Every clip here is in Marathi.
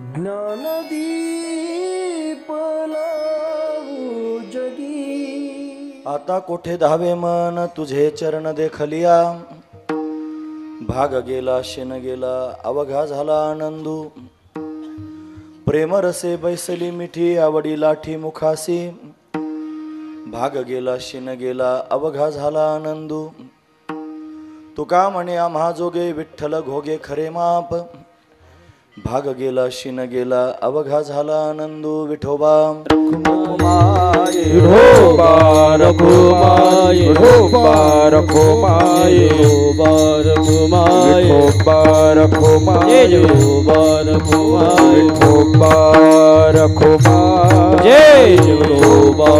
ज्ञानदीप लावू जगी। आता कोठे धावे मन तुझे चरण देखलिया, भाग गेला शिन गेला अवघा झाला आनंदू। प्रेम रसे बैसली मिठी आवडी लाठी मुखासी, भाग गेला शिन गेला अवघा झाला आनंदू। तुका म्हणे आम्हा जोगे विठ्ठल घोगे खरे माप, भाग गेला शिन गेला अवघा झाला आनंदू। विठोबा रखुमाय विठोबा रखुमाय विठोबा रखुमाय विठोबा रखुमाय विठोबा रखुमाय विठोबा रखुमाय विठोबा रखुमाय जय विठोबा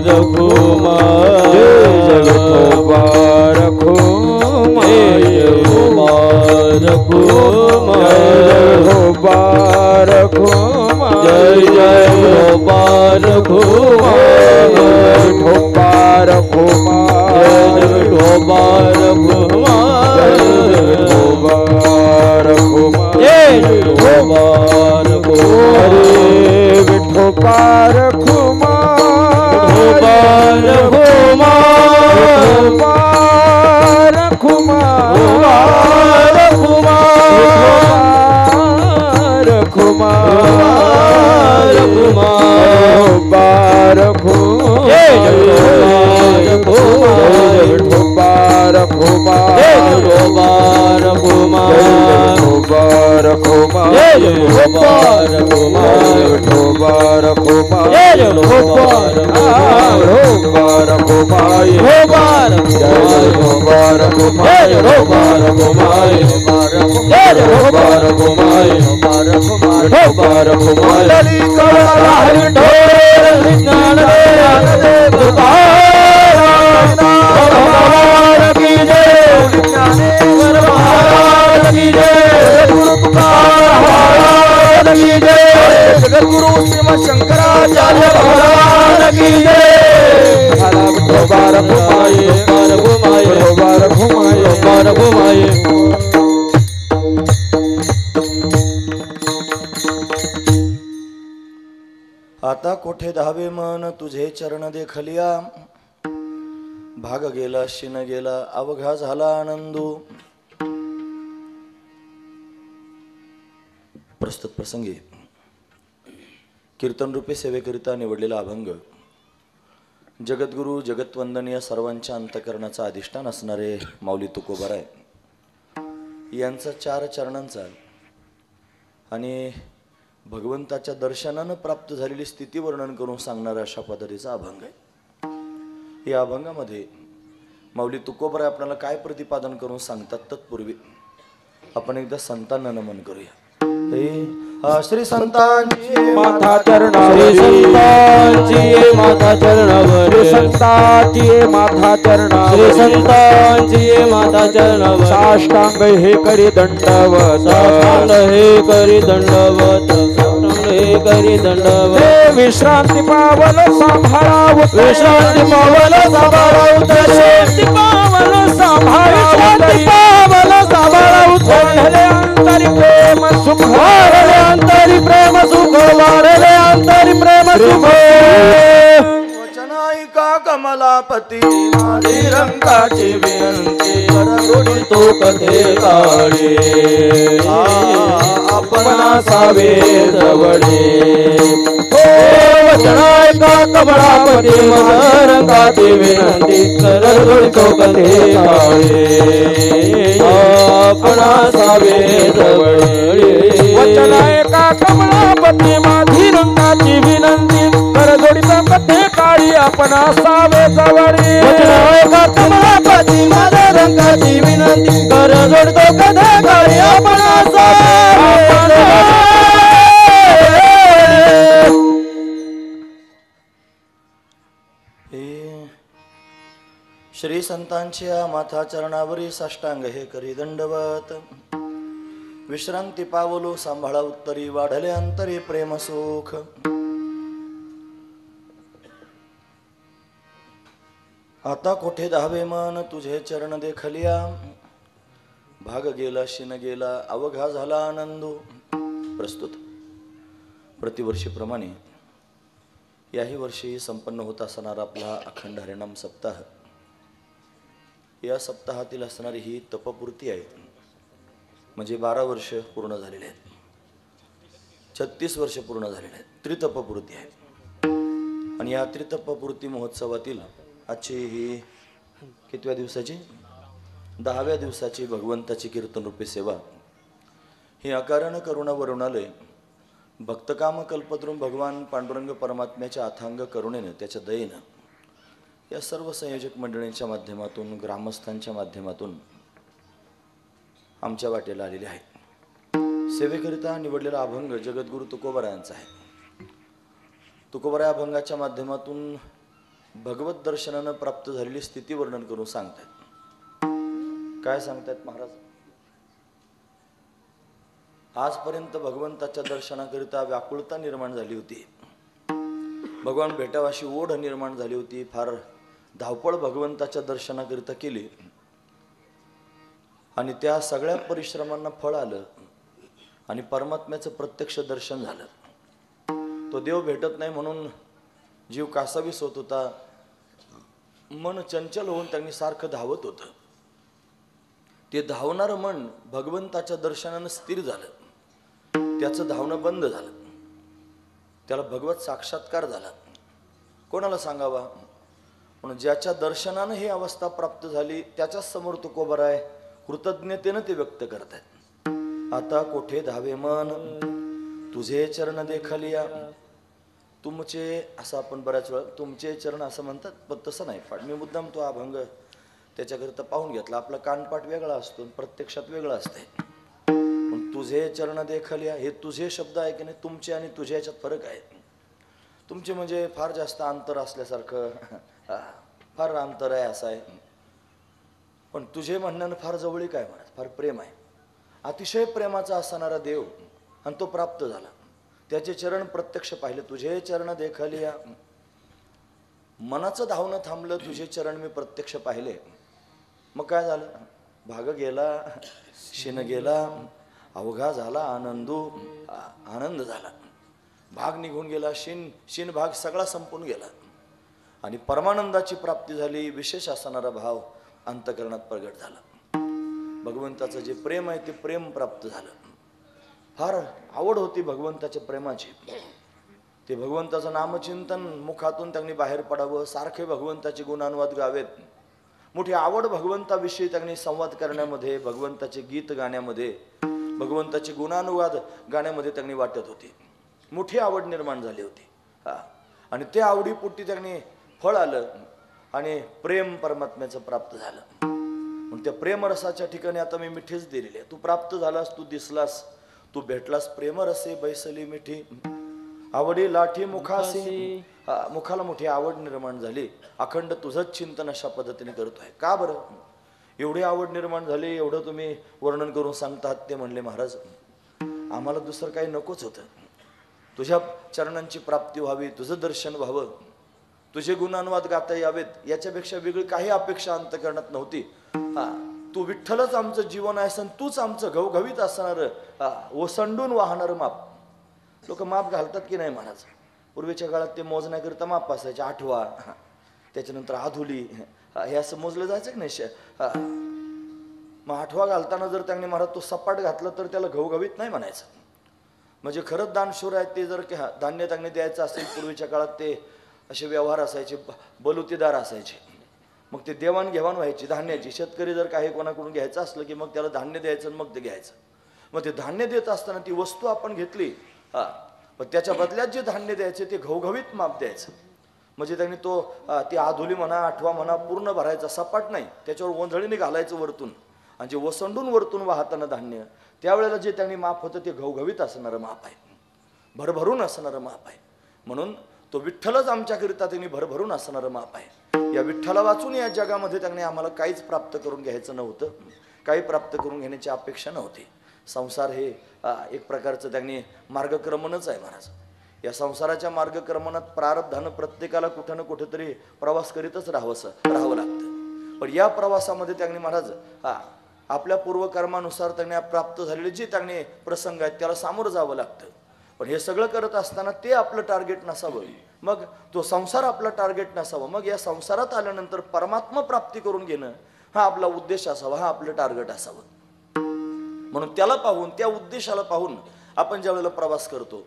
रखुमाय जय विठोबा रखुमाय विठोबा रखुमाय विठोबा रखुमाय जय जय विठोबा रखुमाय विठोबा रखुमाय विठोबा रखुमाय विठोबा रखुमाय जय विठोबा रखुमाय विठोबा रखुमाय विठोबा रखुमाय रखुमाय रखुमाय रखुमाय रखुमाय विठोबा रखुमाय विठोबा रखुमाय विठोबा रखुमाय विठोबा रखुमाय विठोबा रखुमाय विठोबा रखुमाय विठोबा रखुमाय विठोबा रखुमाय विठोबा रखुमाय विठोबा रखुमाय लली कला विठोर विज्ञान देव भगवान की जय ज्ञानेश्वर महाराज की जय गुरु तुकाराम महाराज की जय जगद्गुरु श्रीमद शंकराचार्य भगवान की जय। विठोबा रखुमाय विठोबा रखुमाय विठोबा रखुमाय। आता कोठे धावे मन तुझे चरण देखलिया, भाग गेला शिन गेला अवघा झाला आनंदू। प्रस्तुत प्रसंगी कीर्तन रूपे सेवेकरिता निवडलेला अभंग जगद्गुरु जगतवंदनीय सर्वांच्या अंतकरणाचा अधिष्ठान असणारे माऊली तुकोबाराय यांचा 4 चरणांचा आणि भगवंताच्या दर्शनानं प्राप्त झालेली स्थिती वर्णन करून सांगणारा अशा पद्धतीचा अभंग आहे। या अभंगामध्ये माऊली तुकोबाराय आपल्याला काय प्रतिपादन करून सांगतात तत्पूर्वी आपण एकदा संतांना नमन करूया। श्री संतांची माता चरणावरी संतांची माता चरणावरी संतांची माता चरणावरी संतांची माता चरणावरी साष्टांग हे करी दंडवत साष्टांग हे करी दंडवत साष्टांग हे करी दंडवत विश्रांती पावल सांभाळाव विश्रांती पावल सांभाळाव विश्रांती पावल सांभाळाव पावल सांभाळाव वाढले अंतरी प्रेम सुख वाढले अंतरी प्रेम सुख वाढले अंतरी प्रेम सुख वचनायिका कमलापती माझी रंगाची विनंती करगुडी तो कथे काढे आपण सावे जवळे वचनायिका कमलापती माझ्या रंगाची विनंती करगुडी तो कथे काढे आपण सावे जवळे वचनायिका कमलापती माझी रंगाची विनंती करगुडीचा कथे काढी आपण सावे जवळे वचनायिका कमलापती माझ्या रंगाची विनंती करगुडी तो कथे काढी आपण सावे श्री संतांच्या माथा चरणावरी साष्टांग हे करी दंडवत विश्रांती पावलो सांभाळा उत्तरी वाढले अंतरी प्रेम सुख। आता कोठे धावे मन तुझे चरण देखलिया, भाग गेला शिन गेला अवघा झाला आनंदू। प्रस्तुत प्रतिवर्षीप्रमाणे याही वर्षी संपन्न होत असणारा आपला अखंड हरिनाम सप्ताह, या सप्ताहातील असणारी ही तपपूर्ती आहे. म्हणजे 12 वर्ष पूर्ण झालेले आहेत, 36 वर्ष पूर्ण झालेले आहेत, त्रितपपूर्ती आहे. आणि या त्रितपपूर्ती महोत्सवातील आजची ही कितव्या दिवसाची, 10व्या दिवसाची भगवंताची कीर्तनरूपी सेवा, ही अकारण करुणा वरुणालय भक्तकाम कल्पद्रुम भगवान पांडुरंग परमात्म्याच्या अथांग करुणेनं, त्याच्या दयेनं या सर्व संयोजक मंडळींच्या माध्यमातून, ग्रामस्थांच्या माध्यमातून आमच्या वाटेला आलेले आहे. सेवेकरिता निवडलेला अभंग जगद्गुरु तुकोबारायांचा आहे. तुकोबाराय अभंगाच्या माध्यमातून भगवत दर्शनानं प्राप्त झालेली स्थिती वर्णन करून सांगतायत. काय सांगतायत महाराज? आजपर्यंत भगवंताच्या दर्शनाकरिता व्याकुळता निर्माण झाली होती, भगवान भेटावाशी ओढ निर्माण झाली होती, फार धावपळ भगवंताच्या दर्शनाकरिता केली आणि त्या सगळ्या परिश्रमांना फळ आलं आणि परमात्म्याचं प्रत्यक्ष दर्शन झालं. तो देव भेटत नाही म्हणून जीव कासावीस होत होता, मन चंचल होऊन त्यांनी सारखं धावत होतं. ते धावणारं मन भगवंताच्या दर्शनानं स्थिर झालं, त्याचं धावणं बंद झालं, त्याला भगवत साक्षात्कार झाला. कोणाला सांगावा? म्हणून ज्याच्या दर्शनानं ही अवस्था प्राप्त झाली त्याच्याच समोर तुकोबाराय कृतज्ञतेनं ते व्यक्त करतायत. आता कोठे धावे मन तुझे चरण देखलिया. तुमचे असं आपण बऱ्याच वेळा तुमचे चरण असं म्हणतात, पण तसं नाही. मी मुद्दाम तो अभंग त्याच्याकरिता पाहून घेतला. आपला कानपाठ वेगळा असतो, प्रत्यक्षात वेगळा असते. तुझे चरण देखलिया, हे तुझे शब्द आहे की नाही, तुमचे आणि तुझ्या याच्यात फरक आहे. तुमचे म्हणजे फार जास्त अंतर असल्यासारखं, फार अंतर आहे असं आहे. पण तुझे म्हणण्यानं फार जवळीक आहे, म्हणा फार प्रेम आहे. अतिशय प्रेमाचा असणारा देव आणि तो प्राप्त झाला, त्याचे चरण प्रत्यक्ष पाहिले. तुझे चरण देखलिया, मनाचं धावणं थांबलं, तुझे चरण मी प्रत्यक्ष पाहिले. मग काय झालं? भाग गेला, शिन गेला, अवघा झाला आनंद झाला. भाग निघून गेला, शिन भाग सगळा संपून गेला आणि परमानंदाची प्राप्ती झाली. विशेष असणारा भाव अंतःकरणात प्रगट झाला. भगवंताचं जे प्रेम आहे ते प्रेम प्राप्त झालं. फार आवड होती भगवंताच्या प्रेमाची. ते भगवंताचं नामचिंतन मुखातून त्यांनी बाहेर पडावं, सारखे भगवंताचे गुणानुवाद गावेत. मोठी आवड भगवंताविषयी त्यांनी संवाद करण्यामध्ये, भगवंताचे गीत गाण्यामध्ये, भगवंताचे गुणानुवाद गाण्यामध्ये त्यांनी वाटत होती. मोठी आवड निर्माण झाली होती. आणि त्या आवडीपोटी त्यांनी फळ आलं आणि प्रेम परमात्म्याचं प्राप्त झालं. म्हणून त्या प्रेमरसाच्या ठिकाणी आता मी मिठीच दिलेली आहे. तू प्राप्त झालास, तू दिसलास, तू भेटलास, प्रेमरसे बैसली मिठी, आवडी लाठी मुखासी. मुखाला मोठी आवड निर्माण झाली. अखंड तुझंच चिंतन अशा पद्धतीने करतोय. का बरं एवढी आवड निर्माण झाली, एवढं तुम्ही वर्णन करून सांगतात? ते म्हणले, महाराज आम्हाला दुसरं काही नकोच होतं. तुझ्या चरणांची प्राप्ती व्हावी, तुझं दर्शन व्हावं, तुझे गुणानुवाद गाता यावेत, याच्यापेक्षा वेगळी काही अपेक्षा अंतःकरणात नव्हती. तू विठ्ठलच आमचं जीवन आहेस आणि तूच आमचं घवघवीत असणार ओसंडून वाहणार माप. लोक माप घालतात की नाही महाराज? पूर्वीच्या काळात ते मोजण्याकरिता माप असायचे, आठवा, त्याच्यानंतर आधुली, हे असं मोजलं जायचं की नाही. मग आठवा घालताना जर त्यांनी महाराज तो सपाट घातला तर त्याला घवघवीत नाही म्हणायचं. म्हणजे खरंच दानशूर आहेत ते. जर धान्य त्यांनी द्यायचं असेल, पूर्वीच्या काळात ते असे व्यवहार असायचे, बलुतेदार असायचे. मग ते देवाणघेवाण व्हायची धान्याची. शेतकरी जर काही कोणाकडून घ्यायचं असलं की मग त्याला धान्य द्यायचं आणि मग ते घ्यायचं. मग ते धान्य देत असताना ती वस्तू आपण घेतली, पण त्याच्या बदल्यात जे धान्य द्यायचे ते घवघवीत माप द्यायचं. म्हणजे त्यांनी तो ती आधुली म्हणा, आठवा म्हणा, पूर्ण भरायचा, सपाट नाही, त्याच्यावर ओंधळीने घालायचं वरतून. आणि जे वसंडून वरतून वाहताना धान्य, त्यावेळेला जे त्यांनी माप होतं ते घवघवीत असणारं माप आहे, भरभरून असणारं माप आहे. म्हणून तो विठ्ठलच आमच्याकरिता त्यांनी भरभरून असणारं माप आहे. या विठ्ठला वाचून या जगामध्ये त्यांनी आम्हाला काहीच प्राप्त करून घ्यायचं नव्हतं, काही प्राप्त करून घेण्याची अपेक्षा नव्हती. संसार हे एक प्रकारचं त्यांनी मार्गक्रमणच आहे महाराज. या संसाराच्या मार्गक्रमणात प्रारब्धानं प्रत्येकाला कुठं ना कुठेतरी प्रवास करीतच राहावं लागतं. पण या प्रवासामध्ये त्यांनी महाराज आपल्या पूर्वकर्मानुसार त्यांनी प्राप्त झालेले जे त्यांनी प्रसंग आहेत त्याला सामोरं जावं लागतं. पण हे सगळं करत असताना ते आपलं टार्गेट नसावं, मग तो संसार आपला टार्गेट नसावा, मग या संसारात आल्यानंतर परमात्मा प्राप्ती करून घेणं हा आपला उद्देश असावा, हा आपलं टार्गेट असावं. म्हणून त्याला पाहून, त्या उद्देशाला पाहून आपण ज्या वेळेला प्रवास करतो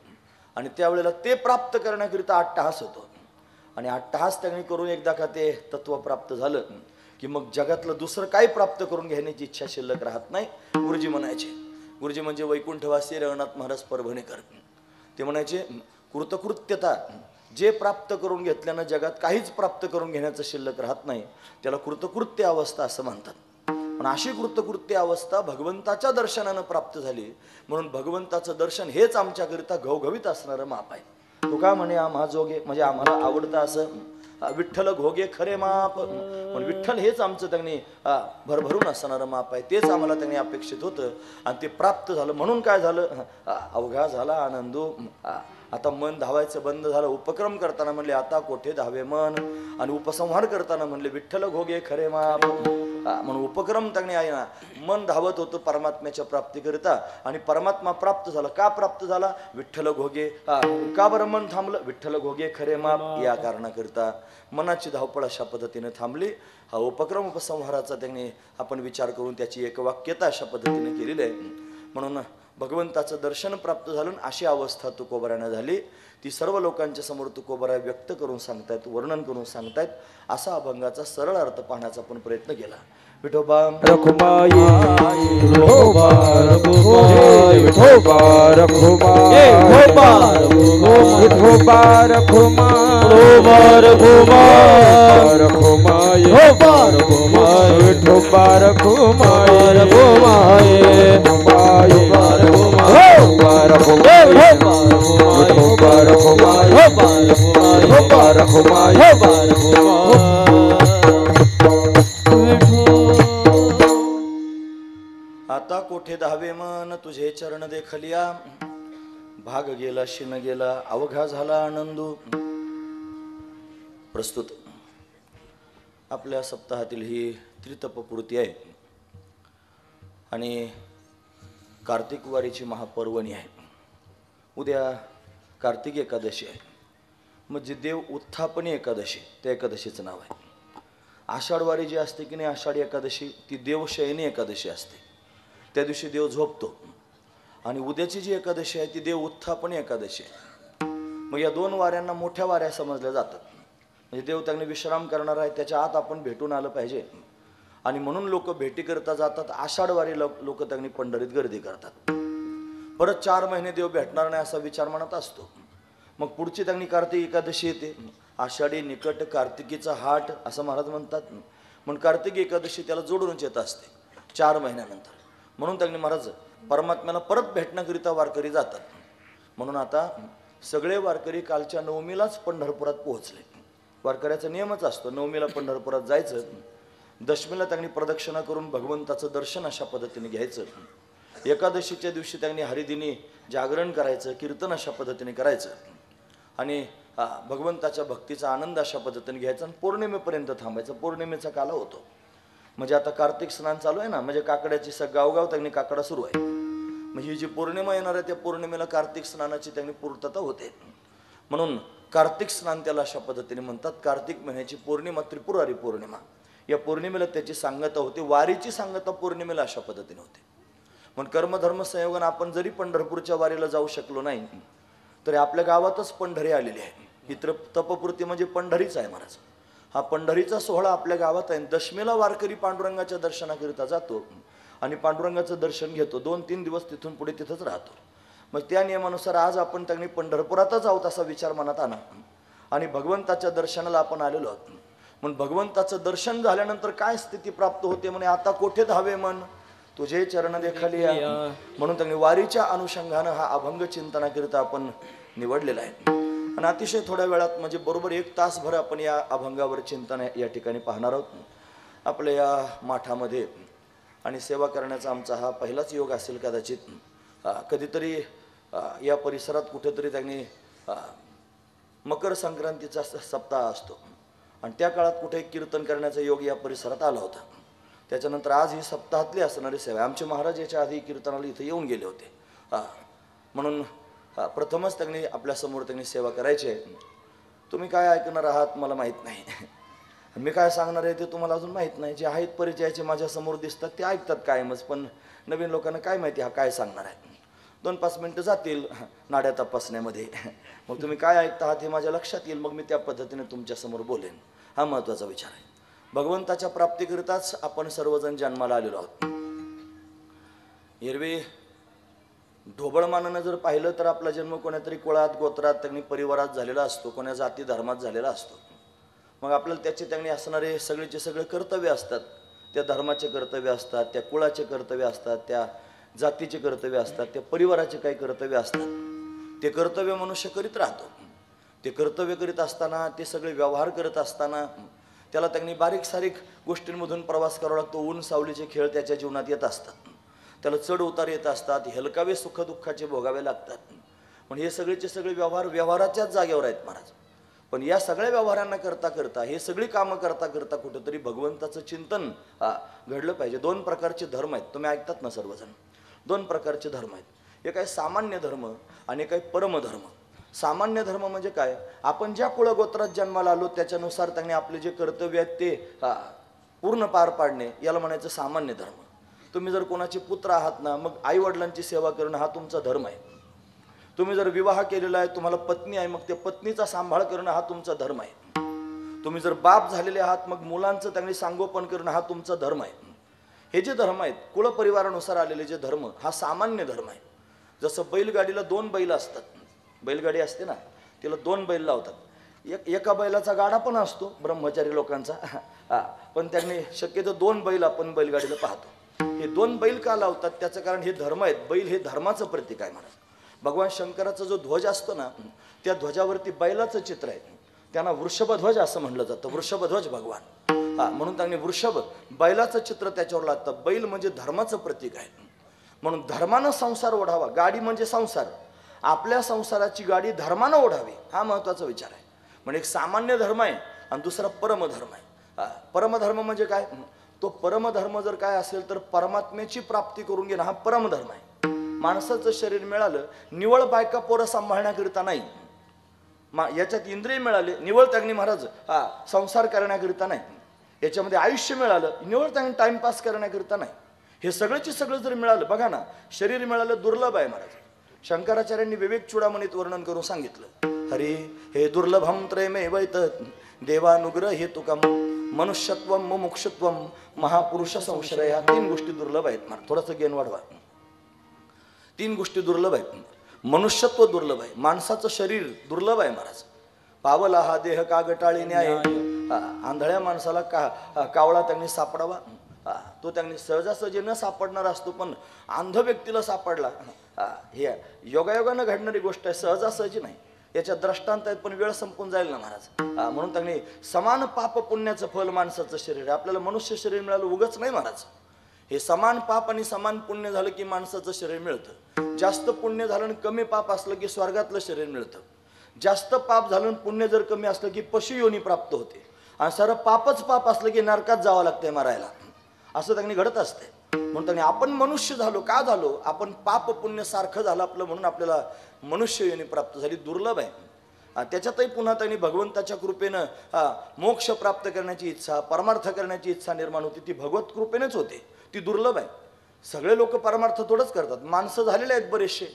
आणि त्यावेळेला ते प्राप्त करण्याकरिता अट्टहास होतो. आणि अट्टहास त्यांनी करून एकदा का ते तत्व प्राप्त झालं की मग जगातलं दुसरं काही प्राप्त करून घेण्याची इच्छा शिल्लक राहत नाही. गुरुजी म्हणायचे, गुरुजी म्हणजे वैकुंठवासी रघुनाथ महाराज परभणीकर, ते म्हणायचे कृतकृत्यता, जे प्राप्त करून घेतल्यानं जगात काहीच प्राप्त करून घेण्याचं शिल्लक राहत नाही त्याला कृतकृत्य अवस्था असं म्हणतात. पण अशी कृतकृत्य अवस्था भगवंताच्या दर्शनानं प्राप्त झाली, म्हणून भगवंताचं दर्शन हेच आमच्याकरिता घवघवीत असणारं माप आहे. तो का म्हणे आम्हा जोगे, म्हणजे आम्हाला आवडतं असं विठ्ठल घोगे खरे माप, पण विठ्ठल हेच आमचं त्यांनी भरभरून असणारं माप आहे, तेच आम्हाला त्यांनी अपेक्षित होतं आणि ते प्राप्त झालं. म्हणून काय झालं, अवघा झाला आनंदो. आता मन धावायचं बंद झालं. उपक्रम करताना म्हणले आता कोठे धावे मन, आणि उपसंहार करताना म्हणले विठ्ठल घोगे खरे माप. म्हणून उपक्रम त्यांनी आहे ना, मन धावत होतं परमात्म्याच्या प्राप्तीकरिता आणि परमात्मा प्राप्त झाला. का प्राप्त झाला, विठ्ठल घोगे. का बरं मन थांबलं, विठ्ठल घोगे खरे माप या कारणाकरिता मनाची धावपळ अशा पद्धतीने थांबली. हा उपक्रम उपसंहाराचा त्यांनी आपण विचार करून त्याची एक वाक्यता अशा पद्धतीने केलेली आहे. म्हणून भगवंताचं दर्शन प्राप्त झालं अशी अवस्था तुकोबारानं झाली. ती सर्व लोकांच्या समोर तुकोबारा व्यक्त करून सांगतायत, वर्णन करून सांगतायत. असा अभंगाचा सरळ अर्थ पाहण्याचा आपण प्रयत्न केला. विठोबा रखुमाई विठोबा रखुमाई विठोबा रखुमाई विठोबा रखुमाई विठोबा रखुमाई रखुमाई विठोबा रखुमाई विठोबा रखुमाई रखुमाई रखुमाई विठोबा रखुमाई विठोबा रखुमाई विठोबा रखुमाई आता कोठे धावे मन तुझे चरण देखलिया, भाग गेला शिन गेला अवघा झाला आनंदू. प्रस्तुत आपल्या सप्ताहातील ही त्रितपपूर्ती आहे आणि कार्तिक वारीची महापर्वणी आहे. उद्या कार्तिक एकादशी आहे, म्हणजे देव उत्थापनी एकादशी, त्या एकादशीचं नाव आहे. आषाढ वारी जी असते की नाही, आषाढी एकादशी, ती देवशयनी एकादशी असते. त्या दिवशी देव झोपतो. आणि उद्याची जी एकादशी आहे ती देव उत्थापनी एकादशी आहे. मग या दोन वाऱ्यांना मोठ्या वाऱ्या समजल्या जातात. म्हणजे देव त्यांनी विश्राम करणार आहे, त्याच्या आत आपण भेटून आलं पाहिजे. आणि म्हणून लोक भेटी करता जातात. आषाढ वारी लोक त्यांनी पंढरीत गर्दी करतात. परत 4 महिने देव भेटणार नाही असा विचार मनात असतो. मग पुढची त्यांनी कार्तिक एकादशी येते. आषाढी निकट कार्तिकीचा हाट असं महाराज म्हणतात. म्हणून कार्तिक एकादशी त्याला जोडूनच येत असते 4 महिन्यानंतर. म्हणून त्यांनी महाराज परमात्म्याला परत भेटण्याकरिता वारकरी जातात. म्हणून आता सगळे वारकरी कालच्या नवमीलाच पंढरपुरात पोहोचले. वारकऱ्याचा नियमच असतो, नवमीला पंढरपुरात जायचं, दशमीला त्यांनी प्रदक्षिणा करून भगवंताचं दर्शन अशा पद्धतीने घ्यायचं. एकादशीच्या दिवशी त्यांनी हरिदिनी जागरण करायचं, कीर्तन अशा पद्धतीने करायचं आणि भगवंताच्या भक्तीचा आनंद अशा पद्धतीने घ्यायचा आणि पौर्णिमेपर्यंत थांबायचं. पौर्णिमेचा काल होतो. म्हणजे आता कार्तिक स्नान चालू आहे ना, म्हणजे काकड्याची गावगाव त्यांनी काकडा सुरू आहे. म्हणजे ही जी पौर्णिमा येणार आहे त्या पौर्णिमेला कार्तिक स्नानाची त्यांनी पूर्तता होते. म्हणून कार्तिक स्नान त्याला अशा पद्धतीने म्हणतात. कार्तिक महिन्याची पौर्णिमा त्रिपुरारी पौर्णिमा, या पौर्णिमेला त्याची सांगता होते. वारीची सांगता पौर्णिमेला अशा पद्धतीने होते. म्हणून कर्मधर्म संयोगाने आपण जरी पंढरपूरच्या वारीला जाऊ शकलो नाही तरी आपल्या गावातच पंढरी आलेली आहे. ही तपपूर्ती म्हणजे पंढरीच आहे महाराज. हा पंढरीचा सोहळा आपल्या गावात आहे. दशमीला वारकरी पांडुरंगाच्या दर्शनाकरिता जातो आणि पांडुरंगाचं दर्शन घेतो. 2-3 दिवस तिथून पुढे तिथंच राहतो. मग त्या नियमानुसार आज आपण त्यांनी पंढरपुरातच आहोत असा विचार मनात आणा आणि भगवंताच्या दर्शनाला आपण आलेलो आहोत. म्हणून भगवंताचं दर्शन झाल्यानंतर काय स्थिती प्राप्त होते, म्हणे आता कोठे धावे मन तुझे चरण देखलिया. म्हणून त्यांनी वारीच्या अनुषंगानं हा अभंग चिंतनाकरिता आपण निवडलेला आहे. आणि अतिशय थोड्या वेळात म्हणजे बरोबर 1 तासभर आपण या अभंगावर चिंतन या ठिकाणी पाहणार आहोत. आपल्या या माठामध्ये आणि सेवा करण्याचा आमचा हा पहिलाच योग असेल कदाचित. कधीतरी या परिसरात कुठेतरी त्यांनी मकर संक्रांतीचा सप्ताह असतो आणि त्या काळात कुठे कीर्तन करण्याचा योग या परिसरात आला होता. त्याच्यानंतर आज ही सप्ताहातली असणारी सेवा. आमचे महाराज याच्या आधी कीर्तनाला इथे येऊन गेले होते. म्हणून प्रथमच त्यांनी आपल्यासमोर त्यांनी सेवा करायची आहे. तुम्ही काय ऐकणार आहात मला माहीत नाही, मी काय सांगणार आहे ते तुम्हाला अजून माहीत नाही. जे आहेत परिचयाचे माझ्यासमोर दिसतात ते ऐकतात कायमच, पण नवीन लोकांना काय माहिती हा काय सांगणार आहे. 2-5 मिनटं जातील नाड्या तपासण्यामध्ये, मग तुम्ही काय ऐकता आहात हे माझ्या लक्षात येईल, मग मी त्या पद्धतीने तुमच्यासमोर बोलेन. हा महत्त्वाचा विचार आहे. भगवंताच्या प्राप्तीकरिताच आपण सर्वजण जन्माला आलेलो आहोत. एरवी ढोबळमानानं जर पाहिलं तर आपला जन्म कोणातरी कुळात, गोत्रात, त्यांनी परिवारात झालेला असतो, कोण्या जाती धर्मात झालेला असतो. मग आपल्याला त्याचे त्यांनी असणारे सगळेचे सगळे कर्तव्य असतात. त्या धर्माचे कर्तव्य असतात, त्या कुळाचे कर्तव्य असतात, त्या जातीचे कर्तव्य असतात, त्या परिवाराचे काही कर्तव्य असतात. ते कर्तव्य मनुष्य करीत राहतो. ते कर्तव्य करीत असताना, ते सगळे व्यवहार करत असताना त्याला त्यांनी बारीक सारीक गोष्टींमधून प्रवास करावा लागतो. ऊन सावलीचे खेळ त्याच्या जीवनात येत असतात. त्याला चढ उतार येत असतात, हेलकावे सुखदुःखाचे भोगावे लागतात. पण हे सगळेचे सगळे व्यवहार व्यवहाराच्याच जागेवर आहेत महाराज. पण या सगळ्या व्यवहारांना करता करता, हे सगळी कामं करता करता कुठंतरी भगवंताचं चिंतन घडलं पाहिजे. 2 प्रकारचे धर्म आहेत, तुम्ही ऐकतात ना सर्वजण. 2 प्रकारचे धर्म आहेत. एक आहे सामान्य धर्म आणि एक आहे परमधर्म. सामान्य धर्म म्हणजे काय? आपण ज्या कुळगोत्रात जन्माला आलो त्याच्यानुसार त्यांनी आपले जे कर्तव्य आहेत ते पूर्ण पार पाडणे, याला म्हणायचं सामान्य धर्म. तुम्ही जर कोणाचे पुत्र आहात ना, मग आई वडिलांची सेवा करणं हा तुमचा धर्म आहे. तुम्ही जर विवाह केलेला आहे, तुम्हाला पत्नी आहे, मग त्या पत्नीचा सांभाळ करणं हा तुमचा धर्म आहे. तुम्ही जर बाप झालेले आहात, मग मुलांचं त्यांनी सांगोपन करणं हा तुमचा धर्म आहे. हे जे धर्म आहेत, कुळपरिवारानुसार आलेले जे धर्म, हा सामान्य धर्म आहे. जसं बैलगाडीला 2 बैल असतात. बैलगाडी असते ना, तिला 2 बैल लावतात. एका बैलाचा गाडा पण असतो ब्रह्मचारी लोकांचा, पण त्यांनी शक्यतो 2 बैल आपण बैलगाडीला पाहतो. हे 2 बैल का लावतात? त्याचं कारण हे धर्म आहेत. बैल हे धर्माचं प्रतीक आहे महाराज. भगवान शंकराचा जो ध्वज असतो ना, त्या ध्वजावरती बैलाचं चित्र आहे. त्यांना वृषभध्वज असं म्हणलं जातं. वृषभध्वज भगवान, म्हणून त्यांनी वृषभ, बैलाचं चित्र त्याच्यावर लागतं. बैल म्हणजे धर्माचं प्रतीक आहे. म्हणून धर्मानं संसार ओढावा. गाडी म्हणजे संसार, आपल्या संसाराची गाडी धर्मानं ओढावी, हा महत्त्वाचा विचार आहे. म्हणजे एक सामान्य धर्म आहे आणि दुसरा परमधर्म आहे. परमधर्म म्हणजे काय? तो परमधर्म जर काय असेल तर परमात्म्याची प्राप्ती करून घेणं हा परमधर्म आहे. माणसाचं शरीर मिळालं निवळ बायका पोरं सांभाळण्याकरिता नाही, याच्यात इंद्रिय मिळाले निवळ त्यांनी महाराज संसार करण्याकरिता नाही, याच्यामध्ये आयुष्य मिळालं निवळ त्यांनी टाइमपास करण्याकरिता नाही. हे सगळंची सगळं जर मिळालं, बघा ना, शरीर मिळालं दुर्लभ आहे महाराज. शंकराचार्यांनी विवेक चूडामणीत वर्णन करून सांगितलं, हरी हे दुर्लभम त्रयमेवैत देवानुग्रह हेतुकम मनुष्यत्वम मुमुक्षुत्वम महापुरुष संश्रय. ह्या 3 गोष्टी दुर्लभ आहेत महाराज. थोडंसं गेन वाढवा. 3 गोष्टी दुर्लभ आहेत. मनुष्यत्व दुर्लभ आहे, माणसाचं शरीर दुर्लभ आहे महाराज. पावला हा देह का गटाळी न्याय. आंधळ्या माणसाला कावळा त्यांनी सापडावा, तो त्यांनी सहजासहजी न सापडणार असतो, पण अंध व्यक्तीला सापडला. हे योगायोगानं घडणारी गोष्ट आहे, सहजासहजी नाही. याच्या दृष्टांत आहेत, पण वेळ संपून जाईल ना महाराज. म्हणून त्यांनी समान पाप पुण्याचं फल माणसाचं शरीर आहे. आपल्याला मनुष्य शरीर मिळालं उगच नाही महाराज. हे समान पाप आणि समान पुण्य झालं की माणसाचं शरीर मिळतं. जास्त पुण्य झालं आणि कमी पाप असलं की स्वर्गातलं शरीर मिळतं. जास्त पाप झालं आणि पुण्य जर कमी असलं की पशुयोनी प्राप्त होते. आणि सारं पापच पाप असलं की नरकात जावं लागतंय मारायला. असं त्यांनी घडत असते. म्हणून त्यांनी आपण मनुष्य झालो का झालो? आपण पाप पुण्य सारखं झालं आपलं, म्हणून आपल्याला मनुष्य योनी प्राप्त झाली. दुर्लभ आहे. त्याच्यातही पुन्हा त्यांनी भगवंताच्या कृपेनं मोक्ष प्राप्त करण्याची इच्छा, परमार्थ करण्याची इच्छा निर्माण होती. ती भगवत कृपेनेच होते. ती दुर्लभ आहे. सगळे लोक परमार्थ थोडंच करतात. माणसं झालेले आहेत बरेचसे,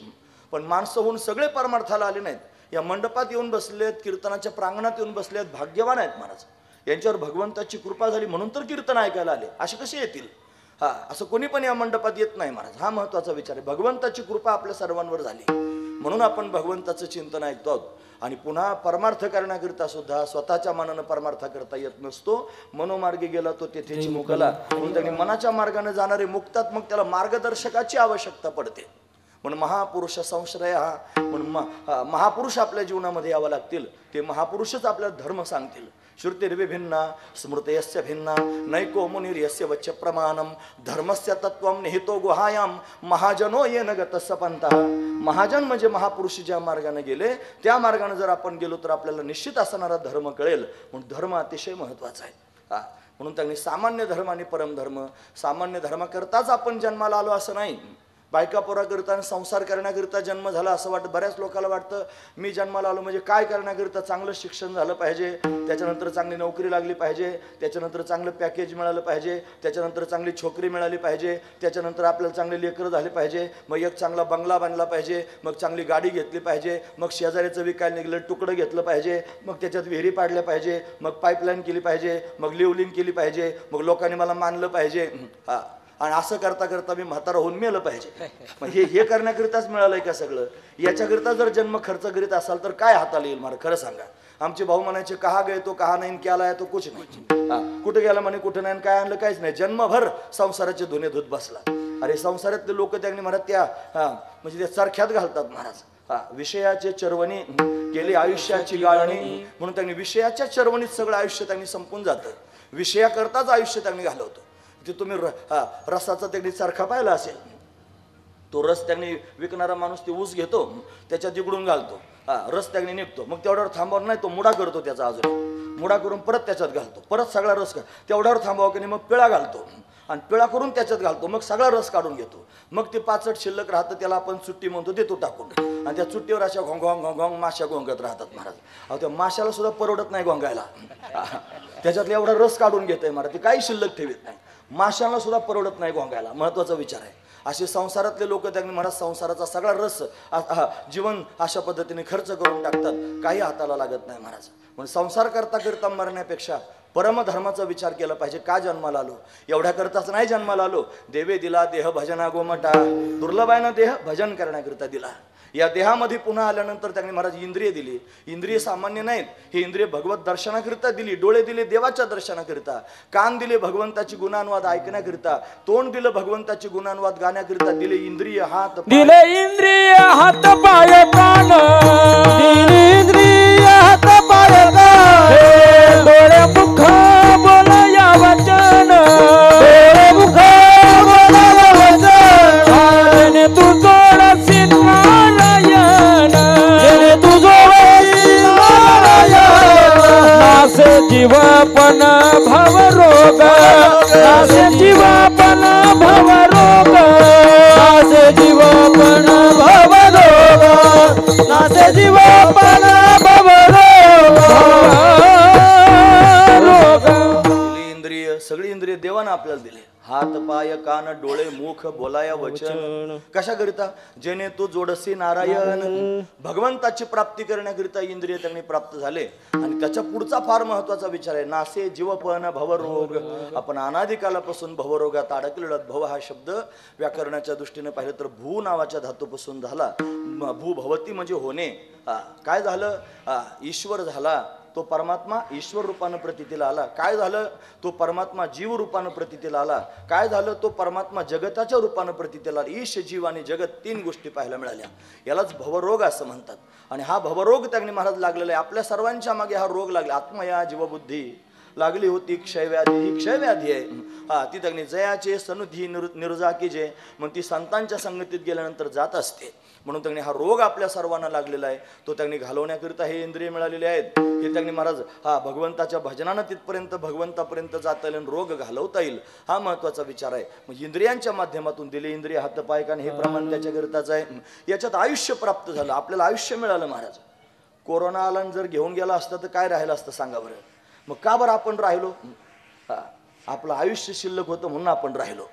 पण माणसं होऊन सगळे परमार्थाला आले नाहीत. या मंडपात येऊन बसलेत, कीर्तनाच्या प्रांगणात येऊन बसलेत, भाग्यवान आहेत महाराज. यांच्यावर भगवंताची कृपा झाली म्हणून तर कीर्तन ऐकायला आले. असे कसे येतील? असं कोणी पण या मंडपात येत नाही महाराज. हा महत्त्वाचा विचार आहे. भगवंताची कृपा आपल्या सर्वांवर झाली म्हणून आपण भगवंताचं चिंतन ऐकतो आहोत. आणि पुन्हा परमार्थ करण्याकरिता सुद्धा स्वतःच्या मनानं परमार्थ करता येत नसतो. मनोमार्गे गेला तो तेथेची मुकला. म्हणून त्यांनी मनाच्या मार्गाने जाणारे मुक्तात, मग त्याला मार्गदर्शकाची आवश्यकता पडते. म्हणून महापुरुष संश्रय हा, म्हणून महापुरुष आपल्या जीवनामध्ये यावं लागतील. ते महापुरुषच आपल्याला धर्म सांगतील. श्रुतिर्विभिन्ना स्मृतयस्य भिन्ना नैको मुनिर्यस्य वच्च प्रमाणम धर्मस्य तत्वम निहितो गुहायाम महाजनो येन गतस्स पंथः. महाजन म्हणजे महापुरुष ज्या मार्गाने गेले त्या मार्गाने जर आपण गेलो तर आपल्याला निश्चित असणारा धर्म कळेल. म्हणून धर्म अतिशय महत्त्वाचा आहे. म्हणून त्यांनी सामान्य धर्म आणि परमधर्म, सामान्य धर्माकरताच आपण जन्माला आलो असं नाही. बायका पोराकरिता आणि संसार करण्याकरिता जन्म झाला असं वाटतं. बऱ्याच लोकांना वाटतं मी जन्माला आलो म्हणजे काय करण्याकरिता, चांगलं शिक्षण झालं पाहिजे, त्याच्यानंतर चांगली नोकरी लागली पाहिजे, त्याच्यानंतर चांगलं पॅकेज मिळालं पाहिजे, त्याच्यानंतर चांगली छोकरी मिळाली पाहिजे, त्याच्यानंतर आपल्याला चांगले लेकरं झाले पाहिजे, मग एक चांगला बंगला बांधला पाहिजे, मग चांगली गाडी घेतली पाहिजे, मग शेजाऱ्याचं विकायला निघलं तुकडं घेतलं पाहिजे, मग त्याच्यात विहिरी पाडल्या पाहिजे, मग पाईपलाईन केली पाहिजे, मग लिवलिंग केली पाहिजे, मग लोकांनी मला मानलं पाहिजे. हा, आणि असं करता करता मी म्हातारा होऊन मेलं पाहिजे. मग हे करण्याकरिताच मिळालंय का सगळं? याच्याकरिता जर जन्म खर्च करीत असाल तर काय हाताला येईल मला खरं सांगा. आमचे भाऊ म्हणायचे कहा गए तो कहा नाही, क्या लाया तो कुछ नाही. कुठे गेला म्हणे कुठे नाही, काय आणलं काहीच नाही, जन्मभर संसाराचे धुणे धुत बसला. अरे संसारातले लोक त्यांनी म्हणत त्या म्हणजे त्या चरख्यात घालतात महाराज. विषयाचे चरवणी केली आयुष्याची गाळणी, म्हणून त्यांनी विषयाच्या चरवणीत सगळं आयुष्य त्यांनी संपून जातं. विषयाकरताच आयुष्य त्यांनी घालवतं. ते तुम्ही रसाचा त्यांनी चरखा पाहिला असेल, तो रस त्यांनी विकणारा माणूस ते ऊस घेतो, त्याच्यात जिकडून घालतो, रस त्यांनी निघतो, मग तेवढ्यावर थांबवणार नाही, तो मुडा करतो त्याचा, अजून मुडा करून परत त्याच्यात घालतो, परत सगळा रस तेवढ्यावर थांबावं की नाही, मग पिळा घालतो आणि पिळा करून त्याच्यात घालतो, मग सगळा रस काढून घेतो, मग ते पाचट शिल्लक राहतं, त्याला आपण चुट्टी म्हणतो, देतो टाकून, आणि त्या चुट्टीवर अशा घोंघोंग घोंघोंग माश्या घोंगत राहतात महाराज. अहो त्या माशाला सुद्धा परवडत नाही घोंगायला, त्याच्यातला एवढा रस काढून घेतोय महाराज, ते काही शिल्लक ठेवत नाही, माशाला सुद्धा परवडत नाही घोंगायला. महत्वाचा विचार आहे. असे संसारातले लोक त्यांनी महाराज संसाराचा सगळा रस जीवन अशा पद्धतीने खर्च करून टाकतात, काही हाताला लागत नाही महाराज. म्हणून संसार करता करता मरण्यापेक्षा परमधर्माचा विचार केला पाहिजे. का जन्माला आलो? एवढ्या करताच नाही जन्माला आलो. देवे दिला देह भजना गोमटा, दुर्लभानं देह भजन करण्याकरिता दिला. या देहामध्ये पुन्हा आल्यानंतर त्यांनी महाराज इंद्रिय दिली. इंद्रिय सामान्य नाहीत, हे इंद्रिय भगवत दर्शनाकरिता दिली. डोळे दिले देवाच्या दर्शनाकरिता, कान दिले भगवंताची गुणानुवाद ऐकण्याकरिता, तोंड दिलं भगवंताची गुणानुवाद गाण्याकरिता, दिले इंद्रिय हात दिले इंद्रिय हात पाय प्राण, दिले इंद्रिय हात पाय प्राण, डोळे मुख बोलया वचन, डोळे मुख बोलया वचन, आणि तू जोडसी नारायण, तू जोडसी नारायण, नासे जीवपण भवरोग, नासे जीवपण भवरोग, नासे जीवपण भवरोग, नासे जीवपण भवरोग. इंद्रिय सगळी इंद्रिय देवानं आपल्याला दिले. हात पाय कान डोळे मुख बोलाया वचन, कशाकरिता? जेणे तू जोडसी नारायण, भगवंताची प्राप्ती करण्याकरिता इंद्रिय त्यांनी प्राप्त झाले. आणि त्याच्या पुढचा फार महत्वाचा विचार आहे, नासे जीवपण भवरोग. आपण अनादिकालापासून भवरोगात अडकलेलो. भव हा शब्द व्याकरणाच्या दृष्टीने पाहिलं तर भू नावाच्या धातूपासून झाला. भू भवती म्हणजे होणे. काय झालं? ईश्वर झाला तो परमात्मा, ईश्वर रूपानं प्रतीतीला आला. काय झालं? तो परमात्मा जीव रूपानं प्रतीतीला आला. काय झालं? तो परमात्मा जगताच्या रूपानं प्रतीतीला आला. ईश जीव आणि जगत तीन गोष्टी पाहायला मिळाल्या. यालाच भवरोग असं म्हणतात. आणि हा भवरोग त्यांनी महाराज लागलेला आहे. आपल्या सर्वांच्या मागे हा रोग लागला. आत्मया जीवबुद्धी लागली होती क्षयव्याधी, ही क्षयव्याधी आहे. ती त्यांनी जयाचे सनुधी निरुजा की जे, मग ती संतांच्या संगतीत गेल्यानंतर जात असते. म्हणून त्यांनी हा रोग आपल्या सर्वांना लागलेला आहे. तो त्यांनी घालवण्याकरिता हे इंद्रिय मिळालेले आहेत. हे त्यांनी महाराज भगवंताच्या भजनानं तिथपर्यंत भगवंतापर्यंत जाता येईल, रोग घालवता येईल, हा महत्वाचा विचार आहे. मग इंद्रियांच्या माध्यमातून दिले इंद्रिय हात पाय कान, हे प्रमाण त्याच्याकरिताच आहे. याच्यात आयुष्य प्राप्त झालं, आपल्याला आयुष्य मिळालं महाराज. कोरोना आला जर घेऊन गेला असतं तर काय राहिलं असतं सांगा बरं? मग का बरं आपण राहिलो? आपलं आयुष्य शिल्लक होतं म्हणून आपण राहिलो.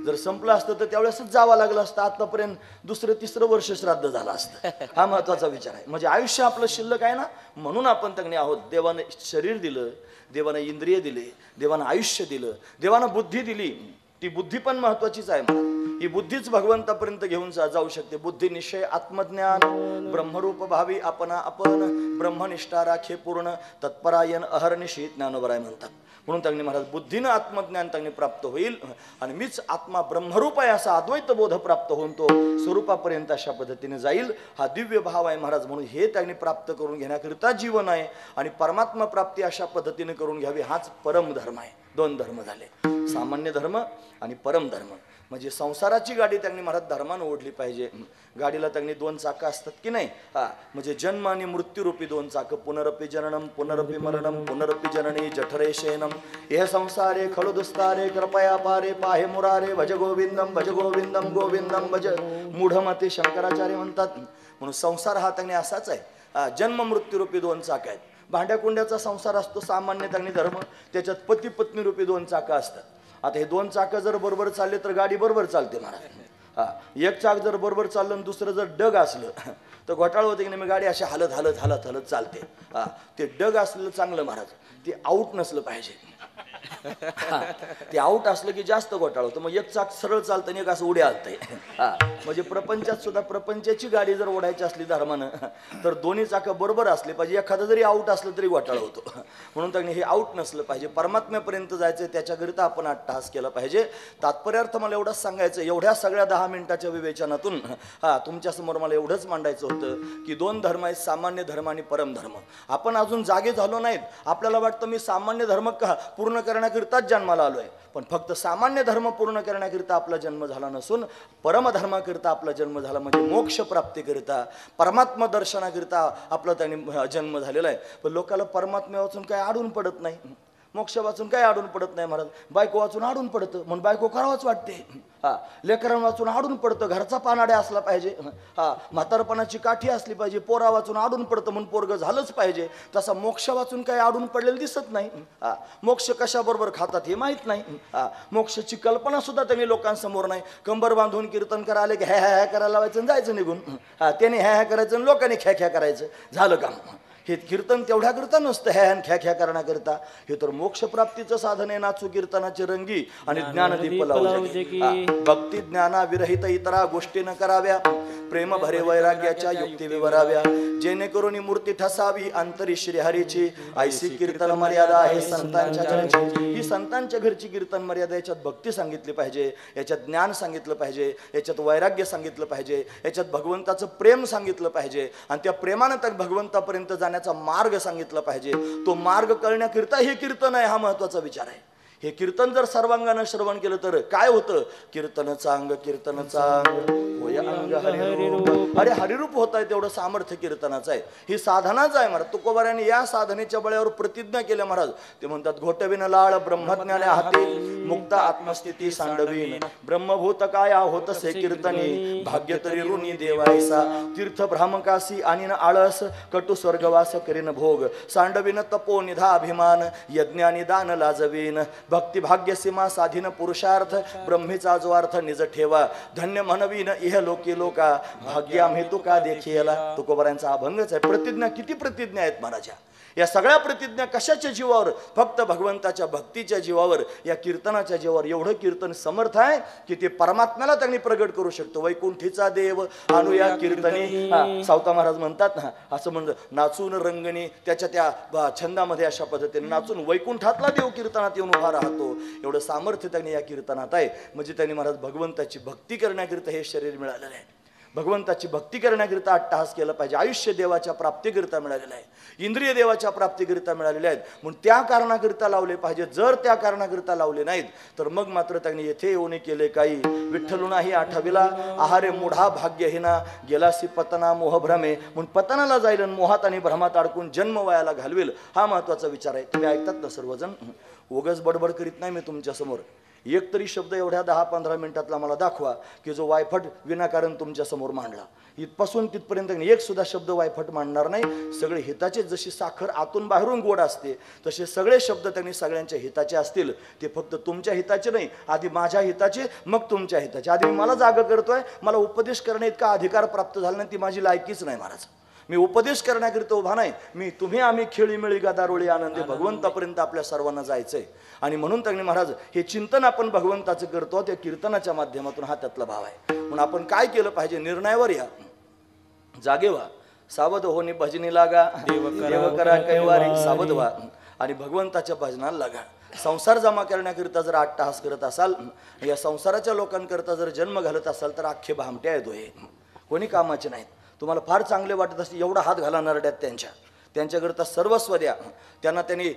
जर संपलं असतं तर त्यावेळेसच जावं लागलं असतं. आतापर्यंत दुसरं तिसरं वर्ष श्राद्ध झालं असतं. हा महत्वाचा विचार आहे. म्हणजे आयुष्य आपलं शिल्लक आहे ना, म्हणून आपण तज्ञ आहोत. देवाने शरीर दिलं, देवाने इंद्रिय दिले, देवानं आयुष्य दिलं, देवानं बुद्धी दिली. ती बुद्धी पण महत्वाचीच आहे. ही बुद्धीच भगवंतापर्यंत घेऊन जाऊ शकते. बुद्धी निश्चय आत्मज्ञान ब्रह्मरूप भावी आपणा आपण ब्रह्मनिष्ठा राखे पूर्ण तत्परायण अहर्निशी ज्ञानोबराय म्हणतात. म्हणून त्यांनी महाराज बुद्धीनं आत्मज्ञान त्यांनी प्राप्त होईल आणि मीच आत्मा ब्रह्मरूप आहे असा अद्वैत बोध प्राप्त होऊन तो स्वरूपापर्यंत अशा पद्धतीने जाईल. हा दिव्य भाव आहे महाराज. म्हणून हे त्यांनी प्राप्त करून घेण्याकरिता जीवन आहे. आणि परमात्मा प्राप्ती अशा पद्धतीने करून घ्यावी, हाच परम धर्म आहे. दोन धर्म झाले, सामान्य धर्म आणि परम धर्म. म्हणजे संसाराची गाडी त्यांनी महाराज धर्मानं ओढली पाहिजे. गाडीला त्यांनी 2 चाकं असतात की नाही, म्हणजे जन्म आणि मृत्यूरूपी 2 चाकं. पुनरपि जननम पुनरपि मरणम पुनरपि जननी जठरे शयनम हे संसारे खलुदुस्तारे कृपया पारे पाहे मुरारे भज गोविंदम गोविंदम भज मूढमते. शंकराचार्य म्हणतात म्हणून संसार हा त्यांनी असाच आहे. जन्म मृत्यूरूपी 2 चाकं आहेत. भांड्याकुंड्याचा संसार असतो सामान्य त्यांनी धर्म, त्याच्यात पती पत्नी रूपी 2 चाकं असतात. आता हे 2 चाकं जर बरोबर चालले तर गाडी बरोबर चालते महाराज. एक चाक जर बरोबर चाललं आणि दुसरं जर डग असलं तर घोटाळा होते की नाही, गाडी अशी हलत चालते. ते डग असलेलं चांगलं महाराज, ते आऊट नसलं पाहिजे. ते आऊट असलं की जास्त घोटाळा होतं. मग एक चाक सरळ चालतं आणि एक असं उड्या आलतंय. म्हणजे प्रपंचात सुद्धा प्रपंचाची गाडी जर ओढायची असली धर्मानं तर दोन्ही चाकं बरोबर असले पाहिजे. एखादं जरी आऊट असलं तरी घोटाळा होतो. म्हणून त्यांनी हे आऊट नसलं पाहिजे. परमात्म्यापर्यंत जायचं, त्याच्याकरिता आपण अट्टहास केला पाहिजे. तात्पर्यार्थ मला एवढंच सांगायचं, एवढ्या सगळ्या 10 मिनिटाच्या विवेचनातून तुमच्यासमोर मला एवढंच मांडायचं होतं की 2 धर्म आहेत, सामान्य धर्म आणि परमधर्म. आपण अजून जागे झालो नाहीत. आपल्याला वाटतं मी सामान्य धर्म पूर्ण करण्याकरिताच जन्माला आलोय, पण फक्त सामान्य धर्म पूर्ण करण्याकरिता आपला जन्म झाला नसून परमधर्माकरिता आपला जन्म झाला. म्हणजे मोक्ष प्राप्तीकरिता, परमात्मा दर्शनाकरिता आपला त्यांनी जन्म झालेला आहे. पण लोकांना परमात्म्या वाचून काय आडून पडत नाही, मोक्ष वाचून काय आडून पडत नाही महाराज. बायको वाचून आडून पडतं म्हणून बायको करावंच वाटते. लेकरां वाचून आडून पडतं, घरचा पानाड्या असला पाहिजे. म्हातारपणाची काठी असली पाहिजे. पोरा वाचून आडून पडतं म्हणून पोरग झालंच पाहिजे. तसा मोक्ष वाचून काही आडून पडलेलं दिसत नाही. मोक्ष कशाबरोबर खातात हे माहीत नाही. मोक्षाची कल्पना सुद्धा त्यांनी लोकांसमोर नाही. कंबर बांधून कीर्तन करायला की ह्या करायला लावायचं आणि जायचं निघून. त्याने ह्या करायचं आणि लोकांनी ख्या करायचं, झालं काम. हे कीर्तन तेवढ्याकरता नसतं ह्या ख्या करण्याकरिता. हे तर मोक्षप्राप्तीचं साधन आहे. नाचू कीर्तनाची रंगी आणि ज्ञानदीप लावू. भक्ती ज्ञाना विरहित इतरा गोष्टी न कराव्या, प्रेम भरे वैराग्याच्या युक्ती विवराव्या, जेणेकरून मूर्ती ठसावी अंतरी श्रीहरीची. ऐसी कीर्तन मर्यादा आहे संतांच्या घरची. ही संतांच्या घरची कीर्तन मर्यादा. याच्यात भक्ती सांगितली पाहिजे, याच्यात ज्ञान सांगितलं पाहिजे, याच्यात वैराग्य सांगितलं पाहिजे, याच्यात भगवंताचं प्रेम सांगितलं पाहिजे आणि त्या प्रेमानं त्या भगवंतापर्यंत जाण्याचा मार्ग सांगितला पाहिजे. तो मार्ग कळण्याकरिता हे कीर्तन आहे, हा महत्वाचा विचार आहे. हे कीर्तन जर सर्वांगानं श्रवण केलं तर काय होतं? कीर्तन चांग होय अंग हरिरूप. अरे हरिरूप होत आहे, तेवढं सामर्थ्य कीर्तनाचं आहे. ही साधनाच आहे महाराज. तुकोबारायांनी या साधनेच्या बळावर प्रतिज्ञा केल्या महाराज. ते म्हणतात घोटविन लाळ ब्रह्मज्ञाने हाती, मुक्त आत्मस्थिती सांडवीन, ब्रह्मभूत काय होतसे कीर्तनी, भाग्य तरी ऋणी देवायसा, तीर्थ भ्रामकासी आणि आळस, कटु स्वर्गवास करीन भोग, सांडवीन तपो निधा अभिमान, यज्ञानी दान लाजवीन, भक्ती भाग्य सीमा साधीन पुरुषार्थ, ब्रह्मीचा जो अर्थ निज ठेवा, धन्य म्हणवीन इह लोकी लोका, भाग्य आम्ही तुका देखीला. तुकोबारायांचा अभंगच आहे. प्रतिज्ञा किती प्रतिज्ञा आहेत महाराजा. या सगळ्या प्रतिज्ञा कशाच्या जीवावर? फक्त भगवंताच्या भक्तीच्या जीवावर, या कीर्तनाच्या जीवावर. एवढं कीर्तन समर्थ आहे की ते परमात्म्याला त्यांनी प्रगट करू शकतो. वैकुंठीचा देव अनुया कीर्तनी. सावता महाराज म्हणतात ना, असं म्हणतं नाचून रंगणी, त्याच्या त्या छंदामध्ये अशा पद्धतीने नाचून वैकुंठातला देव कीर्तनात येऊन उभा राहतो. एवढं सामर्थ्य त्यांनी या कीर्तनात आहे. म्हणजे त्यांनी महाराज भगवंताची भक्ती करण्याकरिता हे शरीर मिळालेलं आहे. भगवंताची भक्ती करण्याकरिता अट्टहास केला पाहिजे. आयुष्य देवाच्या प्राप्तीकरिता मिळालेलं आहे, इंद्रिय देवाच्या प्राप्तीकरिता मिळालेले आहेत. म्हणून त्या कारणाकरिता लावले पाहिजे. जर त्या कारणाकरिता लावले नाहीत तर मग मात्र त्यांनी येथे येऊन केले काही. विठ्ठलू नाही आठविला आहारे मूढा भाग्यहीना, गेलासी पतना मोहभ्रमे. म्हणून पतनाला जाईल आणि मोहात आणि भ्रमात अडकून जन्म वयाला घालवेल, हा महत्वाचा विचार आहे. तुम्ही ऐकतात ना सर्वजण? उगाच बडबड करीत नाही मी तुमच्या समोर. एक तरी शब्द एवढ्या 10-15 मिनिटातला मला दाखवा की जो वायफट विनाकारण तुमच्या समोर मांडला. इथपासून तिथपर्यंत एक सुद्धा शब्द वायफट मांडणार नाही. सगळे हिताचे. जशी साखर आतून बाहेरून गोड असते तसे सगळे शब्द त्यांनी सगळ्यांच्या हिताचे असतील. ते फक्त तुमच्या हिताचे नाही, आधी माझ्या हिताचे, मग तुमच्या हिताचे. आधी मी मला जागा करतोय, मला उपदेश करणे इतका अधिकार प्राप्त झाला नाही, ती माझी लायकीच नाही महाराज. मी उपदेश करण्याकरिता उभा नाही. मी तुम्ही आम्ही खेळीमेळी गदारोळी आनंदी भगवंतापर्यंत आपल्या सर्वांना जायचंय. आणि म्हणून त्यांनी महाराज हे चिंतन आपण भगवंताचं करतो त्या कीर्तनाच्या माध्यमातून, हा त्यातला भाव आहे. म्हणून आपण काय केलं पाहिजे? निर्णयावर या, जागे व्हा, सावध होणे भजनी लागा, देव करा कैवारी सावध व्हा आणि भगवंताच्या भजनाला लागा. संसार जमा करण्याकरिता जर अट्टहास करत असाल, या संसाराच्या लोकांकरिता जर जन्म घालत असाल तर अख्खे भामट्या येतो. हे कोणी कामाचे नाहीत. तुम्हाला फार चांगले वाटत असते एवढा हात घाला नरड्यात त्यांच्याकरता सर्वस्व द्या. त्यांना त्यांनी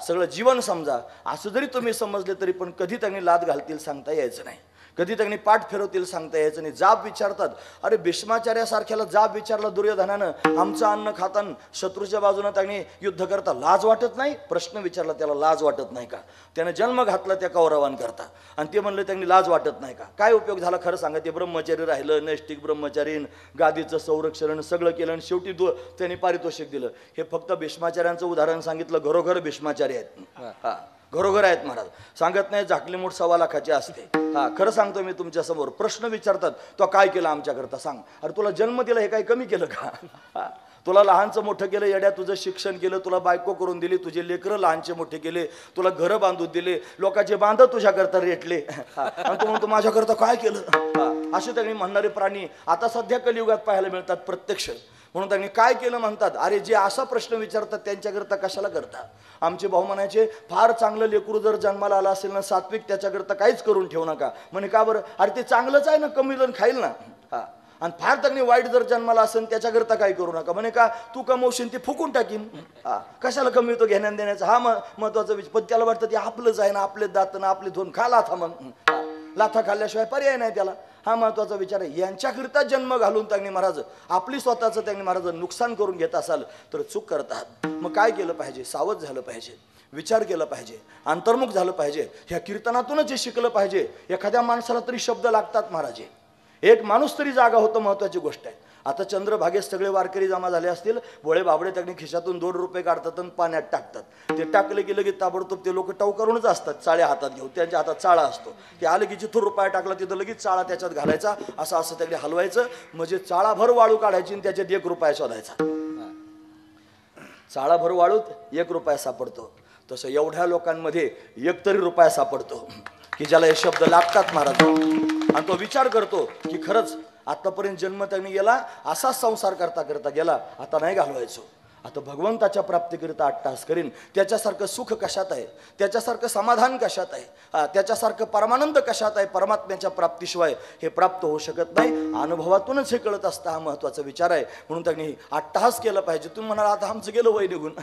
सगळं जीवन समजा. असं जरी तुम्ही समजले तरी पण कधी त्यांनी लाद घालतील सांगता यायचं नाही. कधी त्यांनी पाठ फिरवतील सांगता यायचं नाही. जाब विचारतात. अरे भीष्माचार्यासारख्याला जाब विचारला दुर्योधनानं, आमचं अन्न खाताना शत्रूच्या बाजूनं त्यांनी युद्ध करता लाज वाटत नाही? प्रश्न विचारला त्याला, लाज वाटत नाही का? त्यानं जन्म घातला त्या कौरवांकरता आणि ते म्हणलं त्यांनी लाज वाटत नाही का? काय उपयोग झाला खरं सांगा? ते ब्रह्मचारी राहिलं, नैष्टिक ब्रह्मचारीन, गादीचं संरक्षण सगळं केलं आणि शेवटी त्यांनी पारितोषिक दिलं. हे फक्त भीष्माचार्यांचं उदाहरण सांगितलं. घरोघर भीष्माचार्य आहेत. हा, घरोघर आहेत महाराज. सांगत नाही झाकली मूठ 1.25 लाखाची असते. हा, खरं सांगतो मी तुमच्या समोर. प्रश्न विचारतात, तो काय केलं आमच्याकरता सांग. अरे तुला जन्म दिला हे काही कमी केलं का? हा, तुला लहानचं मोठं केलं, येड्या तुझं शिक्षण केलं, तुला बायको करून दिली, तुझे लेकरं लहानचे मोठे केले, तुला घरं बांधून दिले, लोकांचे बांध तुझ्याकरता रेटले, आणि तू म्हणतो माझ्याकरता काय केलं? असे त्यांनी म्हणणारे प्राणी आता सध्या कलियुगात पाहायला मिळतात प्रत्यक्ष. म्हणून त्यांनी काय केलं म्हणतात. अरे जे असा प्रश्न विचारतात त्यांच्याकरता कशाला करता? आमचे भाऊ म्हणायचे, फार चांगलं लेकरू जर जन्माला आला असेल ना सात्विक, त्याच्याकरता काहीच करून ठेवू नका. म्हणे का बरं? अरे ते चांगलंच आहे ना, कमी जण खाईल ना. हा, आणि फार चांगली वाईट जर जन्माला असेल त्याच्याकरता काही करू नका. म्हणे का? तू कमवशील ते फुकून टाकीन. हा, कशाला कमी होतो घेण्यान देण्याचा? हा महत्वाचा विषय. पण त्याला वाटतं ते आपलंच आहे ना, आपले दात ना आपले धोन खा लाथा. मग लाथा खाल्ल्याशिवाय पर्याय नाही त्याला. हा महत्वाचा विचार आहे. यांच्याकरिता जन्म घालून त्यांनी महाराज आपली स्वतःचं त्यांनी महाराज नुकसान करून घेत असाल तर चूक करतात. मग काय केलं पाहिजे? सावध झालं पाहिजे, विचार केला पाहिजे, अंतर्मुख झालं पाहिजे. ह्या कीर्तनातूनच हे शिकलं पाहिजे. एखाद्या माणसाला तरी शब्द लागतात महाराज. एक माणूस तरी जागा होतो, महत्वाची गोष्ट आहे. आता चंद्रभागेत सगळे वारकरी जमा झाले असतील. भोळे बाबडे त्यांनी खिशातून 2 रुपये काढतात आणि पाण्यात टाकतात. ते टाकले की लगेच ताबडतोब ते लोक टवकारूनच असतात, चाळ्या हातात घेऊन. त्यांच्या हातात चाळा असतो. ते आलं की जिथून रुपया टाकला तिथं लगेच चाळा त्याच्यात घालायचा, असं त्याकडे हलवायचं. म्हणजे चाळाभर वाळू काढायची आणि त्याच्यात 1 रुपया शोधायचा. चाळाभर वाळूत 1 रुपया सापडतो. तसं एवढ्या लोकांमध्ये 1 तरी रुपया सापडतो की ज्याला हे शब्द लागतात महाराज. आणि तो विचार करतो की खरंच आतापर्यंत जन्म त्यांनी गेला, असाच संसार करता करता गेला, आता नाही घालवायचो. आता भगवंताच्या प्राप्तीकरिता अट्टहास करीन. त्याच्यासारखं सुख कशात आहे? त्याच्यासारखं समाधान कशात आहे? त्याच्यासारखं परमानंद कशात आहे? परमात्म्याच्या प्राप्तीशिवाय हे प्राप्त होऊ शकत नाही. अनुभवातूनच हे कळत असतं. हा महत्वाचा विचार आहे. म्हणून त्यांनी अट्टहास केला पाहिजे. तुम्ही म्हणाल आता आमचं गेलं वय निघून,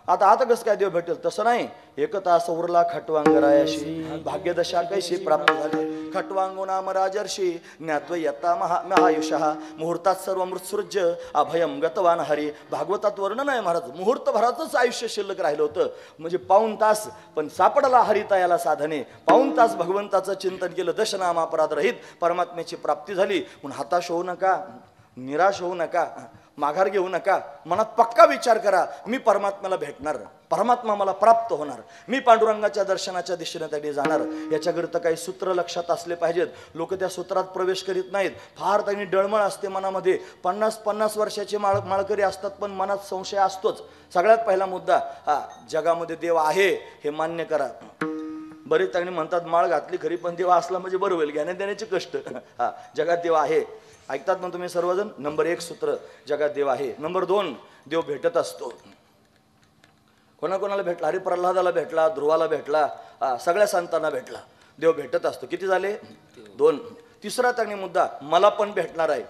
आता कसं काय देव भेटेल? तसं नाही. एकता सौरला खटवांगरायाशी भाग्यदशा कैशी प्राप्त झाली. खटवांगो नाम राजर्षी ज्ञात्व यत्ता महायुषः मुहूर्तात सर्व मृत्सृज्य अभयम गतवान हरी. भागवतात वर्णन आहे महाराज. मुहूर्तभरातच आयुष्य शिल्लक राहिलं होतं. म्हणजे 1 तास पण सापडला हरितायाला साधने. 1 तास भगवंताचं चिंतन केलं, दशनाम अपराध रहित परमात्म्याची प्राप्ती झाली. म्हणून हताश होऊ नका, निराश होऊ नका, माघार घेऊ नका. मनात पक्का विचार करा, मी परमात्म्याला भेटणार, परमात्मा मला प्राप्त होणार, मी पांडुरंगाच्या दर्शनाच्या दिशेने त्याने जाणार. याच्याकरिता काही सूत्र लक्षात असले पाहिजेत. लोक त्या सूत्रात प्रवेश करीत नाहीत. फार त्यांनी डळमळ असते मनामध्ये. 50-50 वर्षाचे माळकरी असतात पण मनात संशय असतोच. सगळ्यात पहिला मुद्दा, जगामध्ये देव आहे हे मान्य करा. बरेच त्यांनी म्हणतात माळ घातली खरी पण देव असला म्हणजे बरं होईल, घेण्या देण्याचे कष्ट. जगात देव आहे. ऐकतात ना तुम्ही सर्वजण? नंबर 1 सूत्र, जगात देव आहे. नंबर 2, देव भेटत असतो. कोणाकोणाला भेटला? अरे प्रल्हादाला भेटला, ध्रुवाला भेटला, सगळ्या संतांना भेटला. देव भेटत असतो. किती झाले? 2. तिसरा त्यांनी मुद्दा, मला पण भेटणार आहे.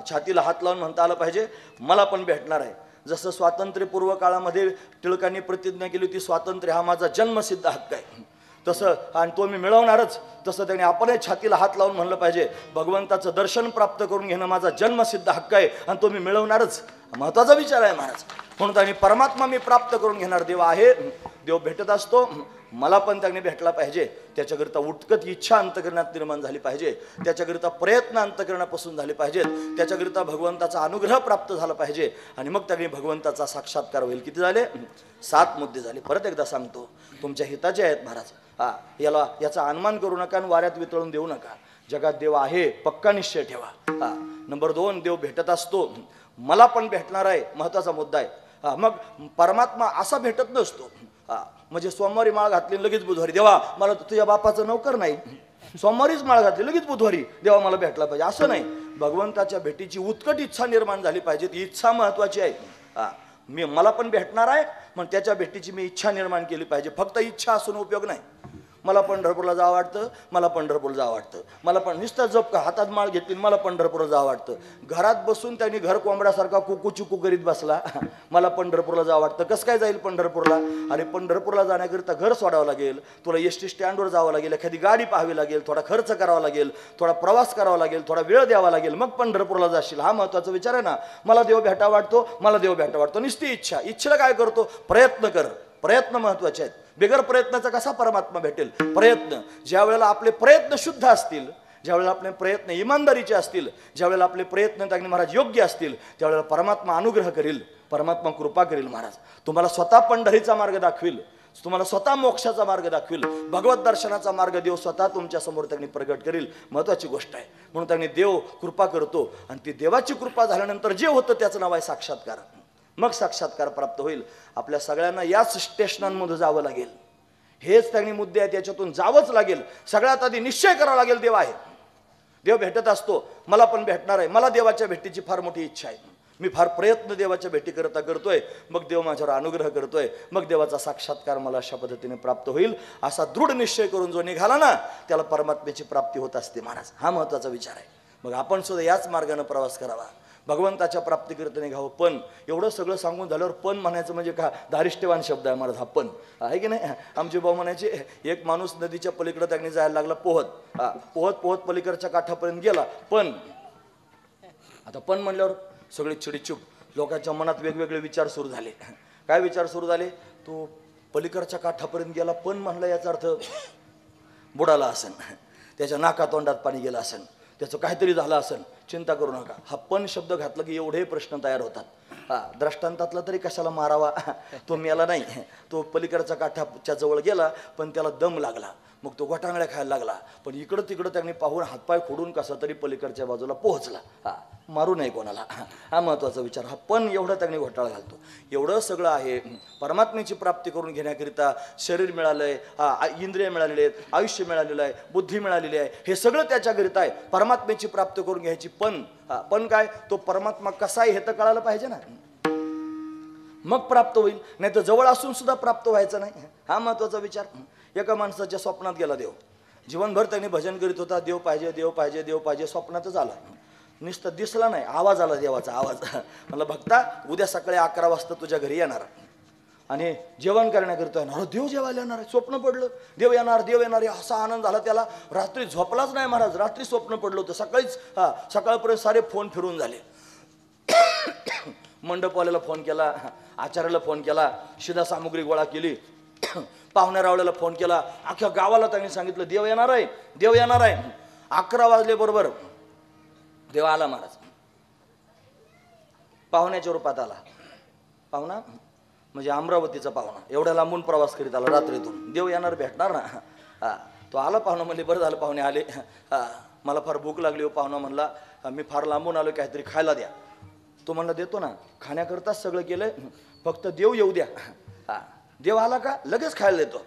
छातीला हात लावून म्हणता आलं पाहिजे, मला पण भेटणार आहे. जसं स्वातंत्र्यपूर्व काळामध्ये टिळकांनी प्रतिज्ञा केली होती, स्वातंत्र्य हा माझा जन्मसिद्ध हक्क आहे, तसं आणि तो मी मिळवणारच. तसं त्याने आपणही छातीला हात लावून म्हणलं पाहिजे, भगवंताचं दर्शन प्राप्त करून घेणं माझा जन्मसिद्ध हक्क आहे आणि तो मी मिळवणारच. महत्वाचा विचार आहे महाराज. म्हणून त्याने परमात्मा मी प्राप्त करून घेणार. देव आहे, देव भेटत असतो, मला पण त्याने भेटला पाहिजे. त्याच्याकरिता उत्कट इच्छा अंतकरणात निर्माण झाली पाहिजे. त्याच्याकरिता प्रयत्न अंतकरणापासून झाले पाहिजेत. त्याच्याकरिता भगवंताचा अनुग्रह प्राप्त झाला पाहिजे आणि मग त्याने भगवंताचा साक्षात्कार होईल. किती झाले? 7 मुद्दे झाले. परत एकदा सांगतो, तुमच्या हिताचे आहेत महाराज. याचा अनुमान करू नका आणि वाऱ्यात वितळून देऊ नका. जगात देव आहे, पक्का निश्चय ठेवा. नंबर 2, देव भेटत असतो, मला पण भेटणार आहे, महत्वाचा मुद्दा आहे. मग परमात्मा असा भेटत नसतो. म्हणजे सोमवारी माळ घातली लगेच बुधवारी देवा मला तुझ्या बापाचं नोकर नाही, सोमवारीच माळ घातली लगेच बुधवारी देवा मला भेटला पाहिजे, असं नाही. भगवंताच्या भेटीची उत्कट इच्छा निर्माण झाली पाहिजे. ती इच्छा महत्वाची आहे. मला पण भेटणार आहे, मग त्याच्या भेटीची मी इच्छा निर्माण केली पाहिजे. फक्त इच्छा असून उपयोग नाही. मला पंढरपूरला जावं वाटतं, मला पंढरपूरला जावं वाटतं, मला पण नुसतं जप का हातात माळ घेतली मला पंढरपूरला जावं वाटतं. घरात बसून त्यांनी घर कोंबड्यासारखा कुकू चुकू करीत बसला, मला पंढरपूरला जावं वाटतं. कसं काय जाईल पंढरपूरला? अरे पंढरपूरला जाण्याकरिता घर सोडावं लागेल, तुला एस टी स्टँडवर जावं लागेल, एखादी गाडी पाहावी लागेल, थोडा खर्च करावा लागेल, थोडा प्रवास करावा लागेल, थोडा वेळ द्यावा लागेल, मग पंढरपूरला जाशील. हा महत्त्वाचा विचार आहे ना. मला देव भेटा वाटतो, मला देव भेटा वाटतो, नुसती इच्छा. इच्छेला काय करतो? प्रयत्न कर. प्रयत्न महत्वाचे आहेत. बिगर प्रयत्नाचा कसा परमात्मा भेटेल? प्रयत्न. ज्या वेळेला आपले प्रयत्न शुद्ध असतील, ज्या वेळेला आपले प्रयत्न इमानदारीचे असतील, ज्या वेळेला आपले प्रयत्न त्यांनी महाराज योग्य असतील, त्यावेळेला परमात्मा अनुग्रह करील, परमात्मा कृपा करील. महाराज तुम्हाला स्वतः पंढरीचा मार्ग दाखवील, तुम्हाला स्वतः मोक्षाचा मार्ग दाखवील, भगवत दर्शनाचा मार्ग देव स्वतः तुमच्या समोर त्यांनी प्रगट करील. महत्वाची गोष्ट आहे. म्हणून त्यांनी देव कृपा करतो आणि ती देवाची कृपा झाल्यानंतर जे होतं त्याचं नाव आहे साक्षात्कार. मग साक्षात्कार प्राप्त होईल. आपल्या सगळ्यांना याच स्टेशनांमध्ये जावं लागेल. हेच त्यांनी मुद्दे आहेत, याच्यातून जावंच लागेल. सगळ्यात आधी निश्चय करावा लागेल देव आहे, देव भेटत असतो, मला पण भेटणार आहे, मला देवाच्या भेटीची फार मोठी इच्छा आहे, मी फार प्रयत्न देवाच्या भेटी करतोय, मग देव माझ्यावर अनुग्रह करतोय, मग देवाचा साक्षात्कार मला अशा पद्धतीने प्राप्त होईल. असा दृढ निश्चय करून जो निघाला ना त्याला परमात्म्याची प्राप्ती होत असते. महाराज हा महत्वाचा विचार आहे. मग आपण सुद्धा याच मार्गाने प्रवास करावा, भगवंताच्या प्राप्तीकरिता निघावं. पण एवढं सगळं सांगून झाल्यावर पण म्हणायचं म्हणजे का दारिष्ट्यवान शब्द आहे महाराज हा. पण आहे की नाही? आमचे भाऊ म्हणायचे, एक माणूस नदीच्या पलीकडे त्यांनी जायला लागला पोहत, पोहत पोहत पलीकडच्या काठापर्यंत गेला. पण आता पण म्हणल्यावर सगळे चिडीचूप, लोकांच्या मनात वेगवेगळे विचार सुरू झाले. काय विचार सुरू झाले? तो पलीकडच्या काठापर्यंत गेला, पण म्हणला याचा अर्थ बुडाला असेल, त्याच्या नाकातोंडात पाणी गेलं असेल, त्याचं काहीतरी झालं असेल, चिंता करू नका. हा पण शब्द घातला की एवढे प्रश्न तयार होतात. दृष्टांतातला तरी कशाला मारावा? तो मेला नाही, तो पलीकडच्या काठाच्या जवळ गेला, पण त्याला दम लागला, मग तो गोटांगळ्या खायला लागला. पण इकडं तिकडं त्यांनी पाहून हातपाय खोडून कसा तरी पलीकडच्या बाजूला पोहोचला. मारू नये कोणाला, हा महत्वाचा विचार. हा पण एवढं त्यांनी घोटाळा घालतो. एवढं सगळं आहे. परमात्म्याची प्राप्ती करून घेण्याकरिता शरीर मिळालंय, इंद्रिय मिळालेले आहेत, आयुष्य मिळालेलं आहे, बुद्धी मिळालेली आहे, हे सगळं त्याच्याकरिता आहे. परमात्म्याची प्राप्ती करून घ्यायची. पण काय? तो परमात्मा कसा आहे हे तर कळायला पाहिजे ना, मग प्राप्त होईल. नाही तर जवळ असून सुद्धा प्राप्त व्हायचं नाही. हा महत्वाचा विचार. एका माणसाच्या स्वप्नात गेला देव. जीवनभर त्यांनी भजन करीत होता, देव पाहिजे देव पाहिजे देव पाहिजे. स्वप्नातच आला, नुसतं दिसला नाही, आवाज आला देवाचा. आवाज मला भक्ता उद्या सकाळी 11 वाजता तुझ्या घरी येणार आणि जेवण करण्याकरिता येणार. देव जेवायला येणार आहे. स्वप्न पडलं देव येणार देव येणार आहे, असा आनंद झाला त्याला. रात्री झोपलाच नाही महाराज, रात्री स्वप्न पडलं होतं. सकाळीच सकाळपर्यंत सारे फोन फिरून झाले. मंडपवाल्याला फोन केला, आचार्याला फोन केला, शिधा सामुग्री गोळा केली, पाहुण्या रावळ्याला फोन केला, अख्ख्या गावाला त्यांनी सांगितलं देव येणार आहे देव येणार आहे. 11 वाजले बरोबर देव आला महाराज. पाहुण्याच्या रूपात आला. पाहुणा म्हणजे अमरावतीचा पाहुणा, एवढ्या लांबून प्रवास करीत आला रात्रीतून. देव येणार भेटणार ना. तो आला. पाहुणा म्हणले बरं झालं पाहुणे आले, मला फार भूक लागली हो. पाहुणा म्हणला मी फार लांबून आलो, काहीतरी खायला द्या. तो म्हणला देतो ना, खाण्याकरताच सगळं केलंय, फक्त देव येऊ द्या. देव आला का लगेच खायला देतो.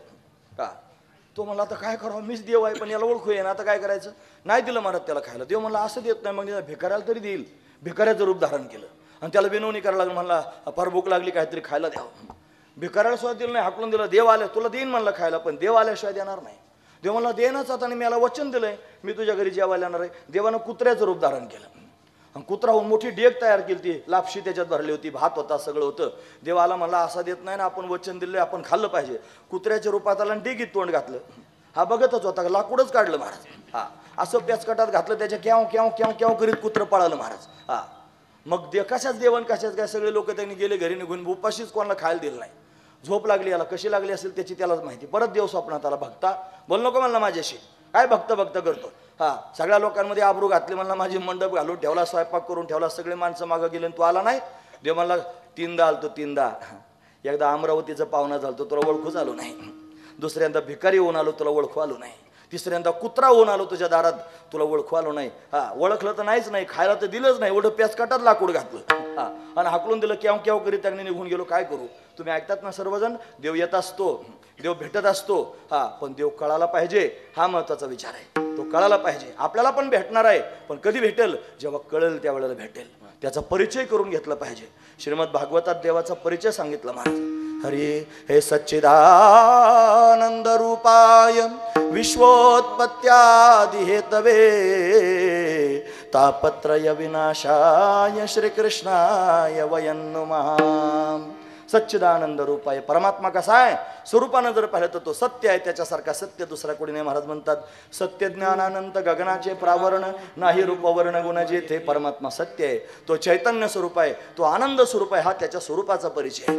तो म्हणला आता काय करावं, मीच देव आहे पण याला ओळखू येईना, आता काय करायचं. नाही दिलं महाराज त्याला खायला. देव म्हणला असं देत नाही, मग भिकाऱ्याला तरी देईल. भिकाऱ्याचं रूप धारण केलं आणि त्याला विनवणी करायला लागलं. म्हणला फार भूक लागली, काहीतरी खायला द्यावं. भिकाऱ्याला सुद्धा दिलं नाही, हाकलून दिलं. देव आले तुला देईन म्हणलं खायला, पण देव आल्याशिवाय देणार नाही. देव म्हणला देणंच आता, आणि मी याला वचन दिलंय मी तुझ्या घरी जेवायला येणार आहे. देवानं कुत्र्याचं रूप धारण केलं आणि कुत्रा होऊन मोठी डेग तयार केली, ती लापशी त्याच्यात भरली होती, भात होता, सगळं होतं. देव आला म्हणला असा देत नाही ना, आपण वचन दिले आपण खाल्लं पाहिजे. कुत्र्याच्या रूपात आला आणि डेगीत तोंड घातलं. हा बघतच होता, लाकूडच काढलं महाराज. असं प्याचकटात घातलं, त्याच्या क्याव क्याव क्याव क्याव करीत कुत्रं पळालं महाराज. मग कशाच देवण कशाच काय, सगळे लोक त्यांनी गेले घरी निघून. उपाशीच कोणाला खायला दिलं नाही. झोप लागली याला, कशी लागली असेल त्याची त्यालाच माहिती. परत देव स्वप्नात आला. भक्ता बोल नको म्हणला माझ्याशी, काय भक्त भक्त करतो. सगळ्या लोकांमध्ये आबरू घातली म्हणला, माझी मंडप घालून ठेवला, स्वयंपाक करून ठेवला, सगळे माणसं मागं गेले, तू आला नाही. देव म्हणला 3दा आलतो 3दा. एकदा अमरावतीचं पाहुणा झालतो, तुला ओळखूच आलो नाही. दुसऱ्यांदा भिकारी होऊन आलो, तुला ओळखू आलो नाही. तिसऱ्यांदा कुत्रा होऊन आलो तुझ्या दारात, तुला ओळखू आलो नाही. ओळखलं तर नाहीच नाही, खायला तर दिलंच नाही, एवढं प्याचकाटात लाकूड घातलं आणि हाकलून दिलं. केव केव करीत त्यांनी निघून गेलो. काय करू? तुम्ही ऐकतात ना सर्वजण, देव येत असतो, देव भेटत असतो. पण देव कळाला पाहिजे, हा महत्वाचा विचार आहे. तो कळाला पाहिजे. आपल्याला पण भेटणार आहे, पण कधी भेटेल? जेव्हा कळेल त्यावेळेला भेटेल. त्याचा परिचय करून घेतला पाहिजे. श्रीमद भागवतात देवाचा परिचय सांगितला महाराज. हरी हे सच्चिदानंद रूपाय विश्वोत्पत्त्यादि हेतवे तापत्रय विनाशाय श्रीकृष्णाय वयं नमः। सच्चिदानंद रूपाय परमात्मा कसा आहे स्वरूपानं जर पाहिलं तर तो सत्य आहे, त्याच्यासारखा सत्य दुसरा कोणी नाही। महाराज म्हणतात सत्य ज्ञानानंत गगनाचे प्रावरण नाही रूपवर्ण गुण जेथे परमात्मा सत्य आहे, तो चैतन्य स्वरूप आहे, तो आनंद स्वरूप आहे। हा त्याच्या स्वरूपाचा परिचय आहे,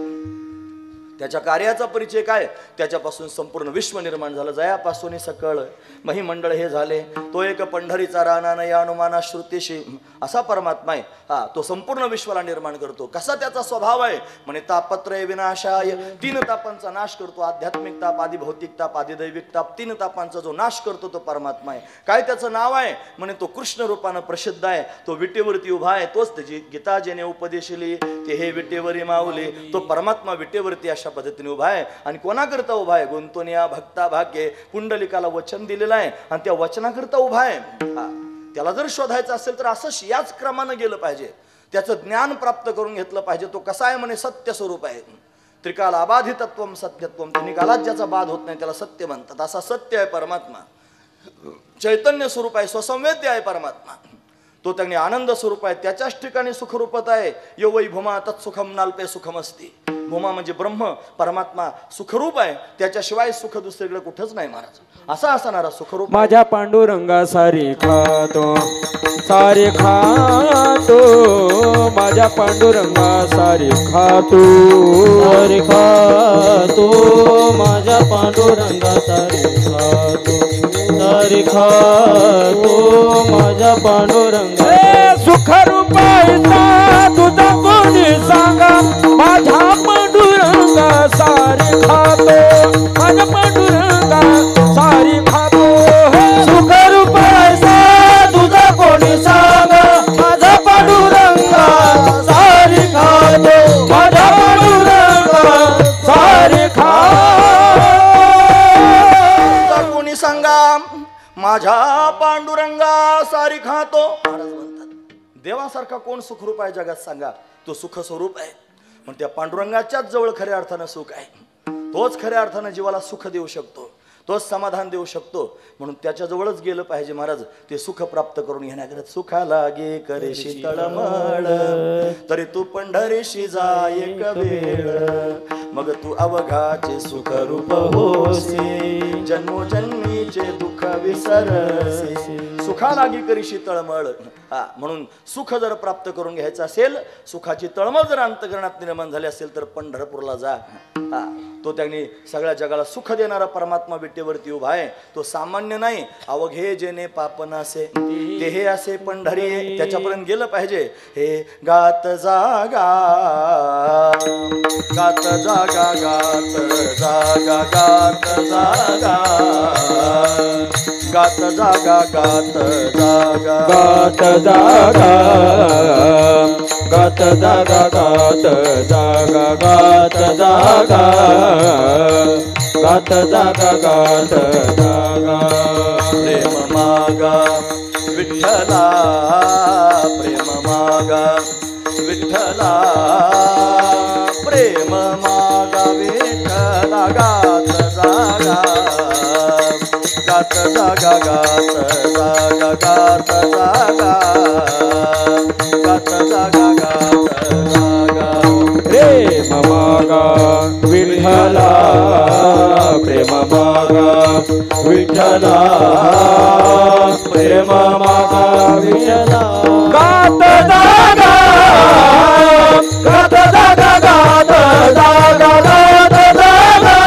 त्याच्या कार्याचा परिचय काय, त्याच्यापासून संपूर्ण विश्व निर्माण झालं। जयापासून सकळ महिमंडळ हे झाले, तो एक पंढरीचा राणा या अनुमाना श्रुतीशी असा परमात्मा आहे। हा तो संपूर्ण विश्वाला निर्माण करतो। कसा त्याचा स्वभाव आहे म्हणे तापत्रय विनाशाय, तीन तापांचा नाश करतो। आध्यात्मिक ताप, आधी भौतिक ताप, आधी दैविक ताप, तीन तापांचा जो नाश करतो तो परमात्मा आहे। काय त्याचं नाव आहे म्हणे तो कृष्ण रूपानं प्रसिद्ध आहे, तो विटेवरती उभा आहे। तोच त्याची गीता जेने उपदेशली ते हे विटेवरी माऊली, तो परमात्मा विटेवरती अशा पद्धतीने उभा आहे। आणि कोणाकरता उभा आहे, गुंतोनिया भक्ता भाग्ये, पुंडलिकाला वचन दिलेलं आहे आणि त्या वचनाकरता उभा आहे। त्याला जर शोधायचं असेल तर असं याच क्रमानं गेलं पाहिजे, त्याचं ज्ञान प्राप्त करून घेतलं पाहिजे। तो कसा आहे म्हणे सत्य स्वरूप आहे, त्रिकाल अबाधितत्वम सत्यत्वम, त्रिकालात ज्याचा बाध होत नाही त्याला सत्य म्हणतात। असा सत्य आहे परमात्मा, चैतन्य स्वरूप आहे, स्वसंवेद्य आहे परमात्मा। तो त्यांनी आनंद स्वरूप आहे, त्याच्याच ठिकाणी सुखरूपत आहे। यो वै भूमा तत्सुखम नाल्पे सुखम असती, भूमा म्हणजे ब्रह्म, परमात्मा सुखरूप आहे, त्याच्याशिवाय सुख दुसरीकडे कुठंच नाही महाराज। असा असणारा सुखरूप माझ्या पांडुरंगा सारी खातो, सारी खातो, माझ्या पांडुरंगा सारी खातो, सारी खातो, माझ्या पांडुरंगा सारी खातो, सारी खातो, माझ्या पांडुरंगा सुखरूपायचा तुझा कोणी सांगा, माझ्या पांडुरंगा सारी खातो, माझ्या पांडुरंगा सारी खातो। सुखरूपायचा तुझा कोणी सांगा, माझा पांडुरंगा सारी खातो, माझ्या पांडुरंगा सारी खातो। कोणी सांगा माझ्या पांडुरंगा सारी खातो। महाराज म्हणतात देवासारखा कोण सुखरूप आहे जगात सांगा, तो सुख स्वरूप आहे। पण त्या पांडुरंगाच्याच जवळ खऱ्या अर्थानं सुख आहे, तोच खऱ्या अर्थानं जीवाला सुख देऊ शकतो, तोच समाधान देऊ शकतो। म्हणून त्याच्या जवळच गेलं पाहिजे महाराज, ते सुख प्राप्त करून घेण्याकरता। सुखा लागे करेशी तळमळ, तरी तू पंढरीशी जाय एक वेळ, मग तू अवघाचे सुख रूप होसी, जन्मोजन्मीचे दुःख विसरसी। सुखा लागी करीशी तळमळ, म्हणून सुख जर प्राप्त करून घ्यायचं असेल, सुखाची तळमळ जर अंतःकरणात निर्माण झाली असेल तर पंढरपूरला जा। तो त्यांनी सगळ्या जगाला सुख देणारा परमात्मा विटेवरती उभा आहे। तो सामान्य नाही, अवघे जेने पापनासे ते हे असे पंढरी, त्याच्यापर्यंत गेलं पाहिजे। हे गात जागा, गात जागा, गात जागा, गात जागा, गात जागा, गात जागा, गात जागा, गात जागा, गात जागा, गात जागा, गात जागा, गात जागा। प्रेम मागा विठ्ठला, प्रेम मागा विठ्ठला, प्रेम मागा विठ्ठला। गात जागा, गात जागा, गात जागा, गात जागा, गात जागा, गात जागा। प्रेम मागा विठ्ठला, प्रेम मागा विठ्ठला, प्रेम मागा विठ्ठला। गात जागा, गात जागा, गात जागा, गात जागा,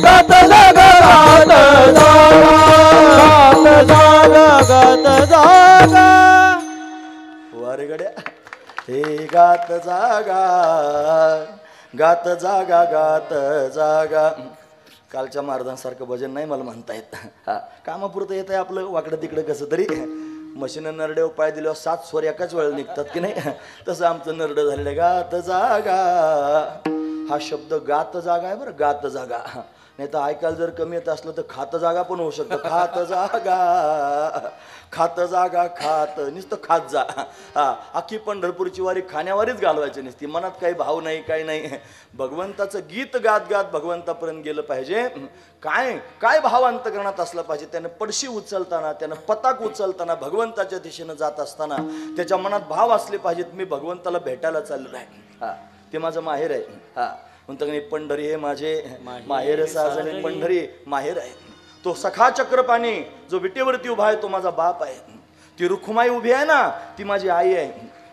गात जागा, गात जागा, गात जागा, गात जागा। वारे गड्या हे गात जागा, गात जागा, गात जागा। कालच्या महाराजांसारखं भजन नाही मला म्हणता येत, कामापुरतं येत आहे आपलं वाकडं तिकडं कसं तरी। मशीन नरड्यावर पाय दिल्यावर 7 स्वर एकाच वेळेला निघतात की नाही, तसं आमचं नरडं झालेलं आहे। गात जागा हा शब्द गात जागा आहे बरं, गात जागा। नाही तर ऐकायला जर कमी येत असलं तर खात जागा पण होऊ शकतं. खात जागा खात नुसतं खात जा. हा, अख्खी पंढरपूरची वारी खाण्यावरच घालवायची नसती. मनात काही भाव नाही, काही नाही. भगवंताचं गीत गात गात भगवंतापर्यंत गेलं पाहिजे. काय काय भाव अंतकरणात असला पाहिजे. त्यानं पडशी उचलताना, त्यानं पताक उचलताना, भगवंताच्या दिशेनं जात असताना त्याच्या मनात भाव असले पाहिजेत. मी भगवंताला भेटायला चाललो आहे. हा, ते माझं माहेर आहे. हा, म्हणतं पंढरी हे माझे माहेर साजणे. पंढरी माहेर आहे. तो सखा चक्रपाणी जो विटेवरती उभा आहे तो माझा बाप आहे. ती रुखुमाई उभी आहे ना ती माझी आई आहे.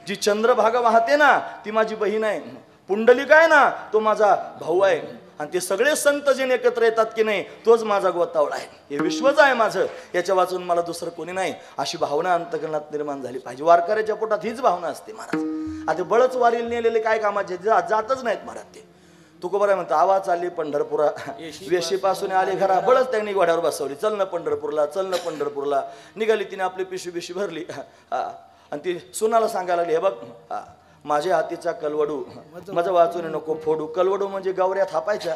जी चंद्रभागा वाहते ना ती माझी बहीण आहे. पुंडलिक आहे ना तो माझा भाऊ आहे. आणि ते सगळे संत जे एकत्र येतात की नाही तोच माझा गोतावळा आहे. हे विश्वच आहे माझं. याच्या वाचून मला दुसरं कोणी नाही. अशी भावना अंतकरणात निर्माण झाली पाहिजे. वारकऱ्याच्या पोटात हीच भावना असते महाराज. आता बळच वारीला नेलेले काय कामाचे जातच नाहीत महाराज. ते तुकोबा म्हणतो आवाज चालली पंढरपुरा वेशीपासून आले घरा. बळच त्यांनी घोड्यावर बसवली. चल ना पंढरपूरला, चल ना पंढरपूरला. निघाली तिने आपली पिशवी भरली. आणि ती सुनाला सांगायला लागली हे बघ माझ्या हातीचा कलवडू माझं वाचून नको फोडू. कलवडू म्हणजे गवऱ्या थापायच्या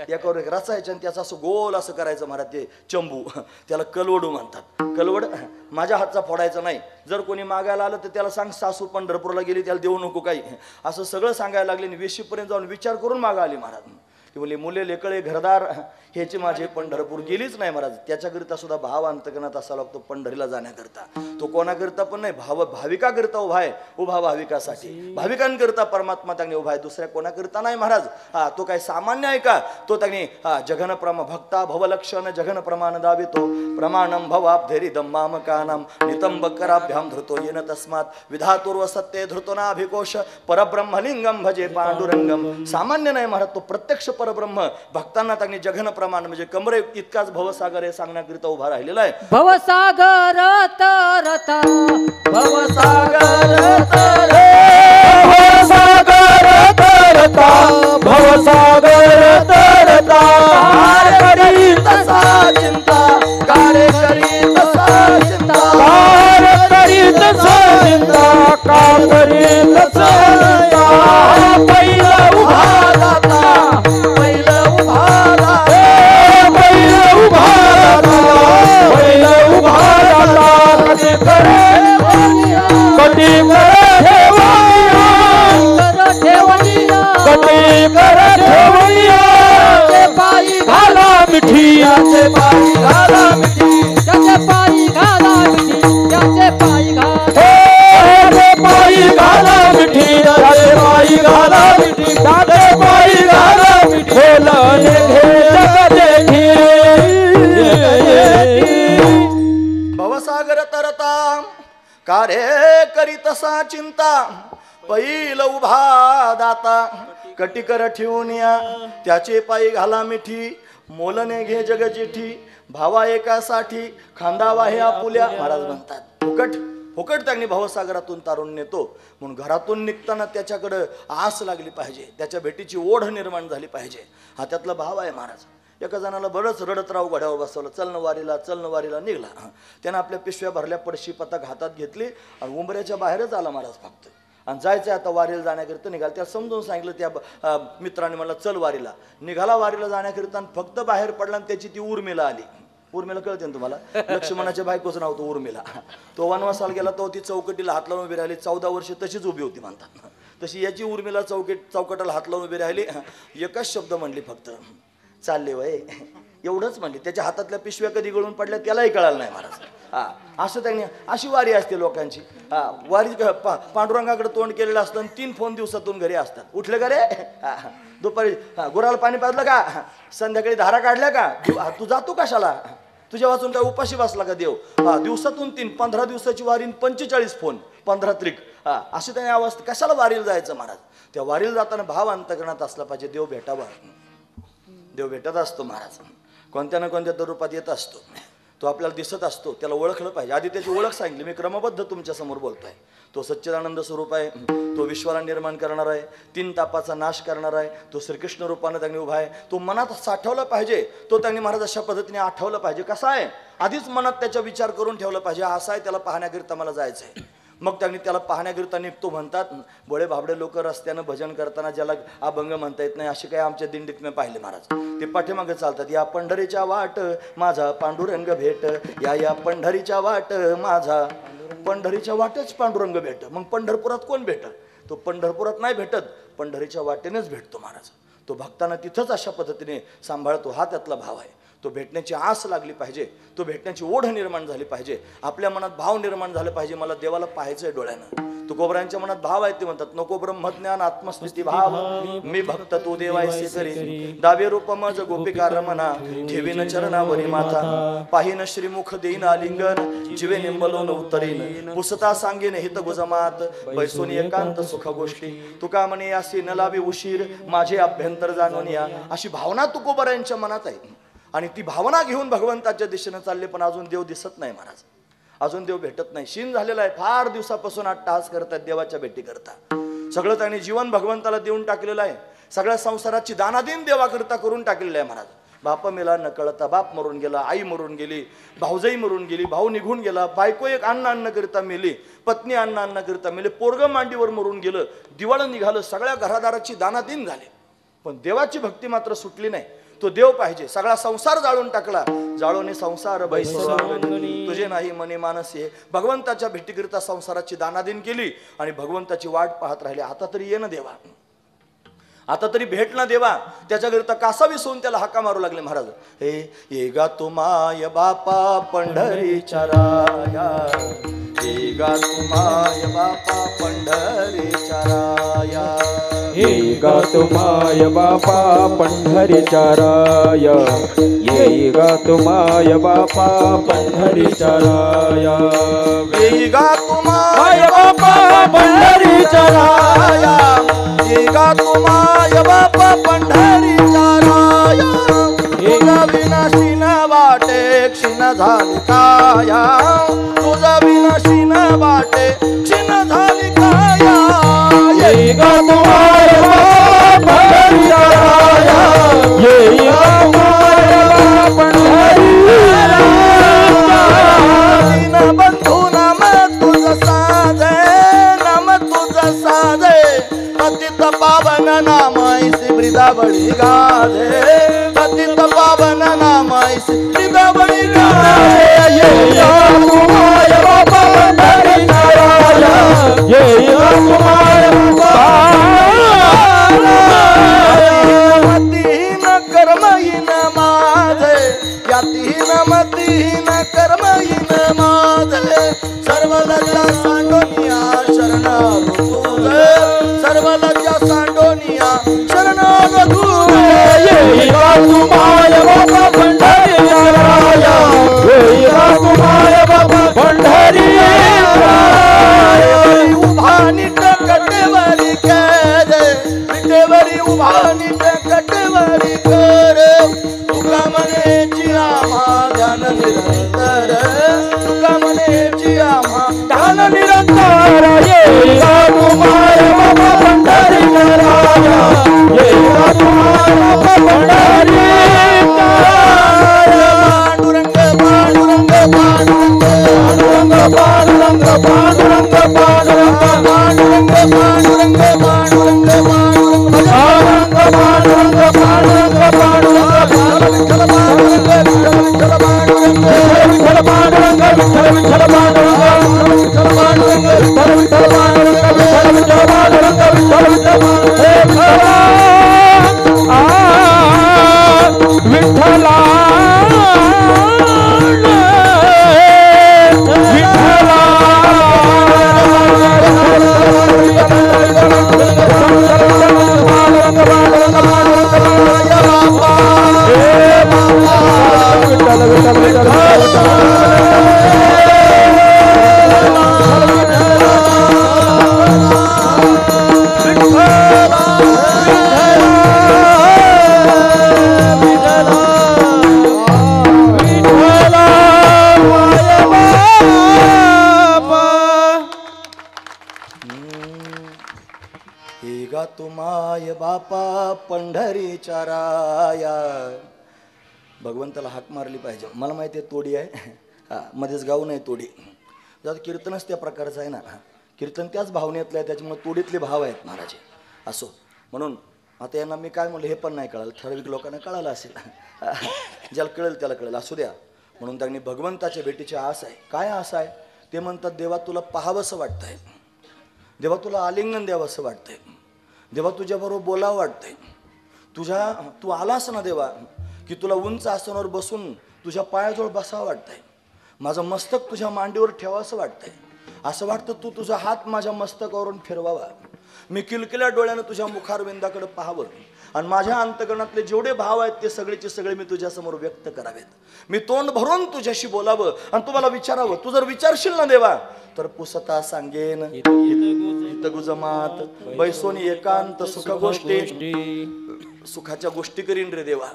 एकावर एक रचायच्या आणि त्याचं असं गोल असं करायचं महाराज. ते चंबू त्याला कलवडू म्हणतात. कलवड माझ्या हातचा फोडायचा नाही. जर कोणी मागायला आलं तर त्याला सांग सासू पंढरपूरला गेली त्याला देऊ नको काही. असं सगळं सांगायला लागले. आणि वेशीपर्यंत जाऊन विचार करून मागा आली महाराज. ती बोलली मुले लेकळे घरदार ह्याची माझे पंढरपूर गेलीच नाही महाराज. त्याच्याकरिता सुद्धा भाव अंतकरणात असा लागतो पंढरीला जाण्याकरता. तो कोणाकरिता पण नाही भाविकाकरिता उभा आहे. उभा भाविकासाठी भाविकांकरिता परमात्मा त्यांनी उभा आहे. दुसऱ्या कोणाकरिता नाही महाराज. हा, तो काय सामान्य आहे का. तो त्यांनी जघन प्रमा भक्ता भवलक्षण जघन प्रमाण दावितो प्रमाणम भवाब्धेरी दम्माम कानम नितंबकराभ्याम धृतो येन तस्मात विधातुर्व सत्ये धृतो नाभिकोश परब्रह्मलिंगम भजे पांडुरंगम. सामान्य नाही महाराज. तो प्रत्यक्ष परब्रह्म. भक्तांना त्यांनी जघन प्रमाण म्हणजे कमरे इतकाच भवसागर हे सांगण्याकरिता उभा राहिलेला आहे. भवसागर तरता भवसागर भवसागर तरता भवसागर तरता कार करी तसा चिंता कार करी तसा चिंता कार करीत चिंता का करीत चिंता. पहिलं उभा जाता पहिलं उभा जाता पहिलं उभा राहता पहिलं उभा राहता कधी करे कधी करे ठेवणीया कधी करे ठेवणीया. पायी घाला मिठी याचे पायी घाला मिठी त्याचे पायी घाला मिठी त्याचे पायी घाला पायी घाला मिठी त्याचे पायी घाला मिठी त्याचे पायी घाला मिठी. बोलणे घे जग देखी भवसागर तरता कारे करी तसा चिंता पहिलं उभा दाता कटिकर ठेवून या त्याचे पायी घाला मिठी. मोलने घे जग जेठी भावा एकासाठी खांदावा हे आपुल्या. महाराज म्हणतात फुकट फुकट त्यांनी भवसागरातून तारून नेतो. म्हणून घरातून निघताना त्याच्याकडं आस लागली पाहिजे. त्याच्या भेटीची ओढ निर्माण झाली पाहिजे. हा त्यातला भाव आहे महाराज. एका जणाला बरंच रडत राहू घड्यावर बसवलं. चलन वारीला निघला. त्यानं आपल्या पिशव्या भरल्या पडशी पताक हातात घेतली आणि उंबऱ्याच्या बाहेरच आला महाराज फक्त. आणि जायचं आता वारीला जाण्याकरिता निघाला. त्याला समजून सांगितलं त्या मित्राने मला चल वारीला. निघाला वारीला जाण्याकरिता आणि फक्त बाहेर पडला आणि त्याची ती उर्मिला आली. उर्मिला कळते ना तुम्हाला. लक्ष्मणाच्या बायकोचं नाव तो उर्मिला. तो वनवासाला गेला तो ती चौकटीला हात लावून उभी राहिली. 14 वर्ष तशीच उभी होती म्हणतात. तशी याची उर्मिला चौकटाला हात लावून उभी राहिली. एकच शब्द म्हणली फक्त चालले वय एवढंच म्हणली. त्याच्या हातातल्या पिशव्या कधी गळून पडल्या त्यालाही कळालं नाही महाराज. हा, असं त्यांनी अशी वारी असते लोकांची. हा, वारी पांडुरंगाकडे तोंड केलेलं असतं आणि 3 फोन दिवसातून घरी असतात. उठले का रे दुपारी गुराला पाणी पाजलं का संध्याकाळी धारा काढल्या का तू जातो कशाला तुझ्या वाचून काय उपाशी बसला का देव. दिवसातून 3 15 दिवसाची वारी 45 फोन 15 त्रिक. अशी त्याने अवस्था कशाला वारीला जायचं महाराज. त्या वारीला जाताना भाव अंतकरणात असला पाहिजे. देव भेटावा. देव भेटत असतो महाराज. कोणत्या ना कोणत्या रूपात येत असतो. तो आपल्याला दिसत असतो. त्याला ओळखलं पाहिजे. आधी त्याची ओळख सांगितली. मी क्रमबद्ध तुमच्या समोर बोलतोय. तो सच्चिदानंद स्वरूप आहे. तो विश्वाला निर्माण करणार आहे. 3 तापाचा नाश करणार आहे. तो श्रीकृष्ण रूपाने त्यांनी उभा आहे. तो मनात साठवला पाहिजे. तो त्यांनी महाराज अशा पद्धतीने आठवलं पाहिजे. कसा आहे आधीच मनात त्याचा विचार करून ठेवलं पाहिजे. असा आहे त्याला पाहण्याकरिता मला जायचं आहे. मग त्यांनी त्याला पाहण्याकरिता निघतो. म्हणतात बोळे भाबडे लोक रस्त्यानं भजन करताना ज्याला अभंग म्हणता येत नाही असे काही आमच्या दिंडीत मी पाहिले महाराज. ते पाठीमागे चालतात. या पंढरीच्या वाट माझा पांडुरंग भेट, या पंढरीच्या वाट माझा. पंढरीच्या वाटच पांडुरंग भेट. मग पंढरपुरात कोण भेटत? तो पंढरपुरात नाही भेटत, पंढरीच्या वाटेनेच भेटतो महाराज. तो भक्तांना तिथंच अशा पद्धतीने सांभाळतो. हा त्यातला भाव आहे. तो भेटण्याची आस लागली पाहिजे, तो भेटण्याची ओढ निर्माण झाली पाहिजे, आपल्या मनात भाव निर्माण झाले पाहिजे. मला देवाला पाहायचंय डोळ्यानं. तुकोबरायांच्या मनात भाव आहे. ते म्हणतात नको ब्रह्मज्ञान आत्मस्थिती भाव, मी भक्त तू देवायसे करी. दावे रूप मज गोपिका रमना, ठेवीन चरणावरी माथा. पाहिन श्रीमुख देईन आलिंगन, जीवे निंबलोन उत्तरीन. पुसता सांगेन हित गुजमात, बैसोनी एकांत सुख गोष्टी. तुका म्हणे असे न लावे उशीर, माझे अभ्यंतर जाणून या. अशी भावना तुकोबरायांच्या मनात आहे. आणि ती भावना घेऊन भगवंताच्या दिशेने चालले. पण अजून देव दिसत नाही महाराज. अजून देव भेटत नाही. शीन झालेला आहे. फार दिवसापासून अट्टहास करतात देवाच्या भेटी करता. सगळं त्यांनी जीवन भगवंताला देऊन टाकलेलं आहे. सगळ्या संसाराची दानादीन देवाकरता करून टाकलेलं आहे महाराज. बाप मेला न कळता बाप मरून गेला, आई मरून गेली, भाऊजाई मरून गेली, भाऊ निघून गेला, बायको एक अन्न करिता मेली, पत्नी अन्न करिता मेले, पोरग मांडीवर मरून गेलं, दिवाळं निघालं. सगळ्या घरादाराची दानादीन झाले. पण देवाची भक्ती मात्र सुटली नाही. तो देव पाहिजे. सगळा संसार जाळून टाकला. जाळोने संसार बैसवांगणी, तुझे नाही मने मानसे. भगवंताच्या भेटीकरिता संसाराची दानादीन केली आणि भगवंताची वाट पाहत राहिले. आता तरी ये ना देवा, आता तरी भेट ना देवा. त्याच्याकरिता कासावी सोन त्याला हाका मारू लागले महाराज. हे ये गा तुमाय बापा पंढरीच्या राया, ये गा तुमाय बापा पंढरीच्या राया. ये गा तुमाय बापा पंढरीच्या राया, ये गा तुमाय बापा पंढरीच्या राया. ये गा तुमाय बापा पंढरीच्या राया, ये गा तुमाय बापा पंढरीच्या राया. ये गा विनाशी न वाटे क्षीण झाली काया, तुझा विनाशी न वाटे क्षीण झाली काया. ये गा तुमाय बापा पंढरीच्या राया, ये गा तुमाय बापा पंढरीच्या राया. दीन बंधू नाम तुझ साजे, नाम तुझ साजे. पतित पावन नाम ऐसे वृंदावनी गाजे, पतित पावन नाम ऐसे वृंदावनी गाजे. ये गा तुमाय बापा पंढरीच्या राया, ये गा तुमाय मतीन कर्महीन माझे, यातीन मतीन कर्महीन माझे. सर्व लज्जा सांडोनिया शरणागो तुझे, सर्व लज्जा सांडोनिया शरणागो तुझे. ये गा तुमाय बापा पंढरीच्या राया, ये गा तुमाय बापा पंढरीच्या राया. उभा नीट कटेवरी केले, विटेवरी उभा नीट कटेवरी कर. तुका म्हणे आम्हा ध्यान निरंतर, तुका म्हणे आम्हा ध्यान निरंतर. ये गा तुमाय बापा पंढरीच्या राया, ये गा तुमाय बापा पंढरीच्या राया. पांडुरंग पांडुरंग पांडुरंग पांडुरंग पांडुरंग पांडुरंग पांडुरंग पांडुरंग पांडुरंग पांडुरंग पांडुरंग पांडुरंग पांडुरंग पांडुरंग विठ्ठल पांडुरंग विठ्ठल पांडुरंग विठ्ठल पांडुरंग विठ्ठल विठ्ठल पांडुरंग विठ्ठल पांडुरंग विठ्ठल विठ्ठल पांडुरंग विठ्ठल विठ्ठल पांडुरंग विठ्ठल विठ्ठल विठ्ठला तुमाय बापा पंढरीच्या राया. भगवंताला हाक मारली पाहिजे. मला माहिती आहे तोडी आहे, हा मध्येच गाऊ नाही तोडी. जर कीर्तनच त्या प्रकारचं आहे ना, कीर्तन त्याच भावनेतलं आहे, त्याच्यामुळे तोडीतले भाव आहेत महाराज असो. म्हणून आता यांना मी काय म्हणलं हे पण नाही कळालं, ठराविक लोकांना कळालं असेल, ज्याला कळेल त्याला कळेल, असू द्या. म्हणून त्यांनी भगवंताच्या भेटीची आस आहे. काय आस आहे? ते म्हणतात देवा तुला पाहावंसं वाटतंय, देवा तुला आलिंगन द्यावंसं वाटतंय, देवा तुझ्याबरोबर बोलावं वाटतंय, तू आलास ना देवा की तुला उंच आसनावर बसून तुझ्या पायाजवळ बसावं वाटतंय, माझं मस्तक तुझ्या मांडीवर ठेवावंसं वाटतंय, असं वाटतं तू तुझा हात माझ्या मस्तकावरून फिरवावा, मी किलकिल्या डोळ्यानं तुझ्या मुखारविंदाकडे पाहावं आणि माझ्या अंतकरणातले जेवढे भाव आहेत ते सगळेचे सगळे मी तुझ्यासमोर व्यक्त करावेत, मी तोंड भरून तुझ्याशी बोलावं आणि तुम्हाला विचारावं. तू जर विचारशील ना देवा तर पुसता सांगेन हितगुजमात बैसोनी एकांत सुख गोष्टी, सुखाच्या गोष्टी करीन रे देवा.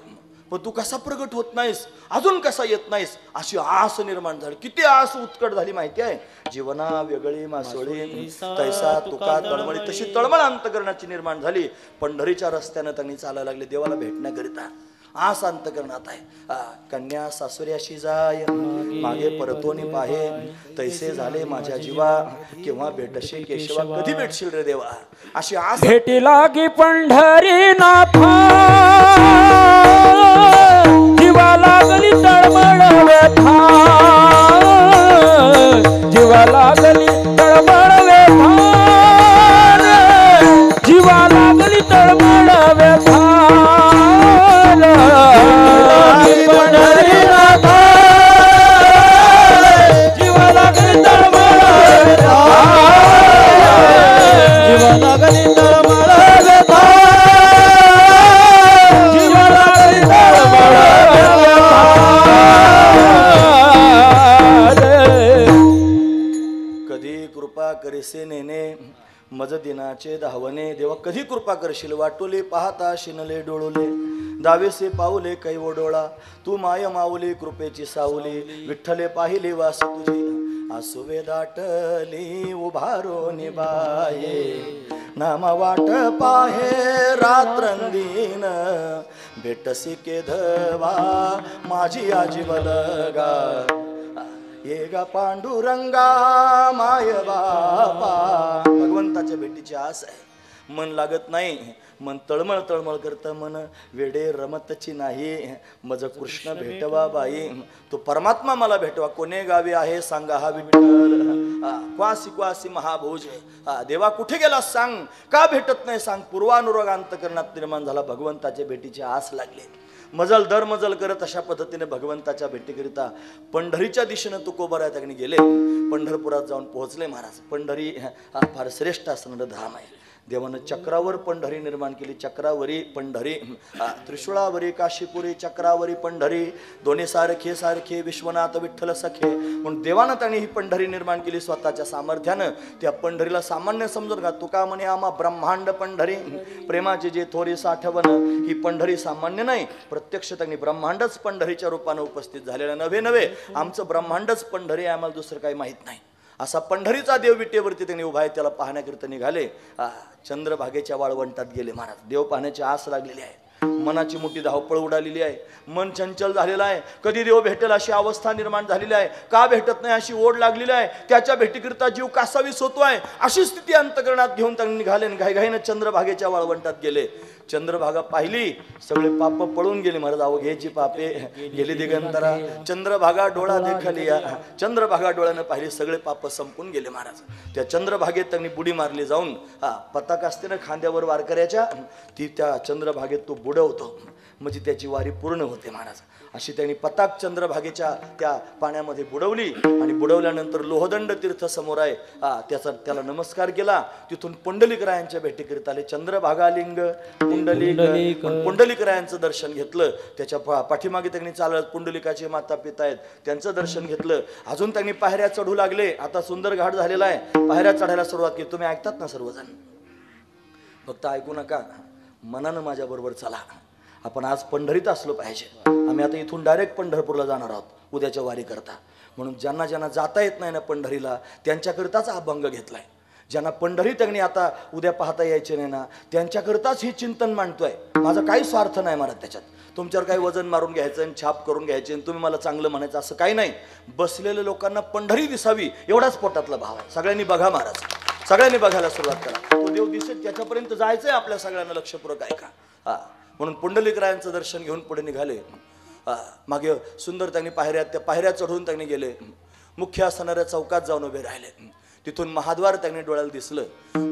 पण तू कसा प्रगट होत नाहीस, अजून कसा येत नाहीस, अशी आस निर्माण झाली. किती आस उत्कट झाली माहिती आहे. जीवना वेगळी मासोळी तैसा तुका तळमळी, तशी तळमळ अंतकरणाची निर्माण झाली. पंढरीच्या रस्त्यानं त्यांनी चालायला लागले देवाला भेटण्याकरिता. आस अंतकरणात आहे. कन्या सासुऱ्याशी जाय मागे परतोनी पाहे, तैसे झाले माझ्या जीवा केव्हा भेटशी केशवा, कधी भेटशील रे देवा, अशी आस. भेटी लागी पंढरी नाथा, जीवा लागली तळमळ व्यथा, जीवा लागली तळमळ व्यथा, जीवा लागली तळमळ व्यथा. पंढरी नाथा, जीवा लागली तळमळ व्यथा, जीवा लागली तळमळ व्यथा, जीवा लागली तळमळ व्यथा. कधी कृपा करीसे नेने मज दिनाचे धावणे, देवा कधी कृपा करशील. वाटोले पाहता शिनले डोळोले, दावेसे पाऊले कैव डोळा, तू माय माऊली कृपेची सावली, विठ्ठले पाहिले वास तुझी, आसुवे दाटली उभारो निबाये, नामा वाट पाहे रात्रंदीन, भेटसी केधवा माझी आजी बलगा, ये गा पांडुरंगा माय बापा. भगवंताच्या भेटीची आस आहे. मन लागत नाही, मन तळमळ तळमळ करतं, मन वेडे रमतची नाही, मज कृष्ण भेटवा बाई, तो परमात्मा मला भेटवा. कोणे गावी आहे सांगा हा विठ्ठल, क्वासी क्वासी महाभोज. देवा कुठे गेला सांग, का भेटत नाही सांग. पूर्वानुराग अंतकरणात निर्माण झाला. भगवंताच्या भेटीची आस लागली. मजल दर मजल करत अशा पद्धतीने भगवंताच्या भेटीकरिता पंढरीच्या दिशेनं तुकोबरायाकडे गेले. पंढरपुरात जाऊन पोहोचले महाराज. पंढरी हा फार श्रेष्ठ असणारं धाम आहे. देवानं चक्रावर पंढरी निर्माण केली. चक्रावरी पंढरी, त्रिशूळावरी काशीपुरी, चक्रावरी पंढरी, दोन्ही सारखे सारखे विश्वनाथ विठ्ठल सखे. म्हणून देवानं त्यांनी ही पंढरी निर्माण केली स्वतःच्या सामर्थ्यानं. त्या पंढरीला सामान्य समजून घा. तुका म्हणे आम्हा ब्रह्मांड पंढरी, प्रेमाचे जे थोरी साठवण. ही पंढरी सामान्य नाही, प्रत्यक्ष त्यांनी ब्रह्मांडच पंढरीच्या रूपानं उपस्थित झालेलं. नव्हे आमचं ब्रह्मांडच पंढरी, आम्हाला दुसरं काही माहीत नाही. असा पंढरीचा देव विटेवरती त्यांनी उभा आहे. त्याला पाहण्याकरिता निघाले. चंद्रभागेच्या वाळवंटात गेले महाराज. देव पाहण्याची आस लागलेली आहे. मनाची मोठी धावपळ उडालेली आहे. मन चंचल झालेलं आहे. कधी देव भेटेल अशी अवस्था निर्माण झालेली आहे. का भेटत नाही अशी ओढ लागलेली आहे. त्याच्या भेटीकरिता जीव कासावीस होतोय. अशी स्थिती अंतकरणात घेऊन त्यांनी निघाले. घाईघाईनं चंद्रभागेच्या वाळवंटात गेले. चंद्रभागा पाहिली, सगळे पाप पळून गेले महाराज. अवघ्याची पापे गेली दिगंतरा, चंद्रभागा डोळा देखलिया. चंद्रभागा डोळ्यानं पाहिली, सगळे पाप संपून गेले महाराज. त्या चंद्रभागेत त्यांनी बुडी मारली जाऊन. पताक असते ना खांद्यावर वारकऱ्याच्या, ती त्या चंद्रभागेत तो बुडवतो, म्हणजे त्याची वारी पूर्ण होते महाराज. अशी त्यांनी पताक चंद्रभागेच्या त्या पाण्यामध्ये बुडवली. आणि बुडवल्यानंतर लोहदंड तीर्थ समोर आहे, त्याला नमस्कार केला. तिथून पुंडलिकरायांच्या भेटीकरिता आले. चंद्रभागा लिंग पुंडलिकरायांचं दर्शन घेतलं. त्याच्या पाठीमागे त्यांनी चालत पुंडलिकाचे माता पिता आहेत, त्यांचं दर्शन घेतलं. अजून त्यांनी पायऱ्या चढू लागले. आता सुंदर घाट झालेला आहे. पायऱ्या चढायला सुरुवात केली. तुम्ही ऐकतात ना सर्वजण, फक्त ऐकू नका, मनानं माझ्या बरोबर चला. आपण आज पंढरीत असलो पाहिजे. आम्ही आता इथून डायरेक्ट पंढरपूरला जाणार आहोत उद्याच्या वारी करता. म्हणून ज्यांना जाता येत नाही ना पंढरीला, त्यांच्याकरताच हा अभंग घेतलाय. ज्यांना पंढरी त्यांनी आता उद्या पाहता यायचे नाही ना, त्यांच्याकरताच हे चिंतन मांडतोय. माझा काही स्वार्थ नाही महाराज त्याच्यात. तुमच्यावर काही वजन मारून घ्यायचं आणि छाप करून घ्यायचे आणि तुम्ही मला चांगलं म्हणायचं असं काही नाही. बसलेल्या लोकांना पंढरी दिसावी एवढाच पोटातला भाव आहे. सगळ्यांनी बघा महाराज, सगळ्यांनी बघायला सुरुवात करा. तो देव दिसेल त्याच्यापर्यंत जायचंय आपल्या सगळ्यांना. लक्षपूर्वक ऐका. म्हणून पुंडलिकरायांचं दर्शन घेऊन पुढे निघाले. मागे सुंदर त्यांनी पायऱ्या, त्या पायऱ्या चढून त्यांनी गेले. मुख्य असणाऱ्या चौकात जाऊन उभे राहिले. तिथून महाद्वार त्यांनी डोळ्याला दिसलं.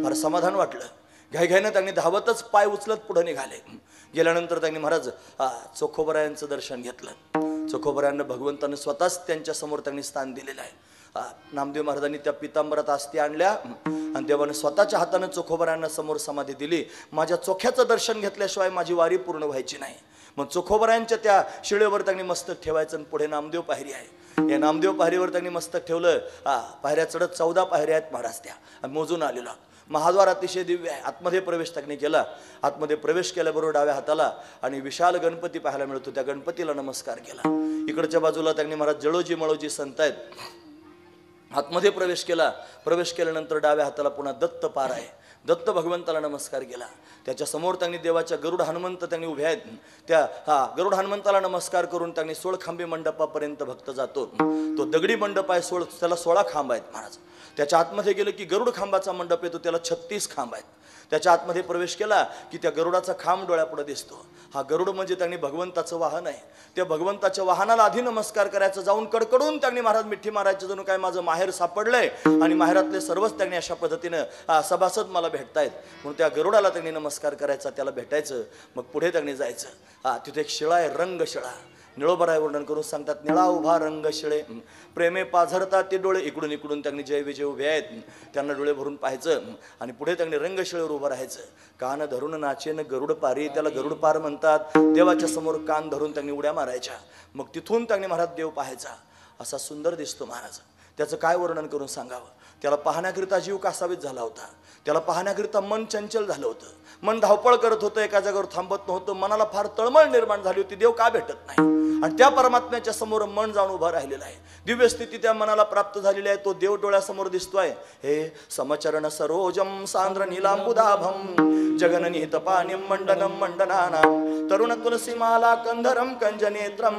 फार समाधान वाटलं. घाईघाईनं त्यांनी धावतच पाय उचलत पुढे निघाले. गेल्यानंतर त्यांनी महाराज चोखोबरायांचं दर्शन घेतलं. चोखोबरायांना भगवंतानं स्वतःच त्यांच्या समोर त्यांनी स्थान दिलेलं आहे. नामदेव महाराजांनी त्या पितांबरात आस्ती आणल्या आणि देवाने स्वतःच्या हाताने चोखोबरायांना समोर समाधी दिली. माझ्या चोख्याचं दर्शन घेतल्याशिवाय माझी वारी पूर्ण व्हायची नाही. मग चोखोबरायांच्या त्या शिळेवर त्यांनी मस्तक ठेवायचं आणि पुढे नामदेव पायरी आहे. या नामदेव पायरीवर त्यांनी मस्तक ठेवलं. पायऱ्या चढत 14 पायऱ्या आहेत महाराज. त्या मोजून आलेला महाद्वार अतिशय दिव्य आहे. आतमध्ये प्रवेश त्यांनी केला. आतमध्ये प्रवेश केल्याबरोबर डाव्या हाताला आणि विशाल गणपती पाहायला मिळतो. त्या गणपतीला नमस्कार केला. इकडच्या बाजूला त्यांनी महाराज जळोजी मळोजी संत आहेत. आतमध्ये प्रवेश केला. प्रवेश केल्यानंतर डाव्या हाताला पुन्हा दत्त पार आहे. दत्त भगवंताला नमस्कार केला. त्याच्या समोर त्यांनी देवाच्या गरुड हनुमंत त्यांनी उभे आहेत. त्या गरुड हनुमंताला नमस्कार करून त्यांनी 16 खांबी मंडपापर्यंत भक्त जातो. तो दगडी मंडप आहे. त्याला 16 खांब आहेत महाराज. त्याच्या आतमध्ये गेलं की गरुड खांबाचा मंडप येतो. त्याला 36 खांब आहेत. त्याच्या आतमध्ये प्रवेश केला की त्या गरुडाचा खांब डोळ्यापुढे दिसतो. हा गरुड म्हणजे त्यांनी भगवंताचं वाहन आहे. त्या भगवंताच्या वाहनाला आधी नमस्कार करायचं. जाऊन कडकडून त्यांनी महाराज मिठी मारायचं. जणू काय माझं माहेर सापडलंय आणि माहेरातले सर्वच त्यांनी अशा पद्धतीनं सभासद मला भेटतायत म्हणून त्या गरुडाला त्यांनी नमस्कार करायचा. त्याला भेटायचं. मग पुढे त्यांनी जायचं. तिथे एक शिळा आहे, रंगशिळा. निळोबराय वर्णन करून सांगतात. निळा उभा रंग शिळे प्रेमे पाझरतात ते डोळे. इकडून इकडून त्यांनी जय विजय उभे आहेत. त्यांना डोळे भरून पाहायचं आणि पुढे त्यांनी रंगशिळेवर उभं राहायचं. कान धरून नाचेन गरुड पारी, त्याला गरुड पार म्हणतात. देवाच्या समोर कान धरून त्यांनी उड्या मारायच्या. मग तिथून त्यांनी महाराज देव पाहायचा. असा सुंदर दिसतो महाराज. त्याचं काय वर्णन करून सांगावं. त्याला पाहण्याकरिता जीव कासावीत झाला होता. त्याला पाहण्याकरिता मन चंचल झालं होतं. मन धावपळ करत होतं. एका जागेवर थांबत नव्हतं. मनाला फार तळमळ निर्माण झाली होती. देव का भेटत नाही. आणि त्या परमात्म्याच्या समोर मन जाऊन उभा राहिलेला आहे. दिव्य स्थिती त्या मनाला प्राप्त झालेली आहे. तो देव डोळ्यासमोर दिसतोय. हे समचरण सरोजम सांद्र नीलांबुदाभम जगननिहित पाणिम मंडनम मंडनानाम तरुण तुलसीमाला कंधरम कंजनेत्रम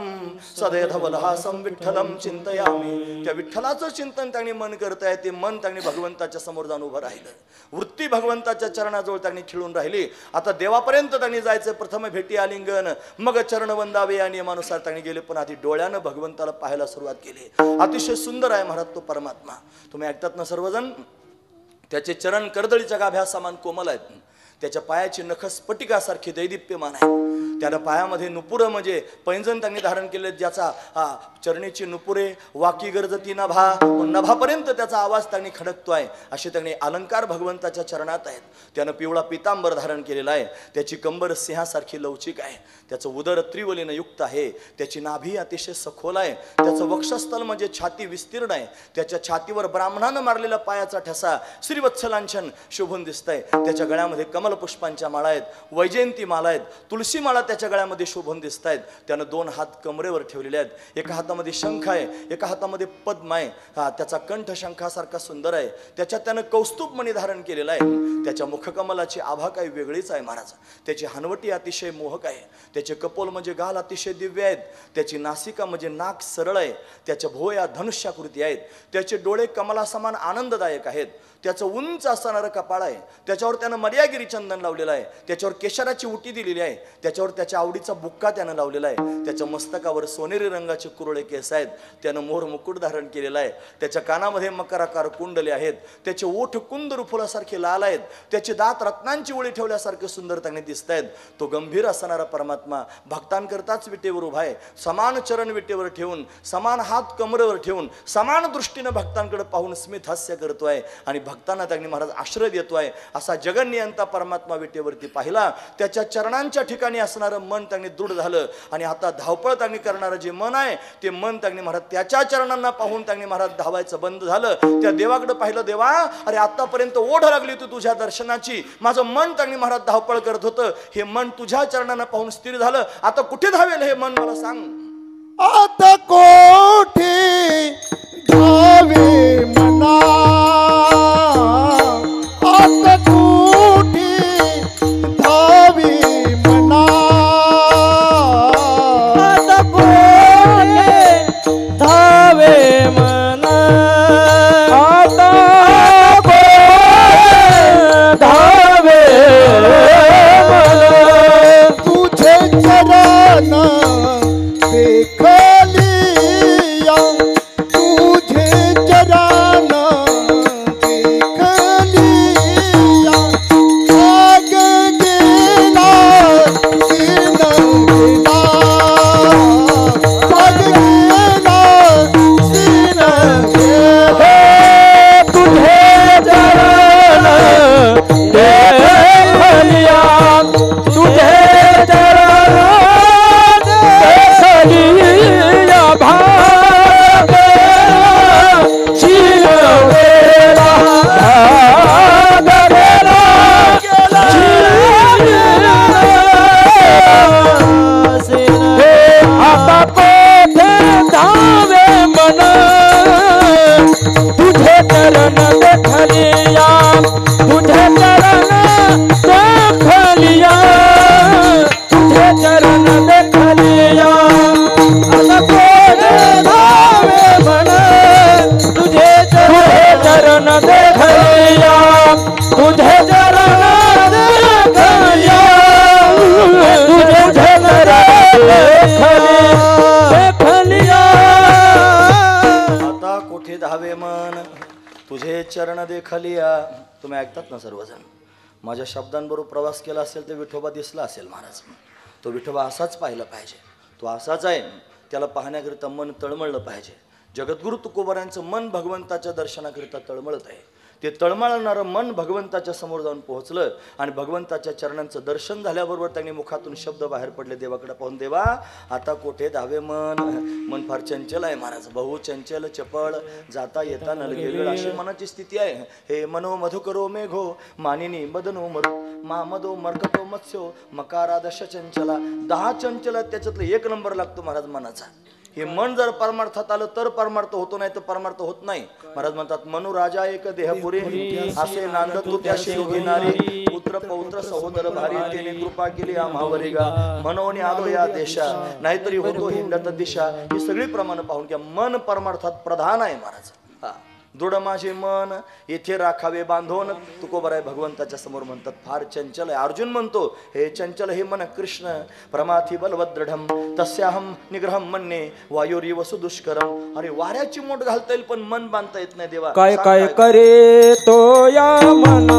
सदैधवलहासम विठ्ठलम चिंतयामी. त्या विठ्ठलाचं चिंतन त्यांनी मन करताय. ते मन त्यांनी भगवंताच्या समोर जाऊन उभं राहिलं. वृत्ती भगवंताच्या चरणाजवळ त्यांनी खिळून राहिली. आता देवापर्यंत त्यांनी जायचं. प्रथम भेटी आलिंगन, मग चरण वंदावे या नियमानुसार त्यांनी गेले. पण आधी डोळ्यानं भगवंताला पाहायला सुरुवात केली. अतिशय सुंदर आहे महाराज तो परमात्मा. तुम्ही ऐकतात ना सर्वजण. त्याचे चरण कर्दळीच्या गाभ्या समान कोमल आहेत. त्याच्या पायाची नख स्फटिकासारखी दैदिप्यमान आहे. त्याला पायामध्ये नुपुरं म्हणजे पैंजण त्यांनी धारण केले. ज्याचा चरणीची नुपुरे वाकी गरजती नभा, नभापर्यंत त्याचा आवाज त्यांनी खडकतोय. असे त्यांनी अलंकार भगवंताच्या चरणात आहेत. त्यानं पिवळा पितांबर धारण केलेला आहे. त्याची कंबर सिंहासारखी लवचिक आहे. त्याचं उदर त्रिवलीनं युक्त आहे. त्याची नाभी अतिशय सखोल आहे. त्याचं वक्षस्थल म्हणजे छाती विस्तीर्ण आहे. त्याच्या छातीवर ब्राह्मणानं मारलेला पायाचा ठसा श्रीवत्सलांछन शोभून दिसतंय. त्याच्या गळ्यामध्ये कमल पुष्पांच्या माळा आहेत. वैजयंती माला आहेत. तुळशी माळा त्याच्या गळ्यामध्ये शोभून दिसत आहेत. त्यानं 2 हात कमरेवर ठेवलेले आहेत. एका हातामध्ये शंख आहे, एका हातामध्ये पद्म आहे. त्याचा कंठ शंखासारखा सुंदर आहे. त्याच्यात त्यानं कौस्तुभ मणी धारण केलेला आहे. त्याच्या मुखकमलाची आभा काही वेगळीच आहे महाराज. त्याची हनवटी अतिशय मोहक आहे. त्याचे कपोल म्हणजे गाल अतिशय दिव्य आहेत. त्याची नासिका म्हणजे नाक सरळ आहे. त्याच्या भुवया धनुष्याकृती आहेत. त्याचे डोळे कमलासमान आनंददायक आहेत. त्याचं उंच असणारं कपाळ आहे. त्याच्यावर त्यानं मर्यागिरी चंदन लावलेलं आहे. त्याच्यावर केशराची उटी दिलेली आहे. त्याच्यावर त्याच्या आवडीचा बुक्का त्यानं लावलेला आहे. त्याच्या मस्तकावर सोनेरी रंगाचे कुरळे केस आहेत. त्यानं मोर मुकुट धारण केलेला आहे. त्याच्या कानामध्ये मकराकार कुंडले आहेत. त्याचे ओठ कुंदरू फुलासारखे लाल आहेत. त्याचे दात रत्नांची ओळी ठेवल्यासारखे सुंदर त्यांनी दिसत आहेत. तो गंभीर असणारा परमात्मा भक्तांकरताच विटेवर उभा आहे. समान चरण विटेवर ठेवून, समान हात कमरेवर ठेवून, समान दृष्टीनं भक्तांकडे पाहून स्मित हास्य करतोय आणि भक्तांना त्यांनी महाराज आश्रय देतोय. असा जगन्नियंता परमात्मा विटेवरती पाहिला. त्याच्या चरणांच्या ठिकाणी असणारं मन त्यांनी दृढ झालं आणि आता धावपळ त्यांनी करणारं जे मन आहे ते मन त्यांनी महाराज त्याच्या चरणांना पाहून त्यांनी महाराज धावायचं बंद झालं. त्या देवाकडे पाहिलं. देवा, अरे आतापर्यंत ओढ लागली होती तुझ्या दर्शनाची. माझं मन त्यांनी महाराज धावपळ करत होतं. हे मन तुझ्या चरणांना पाहून स्थिर झालं. आता कुठे धावेल हे मन मला सांग. आता कोठे धावे मना, आता कोठे धावे मना, चरण देखलिया. तुम्ही ऐकतात ना सर्वजण. माझ्या शब्दांबरोबर प्रवास केला असेल तर विठोबा दिसला असेल महाराज. तो विठोबा असाच पाहिला पाहिजे. तो असाच आहे. त्याला पाहण्याकरिता मन तळमळलं पाहिजे. जगद्गुरु तुकोबारायांचं मन भगवंताच्या दर्शनाकरिता तळमळत आहे. ते तळमळणारं मन भगवंताच्या समोर जाऊन पोहोचलं आणि भगवंताच्या चरणांचं दर्शन झाल्याबरोबर त्यांनी मुखातून शब्द बाहेर पडले देवाकडे पाहून. देवा आता कोठे धावे मन. मन फार चंचल आहे महाराज. बहु चंचल चपळ जाता येता नलगेगळ अशी मनाची स्थिती आहे. हे मनो मधुकरो मेघो मानिनी बदनो मरु मामदो मर्कटो मत्स्यो मकारादश चंचला. 10 चंचल आहेत त्याच्यातलं 1 नंबर लागतो महाराज मनाचा. हे मन जर परमार्थात आलं तर परमार्थ होतो, नाही तर परमार्थ होत नाही. महाराज म्हणतात मनु राजा एक देहपुरी असे नांद तू त्याशी घेणारी पुत्र पौत्र सहोदर भारी त्याने कृपा केली आम्हावरी गा मनोनी आलो या देशा नाहीतरी होतो हिंडत दिशा. ही सगळी प्रमाण पाहून की मन परमार्थात प्रधान आहे महाराज. हा दृढ माझे मन येथे राखावे बांधून. तुकोबाराय भगवंताच्या समोर म्हणतात फार चंचल आहे. अर्जुन म्हणतो हे चंचल हे मन कृष्ण प्रमाथी बलवत दृढम तस्याहम निग्रहम म्हणणे वायुरी वसु दुष्करम. अरे वाऱ्याची मोठ घालता येईल पण मन बांधता येत नाही देवा. काय काय करे तो या मना.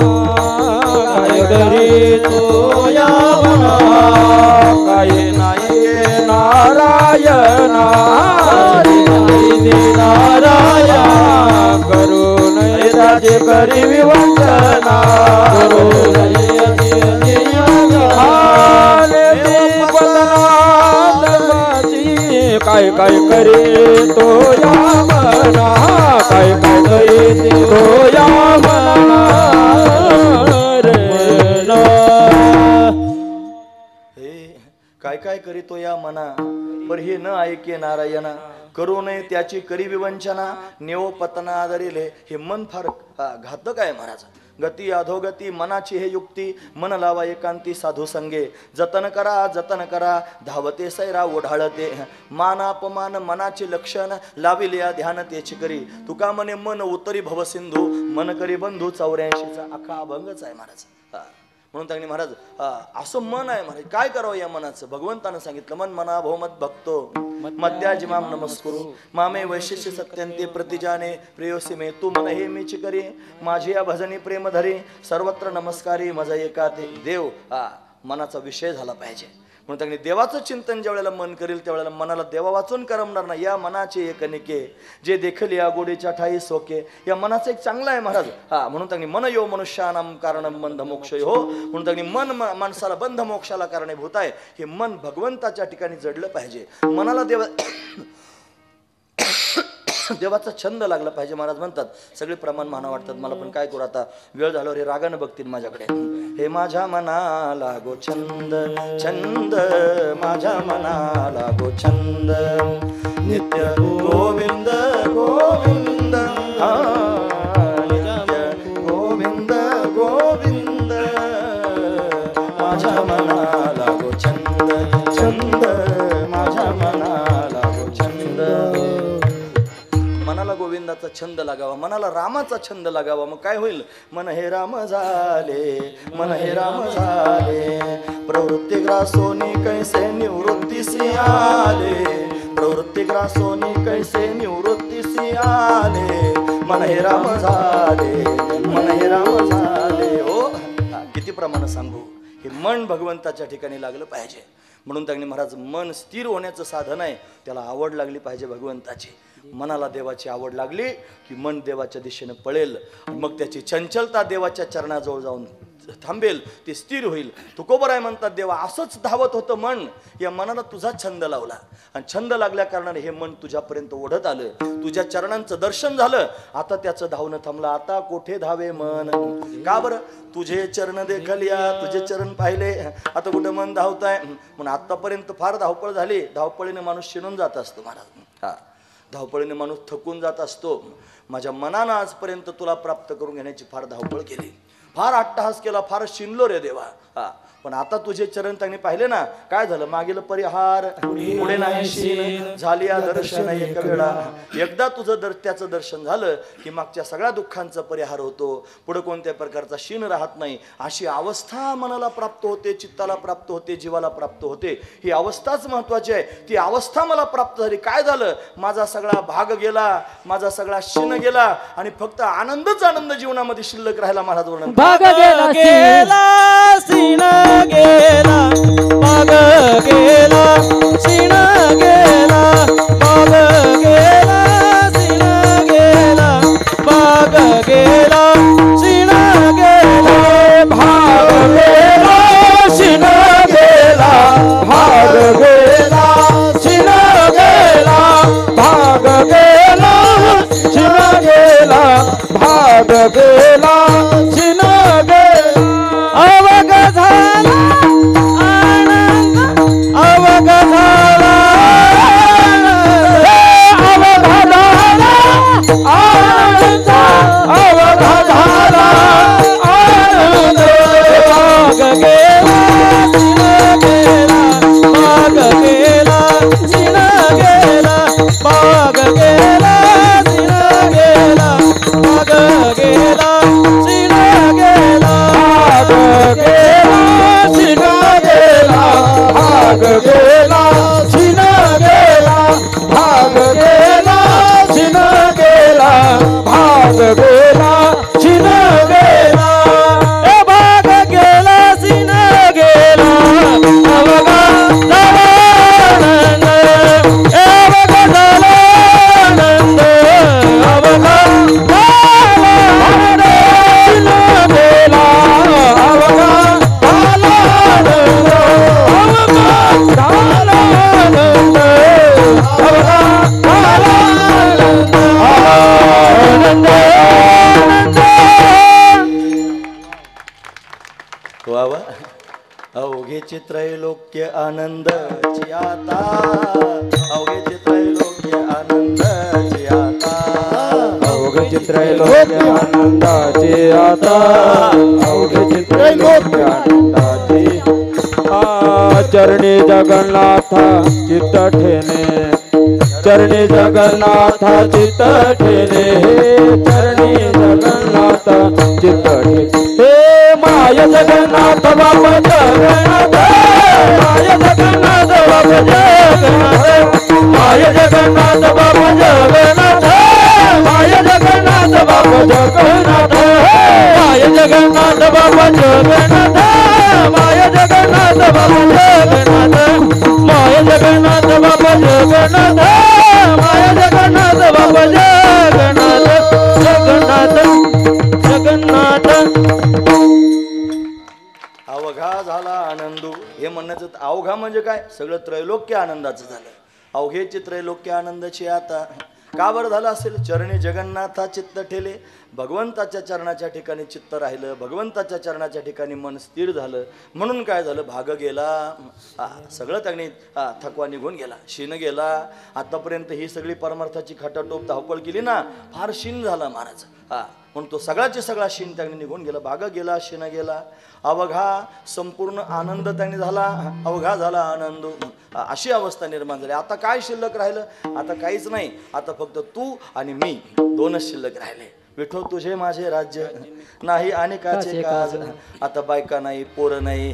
काय करे तो या मना. काय नाही नारायणा. नारायण करून राजे करी विवंचना. काय काय करे तो या मना. काय काय करे तो या मना. काय काय करीतो या मना पर हे न ऐके नारायणा. करू नये त्याची करी विवंचना. नेव पतना आदरिले. हे मन फार घातक आहे महाराज. गती अधोगती मनाची हे युक्ती. मन लावा एकांती साधू संगे. जतन करा धावते सैरा ओढाळते. मान अपमान मनाचे लक्षण लाविल्या ध्यान त्याची करी. तुका म्हणे मन उतरी भवसिंधू मन करी बंधू 84चा अख्खा अभंगच आहे महाराज. म्हणून त्यांनी महाराज असं मन आहे महाराज. काय करावं या मनाचं. भगवंतानं सांगितलं मन मना भौमत भक्तो मध्याजिमाम नमस्कुरु मामे वैशिष्य सत्यंते प्रतिजाने प्रेयोसी मे. तू मन हे मीच करी माझी या भजनी प्रेम धरी सर्वत्र नमस्कारी मजा एका ते. देव मनाचा विषय झाला पाहिजे. म्हणून त्यांनी देवाचं चिंतन ज्या वेळेला मन करेल त्यावेळेला मनाला देवा वाचून करमणार नाही. या मनाचे एकनिके जे देखील या गोडीच्या ठाई सोके. या मनाचं एक चांगलं आहे महाराज. म्हणून त्यांनी मन यो मनुष्यानाम कारणम बंध मोक्ष हो. म्हणून त्यांनी मन माणसाला बंध मोक्षाला कारणीभूत आहे. हे मन भगवंताच्या ठिकाणी जडलं पाहिजे. मनाला देवाचा छंद लागला पाहिजे. महाराज म्हणतात सगळे प्रमाण माना वाटतात मला पण काय करू आता वेळ झाल्यावर हे रागानं बघतील माझ्याकडे. हे माझ्या मनाला गो छंद छंद माझ्या मनाला गो छंद नित्य गोविंद गोविंद नित्य गोविंद गोविंद माझ्या मनाला गो छंद छंद माझ्या मनाला गो छंद. मनाला गोविंदाचा छंद लागावा. मनाला रामाचा छंद लागावा. मग काय होईल. मन हे राम झाले मन हे राम झाले प्रवृत्ती ग्रासोनी कैसे निवृत्तीसी आले. प्रवृत्ती ग्रासोनी कैसे निवृत्तीसी आले. मन हे राम झाले मन हे राम झाले. हो किती प्रमाण सांगू. हे मन भगवंताच्या ठिकाणी लागलं पाहिजे. म्हणून त्यांनी महाराज मन स्थिर होण्याचं साधन आहे. त्याला आवड लागली पाहिजे भगवंताची. मनाला देवाची आवड लागली की मन देवाच्या दिशेने पळेल. मग त्याची चंचलता देवाच्या चरणाजवळ जाऊन थांबेल. ते स्थिर होईल. तुकोबाराय म्हणतात देवा असंच धावत होतं मन. या मनाला तुझा छंद लावला आणि छंद लागल्या कारणाने हे मन तुझ्यापर्यंत ओढत आलं. तुझ्या चरणांचं दर्शन झालं. आता त्याचं धावणं थांबलं. आता कोठे धावे मन. का बरं. तुझे चरण देखलिया तुझे चरण पाहिले. आता कुठं मन धावताय. म्हणून आतापर्यंत फार धावपळ झाली. धावपळीने माणूस शिणून जात असतो महाराज. धावपळीने माणूस थकून जात असतो. माझ्या मनानं आजपर्यंत तुला प्राप्त करून घेण्याची फार धावपळ केली. फार अट्टहास केला, फार शिनलो रे देवा. हा, पण आता तुझे चरण त्यांनी पाहिले ना, काय झालं? मागील परिहार पुढे नाही शीन झाली या दर्शन एक वेळा. एकदा तुझं त्याचं दर्शन झालं की मागच्या सगळ्या दुःखांचा परिहार होतो, पुढे कोणत्या प्रकारचा शीन राहत नाही. अशी अवस्था मनाला प्राप्त होते, चित्ताला प्राप्त होते, जीवाला प्राप्त होते. ही अवस्थाच महत्वाची आहे. ती अवस्था मला प्राप्त झाली. काय झालं? माझा सगळा भाग गेला, माझा सगळा शीन गेला आणि फक्त आनंदच आनंद जीवनामध्ये शिल्लक राहिला. महाराज वर्णन भाग गेला सीन गेला, भाग गेला सीन गेला, भाग गेला सीन गेला, भाग गेला सीन गेला, भाग गेला सीन गेला, भाग गेला सीन गेला, भाग गेला सीन गेला, भाग गेला सीन गेला. अवघ झाला आनंद, अवघ झाला, अवघ झाला आनंद, अवघ झाला आनंद. भाग गेला सीन गेला, भाग गेला सीन गेला, भाग गेला सीन गेला, भाग गेला सीन गेला, भाग गेला सीन गेला, भाग गेला सीन गेला, भाग गेला सीन गेला, भाग गेला सीन गेला. ए भाग गेला सीन गेला, अवघा झाला आनंद, अवघ झाला आनंद, अवघा झाला आनंद सीन गेला, अवघा झाला आनंद, अवघा झाला आनंद, अवघा झाला आनंद, आनंद आनंद. वा वा. अवघेचे त्रैलोक्य आनंदची आता, अवघेचे त्रैलोक्य आनंदची आता, अवघ त्रैलोक्य आनंदाचे आता, अवघ त्रैलोक्य आनंदाचे. चरणी जगन्नाथ चित्त ठेने, चरणी जगन्नाथ चित्त ठेने, चरणी जगन्नाथ चित्त ठेने. हे माय जगन्नाथ बाप जगन्नाथ, माय जगन्नाथ बाप जगन्नाथ, माय जगन्नाथ बाप जगन्नाथ, माय जगन्नाथ बाप जगन्नाथ, माय जगन्नाथ बाप जगन्नाथ, माय जगन्नाथ बाप जगन्नाथ, माय जगन्नाथ बाप जगन्नाथ, माय जगन्नाथ बाप जगन्नाथ, जगन्नाथ जगन्नाथ. अवघा झाला आनंदू. हे म्हणण्याचं अवघा म्हणजे काय? सगळं त्रैलोक्य आनंदाचं झालं. अवघेचे त्रैलोक्य आनंदाची आता. का बरं झालं असेल? चरणी जगन्नाथा चित्त ठेले. भगवंताच्या चरणाच्या ठिकाणी चित्त राहिलं, भगवंताच्या चरणाच्या ठिकाणी मन स्थिर झालं. म्हणून काय झालं? भाग गेला. सगळं त्यांनी थकवा निघून गेला, शीन गेला. आतापर्यंत ही सगळी परमार्थाची खटाटोप धावपळ केली ना, फार शीन झाला महाराज. म्हणून तो सगळाची सगळा शीन त्यांनी निघून गेला. भाग गेला, शीन गेला. अवघा संपूर्ण आनंद त्यांनी झाला, अवघा झाला आनंद. अशी अवस्था निर्माण झाली. आता काय शिल्लक राहिलं? आता काहीच नाही. आता फक्त तू आणि मी दोनच शिल्लक राहिले. विठो तुझे माझे राज्य नाही अनेकाचे काज. आता बायका नाही, पोरं नाही,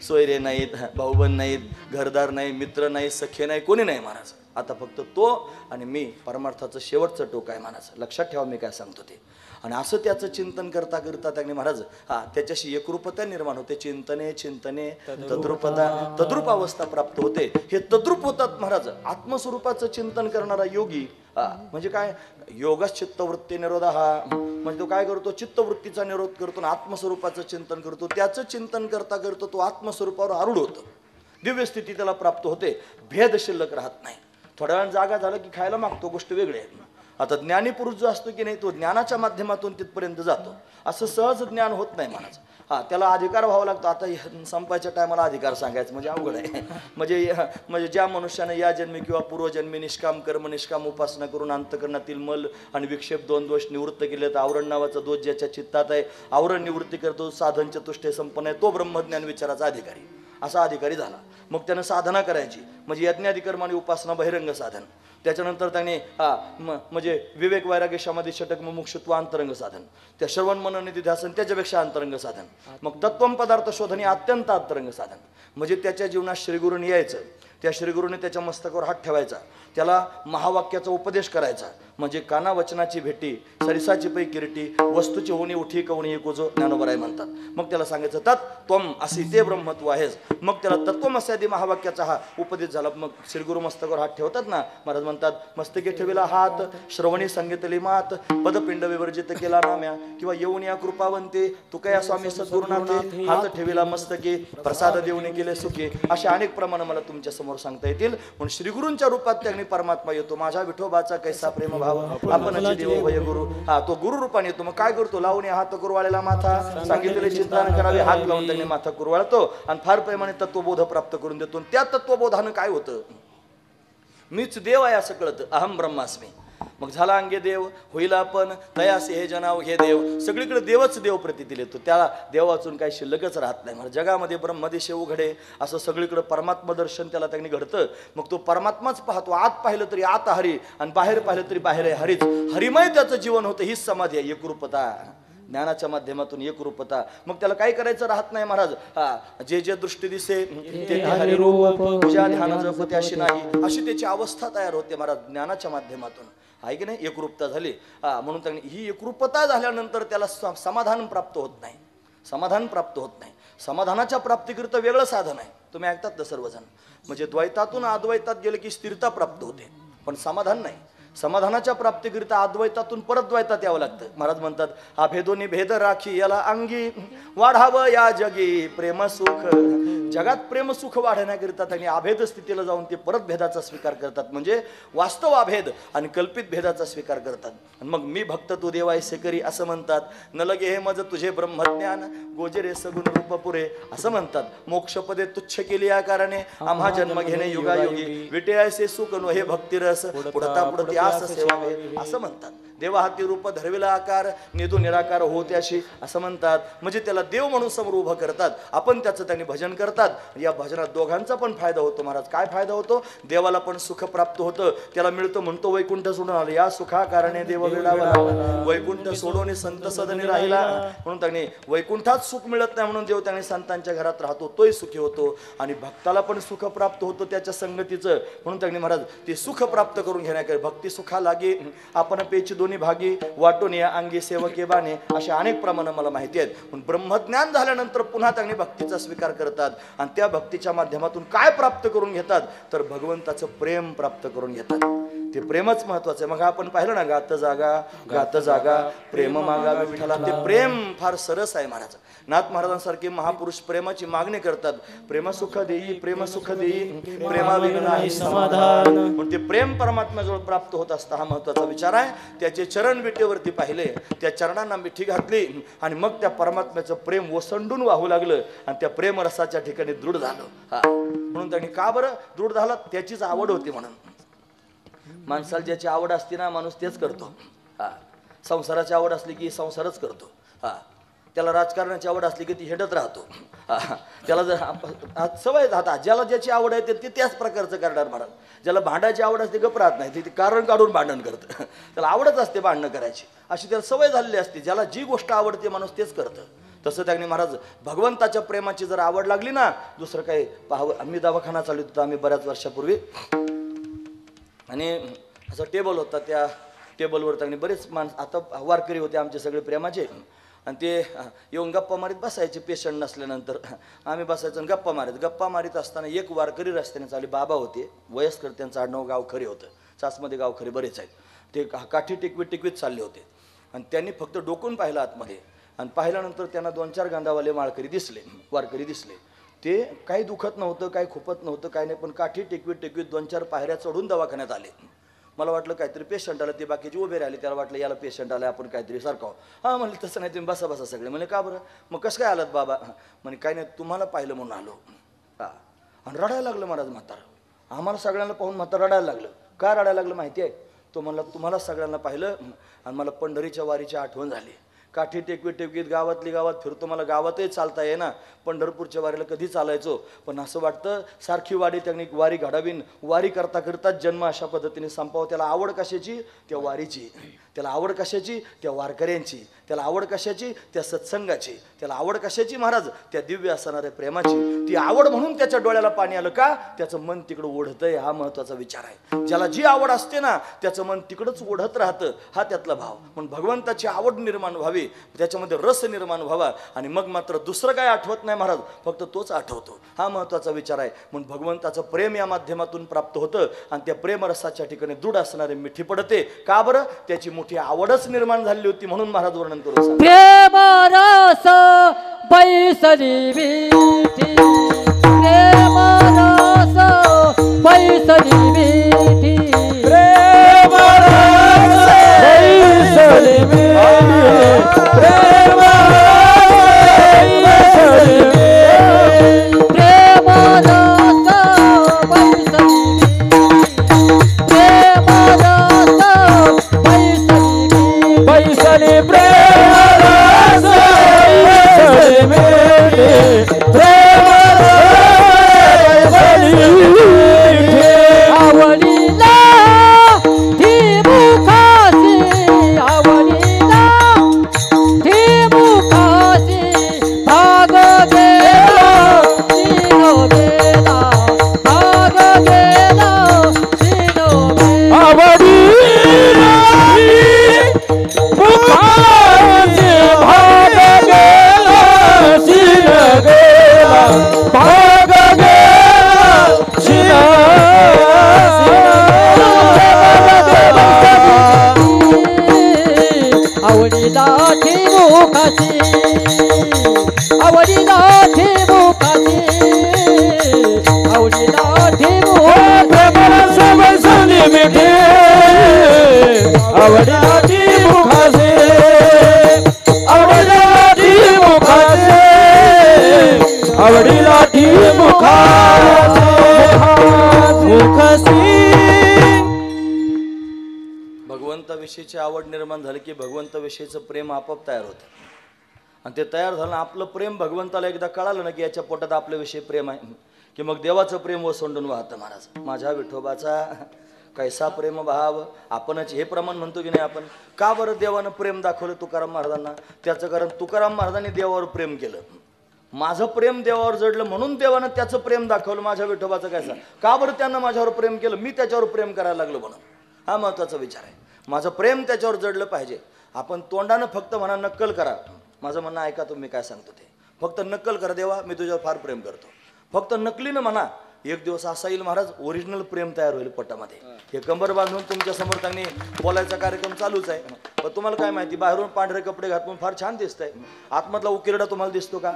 सोयरे नाहीत, भाऊबंद नाहीत, घरदार नाही, मित्र नाही, सख्य नाही, कोणी नाही महाराज. आता फक्त तो आणि मी. परमार्थाचं शेवटचं टोक आहे महाराज. लक्षात ठेवा मी काय सांगतो ते. आणि असं त्याचं चिंतन करता करता त्यांनी महाराज त्याच्याशी एकरूपता निर्माण होते. चिंतने चिंतने तद्रूपता, तद्रूप अवस्था प्राप्त होते. हे तद्रूप होतात महाराज. आत्मस्वरूपाचं चिंतन करणारा योगी म्हणजे काय? योगच चित्तवृत्ती निरोधा. म्हणजे तो काय करतो? चित्तवृत्तीचा निरोध करतो आणि आत्मस्वरूपाचं चिंतन करतो. त्याचं चिंतन करता करतो तो आत्मस्वरूपावर आरूढ होतो. दिव्य स्थिती त्याला प्राप्त होते. भेद शिल्लक राहत नाही. थोड्या वेळ जागा झालं की खायला मागतो, गोष्ट वेगळी आहे. आता ज्ञानी पुरुष जो असतो की नाही, तो ज्ञानाच्या माध्यमातून तिथपर्यंत जातो. असं सहज ज्ञान होत नाही महाराज. हा त्याला अधिकार व्हावा लागतो. आता संपायच्या टायमाला अधिकार सांगायचं म्हणजे अवघड आहे. म्हणजे ज्या मनुष्याने या जन्मी किंवा पूर्वजन्मी निष्काम कर्म निष्काम उपासना करून अंतकरणातील मल आणि विक्षेप 2 दोष निवृत्त केले तर आवरण नावाचा दोष ज्याच्या चित्तात आहे, आवरण निवृत्ती करतो, साधन चतुष्टय संपन्न आहे, तो ब्रह्मज्ञान विचाराचा अधिकारी असा अधिकारी झाला. मग त्यानं साधना करायची म्हणजे यज्ञाधिकर्म आणि उपासना बहिरंग साधन. त्याच्यानंतर त्याने म्हणजे विवेक वैराग्य समाधी षटक मुमुक्षुत्व अंतरंग साधन. त्या श्रवण मनन निधिध्यासन त्याच्यापेक्षा अंतरंग साधन. मग तत्वम पदार्थ शोधन हे अत्यंत अंतरंग साधन. म्हणजे त्याच्या जीवनात श्रीगुरूंनी यायचं, त्या श्रीगुरूने त्याच्या मस्तकावर हात ठेवायचा, त्याला महावाक्याचा उपदेश करायचा. म्हणजे काना वचनाची भेटी सरिसाची पै किरीटी वस्तूची होणी उठी कवणी एक जो ज्ञानोबराय म्हणतात. मग त्याला सांगायचं तत्त्वम असे ते ब्रह्मत्व आहेस. मग त्याला तत्त्वमस्यादी महावाक्याचा हा उपदेश झाला. मग श्रीगुरु मस्तकावर हात ठेवतात ना, महाराज म्हणतात मस्तके ठेविला हात श्रवणी संगीतली मात पदपिंड विवर्जित केला नाम्या किंवा येऊन या कृपावंते तू काय स्वामी सद्गुरुनाथे हात ठेविला मस्तके प्रसाद देऊन केले सुखे. असे अनेक प्रमाण मला तुमच्या समोर सांगता येतील. म्हणून श्रीगुरूंच्या रूपात त्यांनी परमात्मा येतो. माझ्या विठोबाचा कैसा प्रेम भाव आपण देव वय गुरु. हा तो गुरु रूपाने येतो. मग काय करतो, लावून हात कुरवाळेला माथा सांगितलेले चिंतन करावे, हात लावून त्यांनी माथा कुरवाळतो आणि फार प्रेमाने तत्वबोध प्राप्त करून देतो. त्या तत्वबोधानं काय होतं, मीच देव आहे असं कळतं, अहम ब्रह्मास्मी. मग झाला अंगे देव होईल आपण तयासे हे जनाव हे देव. सगळीकडे देवच देव प्रतीतील येतो. त्या देव वाचून काही शिल्लकच राहत नाही. म्हणजे जगामध्ये ब्रह्मदेश उघडे असं सगळीकडे परमात्मा दर्शन त्याला त्यांनी घडतं. मग तो परमात्माच पाहतो. आत पाहिलं तरी आत हरी आणि बाहेर पाहिलं तरी बाहेर आहे हरीच. हरिमय त्याचं जीवन होतं. हीच समाधी आहे, एकरूपता ज्ञानाच्या माध्यमातून एकरूपता. मग त्याला काही करायचं राहत नाही महाराज. जे जे दृष्टी दिसे ते हरिरूप तुझ्या ध्यान जप त्याशी नाही अशी त्याची अवस्था तयार होते महाराज ज्ञानाच्या माध्यमातून. आहे की नाही, एकरूपता झाली. म्हणून त्यांनी ही एकरूपता झाल्यानंतर त्याला समाधान प्राप्त होत नाही. समाधान प्राप्त होत नाही. समाधानाच्या प्राप्तीकरिता वेगळं साधन आहे. तुम्ही ऐकतात ना सर्वजण. म्हणजे द्वैतातून अद्वैतात गेलं की स्थिरता प्राप्त होते, पण समाधान नाही. समाधानाच्या प्राप्तीकरिता अद्वैतातून परत द्वैतात यावं लागतं. महाराज म्हणतात अभेदोनी भेद राखी याला अंगी वाढावं या जगी प्रेम सुख. जगात प्रेम सुख वाढण्याकरिता त्यांनी अभेद स्थितीला जाऊन ते परत भेदाचा स्वीकार करतात. म्हणजे वास्तव अभेद आणि कल्पित भेदाचा स्वीकार करतात. मग मी भक्त तू देवायसे करी असं म्हणतात. न लगे हे मज तुझे ब्रह्मज्ञान गोजरे सगुण रूप पुरे असं म्हणतात. मोक्षपदे तुच्छ केली या कारणे आम्हा जन्म घेणे युगायोगी विटेयासे सुख नो हे भक्तिरस पुढता पुढती आस सेवावे असं म्हणतात. देवा हाती रूप धरविला आकार निधू निराकार होत्याशी असं म्हणतात. म्हणजे त्याला देव म्हणून समोर उभं करतात. आपण त्याचं त्यांनी भजन करतात. या भजनात दोघांचा पण फायदा होतो महाराज. काय फायदा होतो, देवाला पण सुख प्राप्त होतं. त्याला मिळतं म्हणतो वैकुंठ सोडून आलं या सुखा कारणे देव वेळावला वैकुंठ सोडून संत सदनी राहिला. म्हणून त्यांनी वैकुंठात सुख मिळत नाही म्हणून देव त्यांनी संतांच्या घरात राहतो, तोही सुखी होतो. आणि भक्ताला पण सुख प्राप्त होतं त्याच्या संगतीचं. म्हणून त्यांनी महाराज ते सुख प्राप्त करून घेण्याकडे भक्ती सुखा लागे आपण पेची दोन्ही भागी वाटून या अंगी सेवके बाणे असे अनेक प्रमाण मला माहिती आहेत. पण ब्रह्मज्ञान झाल्यानंतर पुन्हा त्यांनी भक्तीचा स्वीकार करतात. आणि त्या भक्तीच्या माध्यमातून काय प्राप्त करून घेतात तर भगवंताचं प्रेम प्राप्त करून घेतात. ते प्रेमच महत्वाचं आहे. मग आपण पाहिलं ना गात जागा प्रेम मागा विठ्ठला. ते प्रेम फार सरस आहे महाराज. नाथ महाराजांसारखे महापुरुष प्रेमाची मागणी करतात. प्रेम सुख देई प्रेमाविन नाही समाधान. पण ते प्रेम परमात्म्याजवळ प्राप्त होत असतं हा महत्वाचा विचार आहे. त्याचे चरण विटेवरती पाहिले, त्या चरणांना मिठी घातली आणि मग त्या परमात्म्याचं प्रेम ओसंडून वाहू लागलं आणि त्या प्रेम रसाच्या ठिकाणी दृढ झालं. म्हणून त्यांनी का बरं दृढ झाला, त्याचीच आवड होती म्हणून. माणसाला ज्याची आवड असते ना माणूस तेच करतो. संसाराची आवड असली की संसारच करतो. त्याला राजकारणाची आवड असली की ती हेडत राहतो. त्याला जर सवय राहतात ज्याला ज्याची आवड आहे ते त्याच प्रकारचं करणार महाराज. ज्याला भांडायची आवड असते गप राहत नाही, ते कारण काढून भांडण करतं. त्याला आवडच असते भांडणं करायची, अशी त्याला सवय झालेली असते. ज्याला जी गोष्ट आवडते माणूस तेच करतं. तसं त्यांनी महाराज भगवंताच्या प्रेमाची जर आवड लागली ना दुसरं काही पाहावं. आम्ही दवाखाना चालवत होतो आम्ही बऱ्याच वर्षापूर्वी. आणि असं टेबल होता, त्या टेबलवर त्यांनी बरेच आता वारकरी होते आमचे सगळे प्रेमाचे. आणि ते येऊन गप्पा मारीत बसायचे. पेशंट नसल्यानंतर आम्ही बसायचं आणि गप्पा मारीत असताना एक वारकरी रस्त्याने चालले. बाबा होते वयस्कर, त्यांचं आडनाव गावखरे होतं. चासमध्ये गावखरे बरेच आहेत. ते काठी टिकवीत चालले होते. आणि त्यांनी फक्त डोकून पाहिलं आतमध्ये. आणि पाहिल्यानंतर त्यांना 2-4 गांधावाले वारकरी दिसले. ते काही दुखत नव्हतं, काही खुपत नव्हतं, काही नाही. पण काठी टिकवीत 2-4 पायऱ्या चढून दवाखान्यात आले. मला वाटलं काहीतरी पेशंट आलं, ते बाकीचे उभे राहिले, त्याला वाटलं याला पेशंट आलं, आपण काहीतरी सारखावं. हां म्हणलं तसं नाही, तुम्ही बसा बसा सगळे. म्हणजे का बरं? मग कसं काय आलात बाबा? म्हणे काही नाही, तुम्हाला पाहिलं म्हणून आलो. हां. आणि रडायला लागलं महाराज म्हातारं. आम्हाला सगळ्यांना पाहून म्हातारं रडायला लागलं. का रडायला लागलं माहिती आहे? तो म्हणला तुम्हाला सगळ्यांना पाहिलं आणि मला पंढरीच्या वारीची आठवण झाली. काठी टेकवीत गावातली गावात फिरतो, मला गावातही चालता ये ना, पंढरपूरच्या वारीला कधी चालायचो, पण असं वाटतं सारखी त्यांनी वारी घडावीन. वारी करता करताच जन्म अशा पद्धतीने संपावं. त्याला आवड कशाची? त्या वारीची. त्याला आवड कशाची? त्या वारकऱ्यांची. त्याला आवड कशाची? त्या सत्संगाची. त्याला आवड कशाची महाराज? त्या दिव्य असणाऱ्या प्रेमाची. ती आवड म्हणून त्याच्या डोळ्याला पाणी आलं. का? त्याचं मन तिकडं ओढतंय, हा महत्वाचा विचार आहे. ज्याला जी आवड असते ना त्याचं मन तिकडंच ओढत राहतं, हा त्यातला भाव. म्हणून भगवंताची आवड निर्माण व्हावी, त्याच्यामध्ये रस निर्माण व्हावा, आणि मग मात्र दुसरं काय आठवत नाही महाराज, फक्त तोच आठवतो, हा महत्वाचा विचार आहे. म्हणून भगवंताचं प्रेम या माध्यमातून प्राप्त होतं आणि त्या प्रेमरसाच्या ठिकाणी दृढ असणारे मिठी पडते. का बरं? त्याची मोठी आवडच निर्माण झाली होती. म्हणून महाराज वर्णन करू सांगतात, प्रेम रस बैसली विठी, प्रेम रस बैसली विठी, प्रेम रस बैसली विठी, प्रेम रस बैसली विठी, प्रेम रस बैसली विठी, प्रेम रस बैसली विठी, बैसली प्रेम रस बैसली विठी, प्रेम रस बैसली विठी. आवडीला ती मुखासी, आवडीला ती मुखासी, भाग गेला सिनो गेला, भाग गेला सिनो गेला. आवडीला मुखासी भाग गेला शिन गेला, भाग गेला शिन आवडीला ती मुखासी, आवडीला ती मुखासी, आवडीला ती मुखासी. प्रेमरस बैसली विठी, आवडीला ती मुखासी, आवडीला ती मुखासी, आवडीला ती मुखासी, मुखासी. भगवंताविषयीची आवड निर्माण झाली की भगवंताविषयीचं प्रेम आपोआप तयार होतं. आणि ते तयार झालं, आपलं प्रेम भगवंताला एकदा कळालं ना की याच्या पोटात आपल्याविषयी प्रेम आहे, की मग देवाचं प्रेम ओसंडून वाहतं. महाराज माझ्या विठोबाचा कैसा प्रेम भाव. आपणच हे प्रमाण म्हणतो की नाही आपण. का बरं देवानं प्रेम दाखवलं तुकाराम महाराजांना? त्याचं कारण तुकाराम महाराजांनी देवावर प्रेम केलं. माझं प्रेम देवावर जडलं म्हणून देवानं त्याचं प्रेम दाखवलं. माझ्या विठोबाचं कैसा. का बरं त्यानं माझ्यावर प्रेम केलं? मी त्याच्यावर प्रेम करायला लागलो म्हणून. हा महत्वाचा विचार आहे. माझं प्रेम त्याच्यावर जडलं पाहिजे. आपण तोंडानं फक्त म्हणा नक्कल करा. माझं म्हणणं ऐका तुम्ही काय सांगतो ते. फक्त नक्कल करा, देवा मी तुझ्यावर फार प्रेम करतो. फक्त नकलीनं म्हणा. एक दिवस असा येईल महाराज ओरिजिनल प्रेम तयार होईल पोटामध्ये. हे कंबर बांधून तुमच्या समोर त्यांनी बोलायचा कार्यक्रम चालूच आहे. पण तुम्हाला काय माहिती, बाहेरून पांढरे कपडे घातून फार छान दिसतंय, आतमधला उकिरडा तुम्हाला दिसतो का?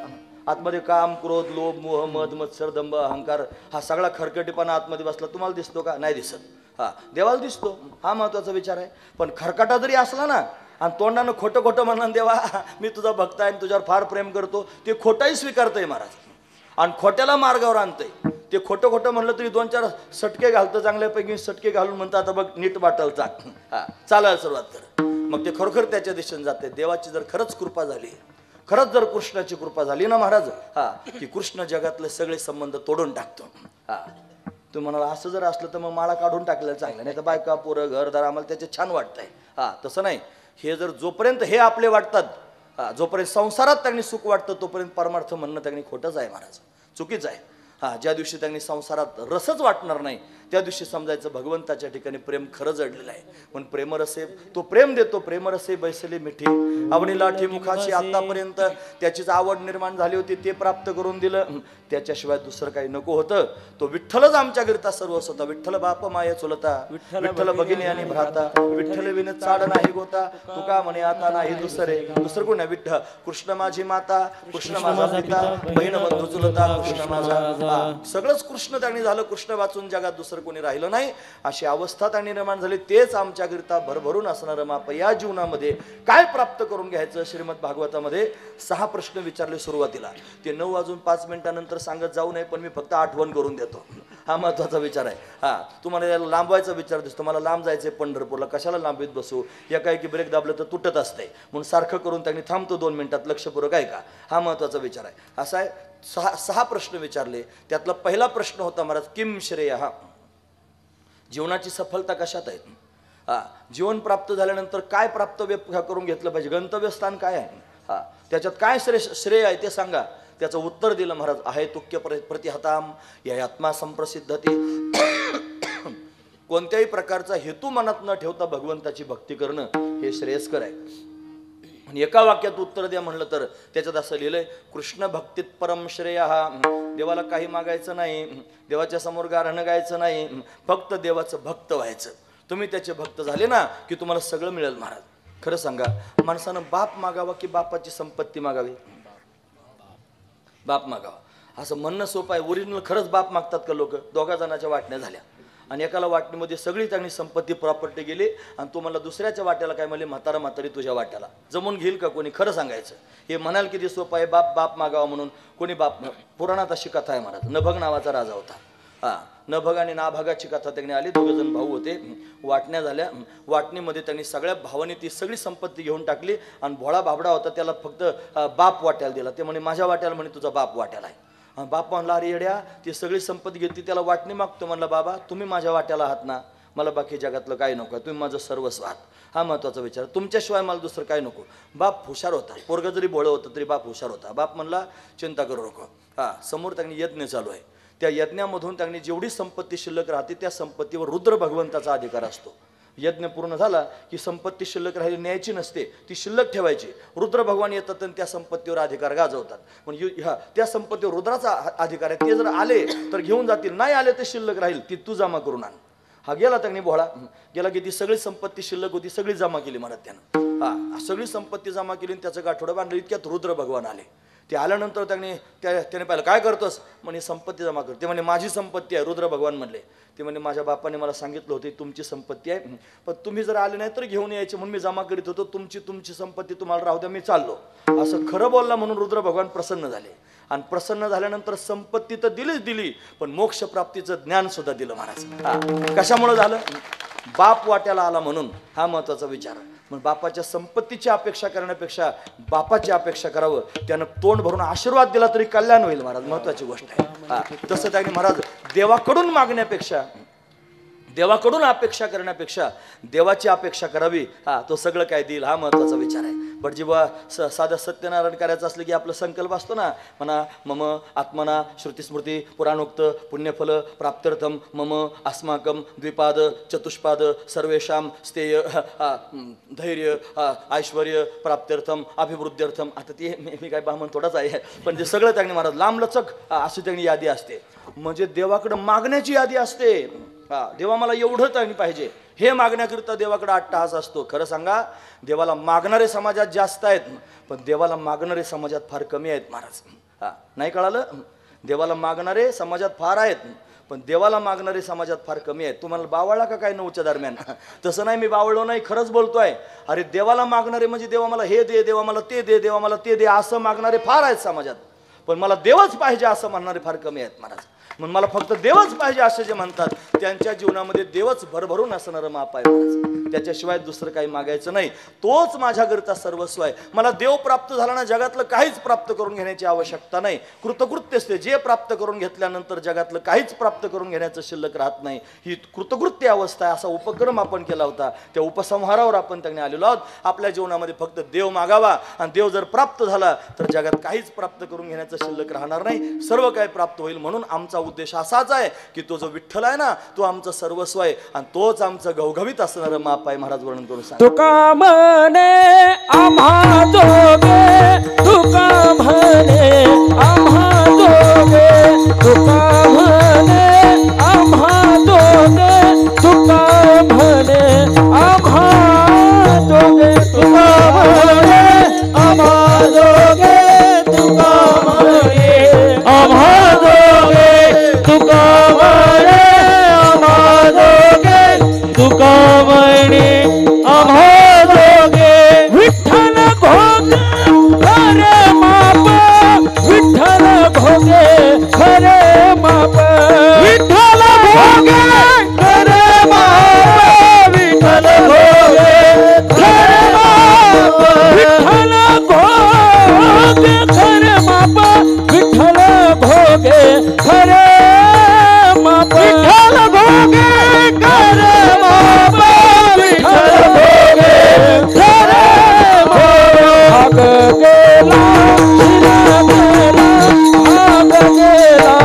आतमध्ये काम, क्रोध, लोभ, मोह, मद, मत्सर, दंभ, अहंकार हा सगळा खरकटीपणा आतमध्ये बसला, तुम्हाला दिसतो का? नाही दिसत. हा देवाला दिसतो. हा महत्वाचा विचार आहे. पण खरकटा जरी असला ना आणि तोंडानं खोटं खोटं म्हणून देवा मी तुझा भक्त आहे, तुझ्यावर फार प्रेम करतो, ते खोटाही स्वीकारतंय महाराज आणि खोट्याला मार्गावर आणतंय. ते खोटं खोटं म्हणलं तरी 2-4 सटके घालतं, चांगल्यापैकी सटके घालून म्हणतं आता बघ नीट बाटल चाक, हा चालायला सुरुवात कर. मग ते खरोखर त्याच्या दिशेने जाते. देवाची जर खरंच कृपा झाली, खरंच जर कृष्णाची कृपा झाली ना महाराज, हा की कृष्ण जगातले सगळे संबंध तोडून टाकतो. हा तू म्हणाला असं जर असलं तर मग माळा काढून टाकलेलं चांगलं, नाही तर बायका पोरं घरदार आम्हाला त्याचे छान वाटतंय. हा तसं नाही. हे जर जोपर्यंत हे आपले वाटतात, हा जोपर्यंत संसारात त्यांनी सुख वाटतं तोपर्यंत परमार्थ म्हणणं त्यांनी खोटंच आहे महाराज, चुकीचं आहे. हा ज्या दिवशी त्यांनी संसारात रसच वाटणार नाही त्या दिवशी समजायचं भगवंताच्या ठिकाणी प्रेम खरं जडलेलं आहे. पण प्रेमरसे तो प्रेम देतो. प्रेमरसे बैसली मिठी, आवडी लाठी मुखाशी. आतापर्यंत त्याचीच आवड निर्माण झाली होती, ते प्राप्त करून दिलं. त्याच्याशिवाय दुसरं काही नको होतं. तो विठ्ठलच आमच्या करिता सर्वस्व होता. विठ्ठल बाप माय चुलता, विठ्ठल भगिनी आणि भ्राता, विठ्ठल विन चाड नाही गोता, तुका म्हणे आता नाही दुसरं कोण आहे? विठ्ठल कृष्ण माझी माता, कृष्ण माझा पिता, बहीण बंधू चुलता, कृष्ण माझा सगळंच कृष्ण त्यांनी झालं, कृष्ण वाचून जगात दुसरं कोणी राहिलं नाही, अशी अवस्था त्यांनी निर्माण झाली. तेच आमच्याकरिता भरभरून असणारं माप. या जीवनामध्ये काय प्राप्त करून घ्यायचं? श्रीमद भागवतामध्ये 6 प्रश्न विचारले सुरुवातीला. ते 9:05 सांगत जाऊ नये, पण मी फक्त आठवण करून देतो. हा महत्वाचा विचार आहे. तुम्हाला याला लांबवायचा विचार दिसतो. मला लांब जायचंय पंढरपूरला, कशाला लांबीत बसू? एकाएकी ब्रेक दाबलं तर तुटत असतंय म्हणून सारखं करून त्यांनी थांबतो 2 मिनिटात, लक्षपूर्वक आहे का? हा महत्वाचा विचार आहे. असा आहे. 6 प्रश्न विचारले. त्यातला पहिला प्रश्न होता महाराज, किम श्रेय? जीवनाची सफलता कशात आहे? जीवन प्राप्त झाल्यानंतर काय प्राप्त करून घेतलं पाहिजे? गंतव्यस्थान काय आहे? त्याच्यात काय श्रेय आहे ते सांगा. त्याचं उत्तर दिलं महाराज, आहे तुक्य प्रतिहताम या आत्मा संप्रसिद्धती. कोणत्याही प्रकारचा हेतू मनात न ठेवता भगवंताची भक्ती करणं हे श्रेयस्कर आहे. आणि एका वाक्यात उत्तर द्या म्हणलं तर त्याच्यात असं लिहिलंय, कृष्ण भक्तीत परम श्रेय. देवाला काही मागायचं नाही, देवाच्या समोर गाणं गायचं नाही, फक्त देवाचं भक्त व्हायचं. तुम्ही त्याचे भक्त झाले ना की तुम्हाला सगळं मिळेल महाराज. खरं सांगा, माणसानं बाप मागावा की बापाची संपत्ती मागावी? बाप मागावा. असं म्हणणं सोपं आहे. ओरिजिनल खरंच बाप मागतात का लोक? 2 जणांच्या वाटण्या झाल्या आणि एकाला वाटणीमध्ये सगळी त्यांनी संपत्ती प्रॉपर्टी गेली आणि तुम्हाला दुसऱ्याच्या वाट्याला काय म्हणले, म्हातारा म्हातारी तुझ्या वाट्याला जमून घेईल का कोणी? खरं सांगायचं हे म्हणाल किती सोपं आहे, बाप बाप मागावा म्हणून. कोणी बाप, पुराणात अशी कथा आहे महाराज. नभग नावाचा राजा होता. नभग आणि नाभागाची कथा त्यांनी आली. 2 जण भाऊ होते. वाटण्या झाल्या. वाटणीमध्ये त्यांनी सगळ्या भावाने ती सगळी संपत्ती घेऊन टाकली आणि भोळा बाबडा होता त्याला फक्त बाप वाट्याला दिला. ते म्हणे माझ्या वाट्याला, म्हणे तुझा बाप वाट्याला आहे. बाप म्हणला, अरे येड्या, ती सगळी संपत्ती घेतली, त्याला वाटणी मागतो. म्हणला, बाबा तुम्ही माझ्या वाट्याला आहात ना, मला बाकी जगातलं काही नको, तुम्ही माझं सर्वस्व आहात. हा महत्वाचा विचार. तुमच्याशिवाय मला दुसरं काय नको. बाप हुशार होता. पोरग जरी भोळं होतं तरी बाप हुशार होता. बाप म्हणला, चिंता करू नको. समोर त्यांनी यज्ञ चालू आहे. त्या यज्ञामधून त्यांनी जेवढी संपत्ती शिल्लक राहते त्या संपत्तीवर रुद्र भगवंताचा अधिकार असतो. यज्ञ पूर्ण झाला की संपत्ती शिल्लक राहिली न्यायची नसते, ती शिल्लक ठेवायची. रुद्र भगवान येतात आणि त्या संपत्तीवर अधिकार गाजवतात. पण त्या संपत्तीवर रुद्राचा अधिकार आहे. ते जर आले तर घेऊन जातील, नाही आले तर शिल्लक राहील, ती तू जमा करून आण. गेला त्यांनी भोळा. गेला की ती सगळी संपत्ती शिल्लक होती सगळी जमा केली महाराज त्यानं. सगळी संपत्ती जमा केली आणि त्याचं गाठोडं बांधलं. इतक्यात रुद्र भगवान आले. ते आल्यानंतर त्याने पाहिलं, काय करतोस? म्हणे संपत्ती जमा कर. ते म्हणे माझी संपत्ती आहे. रुद्र भगवान म्हणले. ते म्हणे माझ्या बापाने मला सांगितलं होतं तुमची संपत्ती आहे, पण तुम्ही जर आले नाही तर घेऊन यायचे म्हणून मी जमा करीत होतो. तुमची संपत्ती तुम्हाला राहू द्या, मी चाललो. असं खरं बोलला म्हणून रुद्र भगवान प्रसन्न झाले. आणि प्रसन्न झाल्यानंतर संपत्ती तर दिलीच दिली, पण मोक्ष प्राप्तीचं ज्ञान सुद्धा दिलं महाराज. कशामुळे झालं? बाप वाट्याला आला म्हणून. हा महत्वाचा विचार. मग बापाच्या संपत्तीची अपेक्षा करण्यापेक्षा बापाची अपेक्षा करावं. त्यानं तोंड भरून आशीर्वाद दिला तरी कल्याण होईल महाराज. महत्वाची गोष्ट आहे. तसं त्यांनी महाराज देवाकडून मागण्यापेक्षा, देवाकडून अपेक्षा करण्यापेक्षा देवाची अपेक्षा करावी. तो सगळं काय देईल हा महत्वाचा विचार आहे. पण जेव्हा साधं सत्यनारायण करायचं असलं की आपला संकल्प असतो ना, म्हणा मम आत्मना श्रुतिस्मृती पुराणोक्त पुण्यफल प्राप्त्यर्थम मम अस्माकम द्विपाद चतुष्पाद सर्वेषां स्थेय धैर्य ऐश्वर्य प्राप्त्यर्थम अभिवृद्ध्यर्थम. आता ते मी काय ब्राह्मण थोडाच आहे, पण ते सगळं त्यांनी महाराज लांबलचक अशी त्यांनी यादी असते. म्हणजे देवाकडे मागण्याची यादी असते. देवा मला एवढं त्यांनी पाहिजे हे मागण्याकरिता देवाकडे अट्टहास असतो. खरं सांगा, देवाला मागणारे समाजात जास्त आहेत, पण देवाला मागणारे समाजात फार कमी आहेत महाराज. नाही कळालं? देवाला मागणारे समाजात फार आहेत, पण देवाला मागणारे समाजात फार कमी आहेत. तुम्हाला बावळला का काय 9च्या दरम्यान? तसं नाही, मी बावळलो नाही, खरंच बोलतोय. अरे देवाला मागणारे म्हणजे देवा मला हे दे, देवा मला ते दे, देवा मला ते दे असं मागणारे फार आहेत समाजात, पण मला देवच पाहिजे असं म्हणणारे फार कमी आहेत महाराज. म्हणून मला फक्त देवच पाहिजे असे जे म्हणतात त्यांच्या जीवनामध्ये देवच भरभरून असणारं माप आहे महाराज. त्याच्याशिवाय दुसरं काही मागायचं नाही. तोच माझ्याकरता सर्वस्व आहे. मला देव प्राप्त झाला ना, जगातलं काहीच प्राप्त करून घेण्याची आवश्यकता नाही. कृतकृत्य असते. जे प्राप्त करून घेतल्यानंतर जगातलं काहीच प्राप्त करून घेण्याचं शिल्लक राहत नाही. ही कृतकृत्य अवस्था आहे. असा उपक्रम आपण केला होता. त्या उपसंहारावर आपण त्यांनी आलेलो आहोत. आपल्या जीवनामध्ये फक्त देव मागावा आणि देव जर प्राप्त झाला तर जगात काहीच प्राप्त करून घेण्याचं शिल्लक राहणार नाही. सर्व काही प्राप्त होईल. म्हणून आमचा उद्देश असाच आहे की तो जो विठ्ठल आहे ना, तो आमचं सर्वस्व आहे आणि तोच आमचं घवघवीत असणारं माप आहे. महाराज वर्णन करून सांग. तुका म्हणे आम्हा दोघे, तुका म्हणे आम्हा दोघे, तुका म्हणे आम्हा दोघे, तुका म्हणे आम्हा दोघे, तुका म्हणे आम्हा दोघे, तुका म्हणे आम्हा दोघे, खरे माप विठ्ठल भोगे खरे माप विठ्ठल भोगे खरे भाग गेला शिन गेला भाग गेला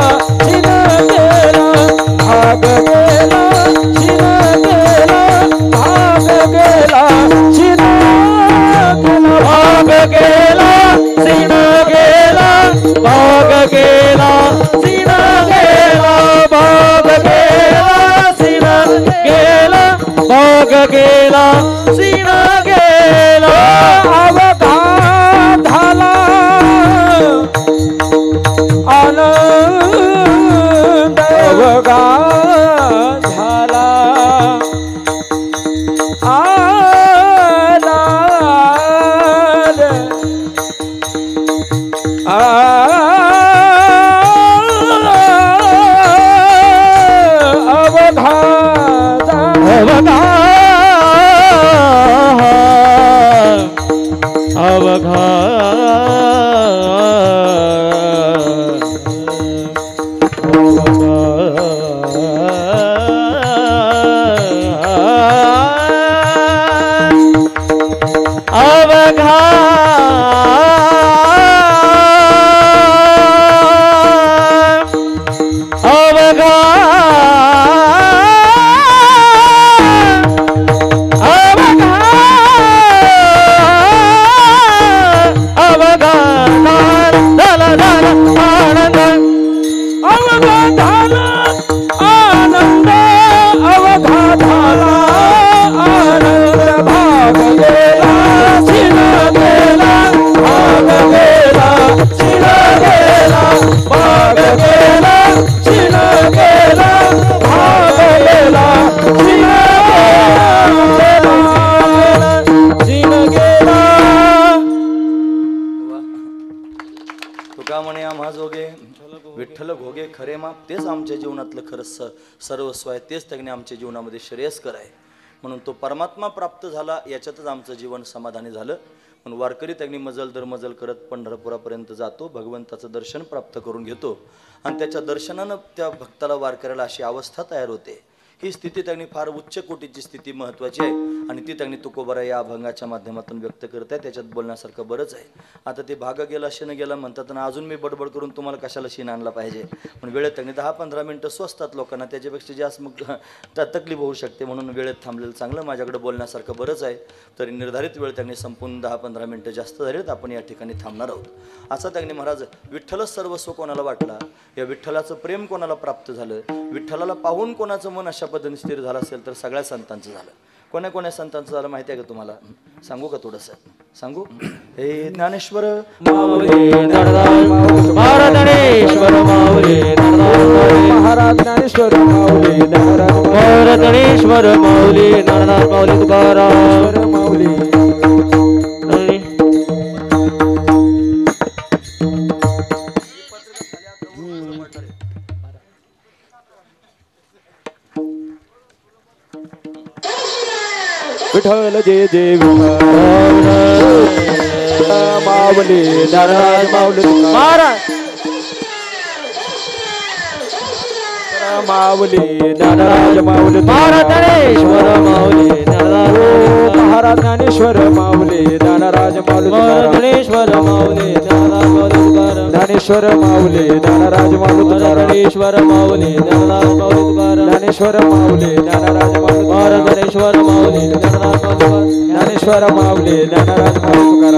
शिन गेला भाग गेला शिन गेला भाग गेला शिन गेला भाग गेला शिन गेला भाग गेला शिन गेला भाग गेला शिन गेला भाग गेला शिन गेला अवघात झाला आनंद अवघात झाला आनंद अवघात तुका म्हणे आम्हा जोगे विठ्ठल भोगे खरे माप तेच आमच्या जीवनातलं खरं सर्वस्व आहे, तेच त्याने आमच्या जीवनामध्ये श्रेयस्कर आहे. म्हणून तो परमात्मा प्राप्त झाला याच्यातच आमचं जीवन समाधानी झालं. म्हणून वारकरी त्यांनी मजल दर मजल करत पंढरपुरापर्यंत जातो, भगवंताचं दर्शन प्राप्त करून घेतो आणि त्याच्या दर्शनानं त्या भक्ताला वारकऱ्याला अशी अवस्था तयार होते. ही स्थिती त्यांनी फार उच्च कोटीची स्थिती महत्त्वाची आहे आणि ती त्यांनी तुकोबरा या अभंगाच्या माध्यमातून व्यक्त करत आहे. त्याच्यात बोलण्यासारखं बरंच आहे. आता ते भाग गेला शिन गेला म्हणतात आणि अजून मी बडबड करून तुम्हाला कशाला शिन आणला पाहिजे. पण वेळेत त्यांनी 10-15 मिनटं स्वस्तात लोकांना, त्याच्यापेक्षा जास्त मग तकलीफ होऊ शकते. म्हणून वेळेत थांबलेलं चांगलं. माझ्याकडे बोलण्यासारखं बरंच आहे, तरी निर्धारित वेळ त्यांनी संपूर्ण 10-15 मिनटं जास्त झालीत. आपण या ठिकाणी थांबणार आहोत. असं त्यांनी महाराज विठ्ठलच सर्वस्व कोणाला वाटला, या विठ्ठलाचं प्रेम कोणाला प्राप्त झालं, विठ्ठलाला पाहून कोणाचं मन अशा पद्धतीने स्थिर झालं असेल तर सगळ्या संतांचं झालं. कोण्या कोण्या संतांचं झालं माहिती आहे का तुम्हाला? सांगू का थोडंसं? सांगू. हे ज्ञानेश्वर माऊली महाराज ज्ञानेश्वर माऊली महाराज ज्ञानेश्वर माऊली महाराज ज्ञानेश्वर माऊली नारायण माऊली तुकाराम माऊली विठ्ठल जय जय माऊली नारायण माऊली महाराज माऊली नारायण माऊली महाराज ज्ञानेश्वर माऊली महाराज ज्ञानेश्वर माऊली नारायण माऊली ज्ञानेश्वर माऊली ज्ञानेश्वर माऊली नारायण माऊली ज्ञानेश्वर माऊली नारायण माऊली ज्ञानेश्वर माऊली नारायण माऊली ज्ञानेश्वर माऊली ज्ञानेश्वर माऊली नारायण माऊली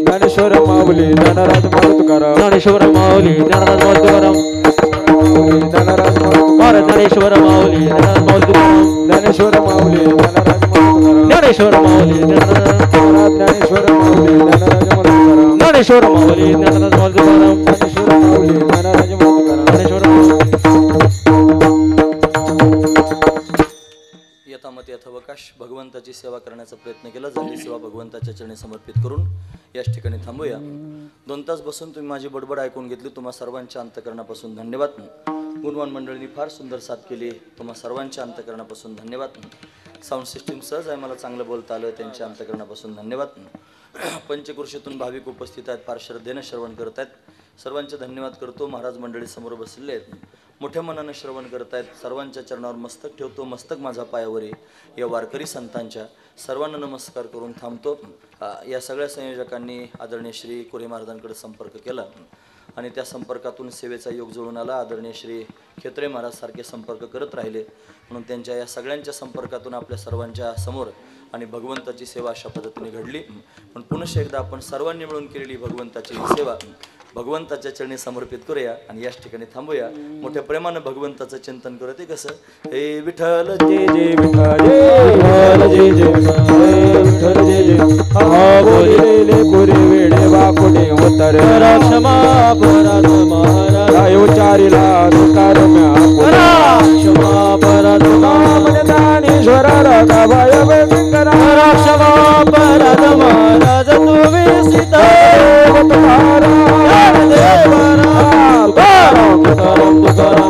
ज्ञानेश्वर माऊली नारायण माऊली ज्ञानेश्वर माऊली नारायण माऊली ज्ञानेश्वर माऊली नारायण माऊली ज्ञानेश्वर माऊली नारायण माऊली ज्ञानेश्वर माऊली ज्ञानेश्वर माऊली ज्ञानेश्वर माऊली ज्ञानेश्वर माऊली ज्ञानेश्वर माऊली ज्ञानेश्वर यथामती यथावकाश भगवंताची सेवा करण्याचा प्रयत्न केला. झाली सेवा भगवंताच्या चरणी समर्पित करून याच ठिकाणी थांबूया. 2 तास बसून तुम्ही माझी बडबड ऐकून घेतली. तुम्हा सर्वांच्या अंतकरणापासून धन्यवाद. गुणवान मंडळींनी फार सुंदर साथ केली. तुम्हा सर्वांच्या अंतकरणापासून धन्यवाद. साऊंड सिस्टीम सहज आहे, मला चांगलं बोलता आलं, त्यांच्या अंतकरणापासून धन्यवाद. पंचकृषीतून भाविक उपस्थित आहेत, फार श्रद्धेनं श्रवण करत आहेत. सर्वांचे धन्यवाद करतो. महाराज मंडळी समोर बसलेले आहेत, मोठ्या मनानं श्रवण करतायत. सर्वांच्या चरणावर मस्तक ठेवतो. मस्तक माझा पायावर आहे. या वारकरी संतांच्या सर्वांना नमस्कार करून थांबतो. या सगळ्या संयोजकांनी आदरणीय श्री कोरे महाराजांकडे संपर्क केला आणि त्या संपर्कातून सेवेचा योग जुळून आला. आदरणीय श्री खेत्रे महाराज सारखे संपर्क करत राहिले म्हणून त्यांच्या या सगळ्यांच्या संपर्कातून आपल्या सर्वांच्या समोर आणि भगवंताची सेवा अशा पद्धतीने घडली. पण पुन्हा एकदा आपण सर्वांनी मिळून केलेली भगवंताची सेवा भगवंताच्या चरणी समर्पित करूया आणि याच ठिकाणी थांबूया. मोठ्या प्रेमानं भगवंताचं चिंतन करू. ते कसं, हे विठ्ठल जय जय विठ्ठल जय जय विठ्ठल जय जय हा बोललेले पुरी वेडे वाकुडे उतर क्षमा परत महाराज उच्चारिला तुकार क्षमा परत ज्ञानेश्वर राधाबाई व्यंकरा क्षमा परत महाराज तुम्ही सीता तुकाराम तुकाराम तुकाराम तुकाराम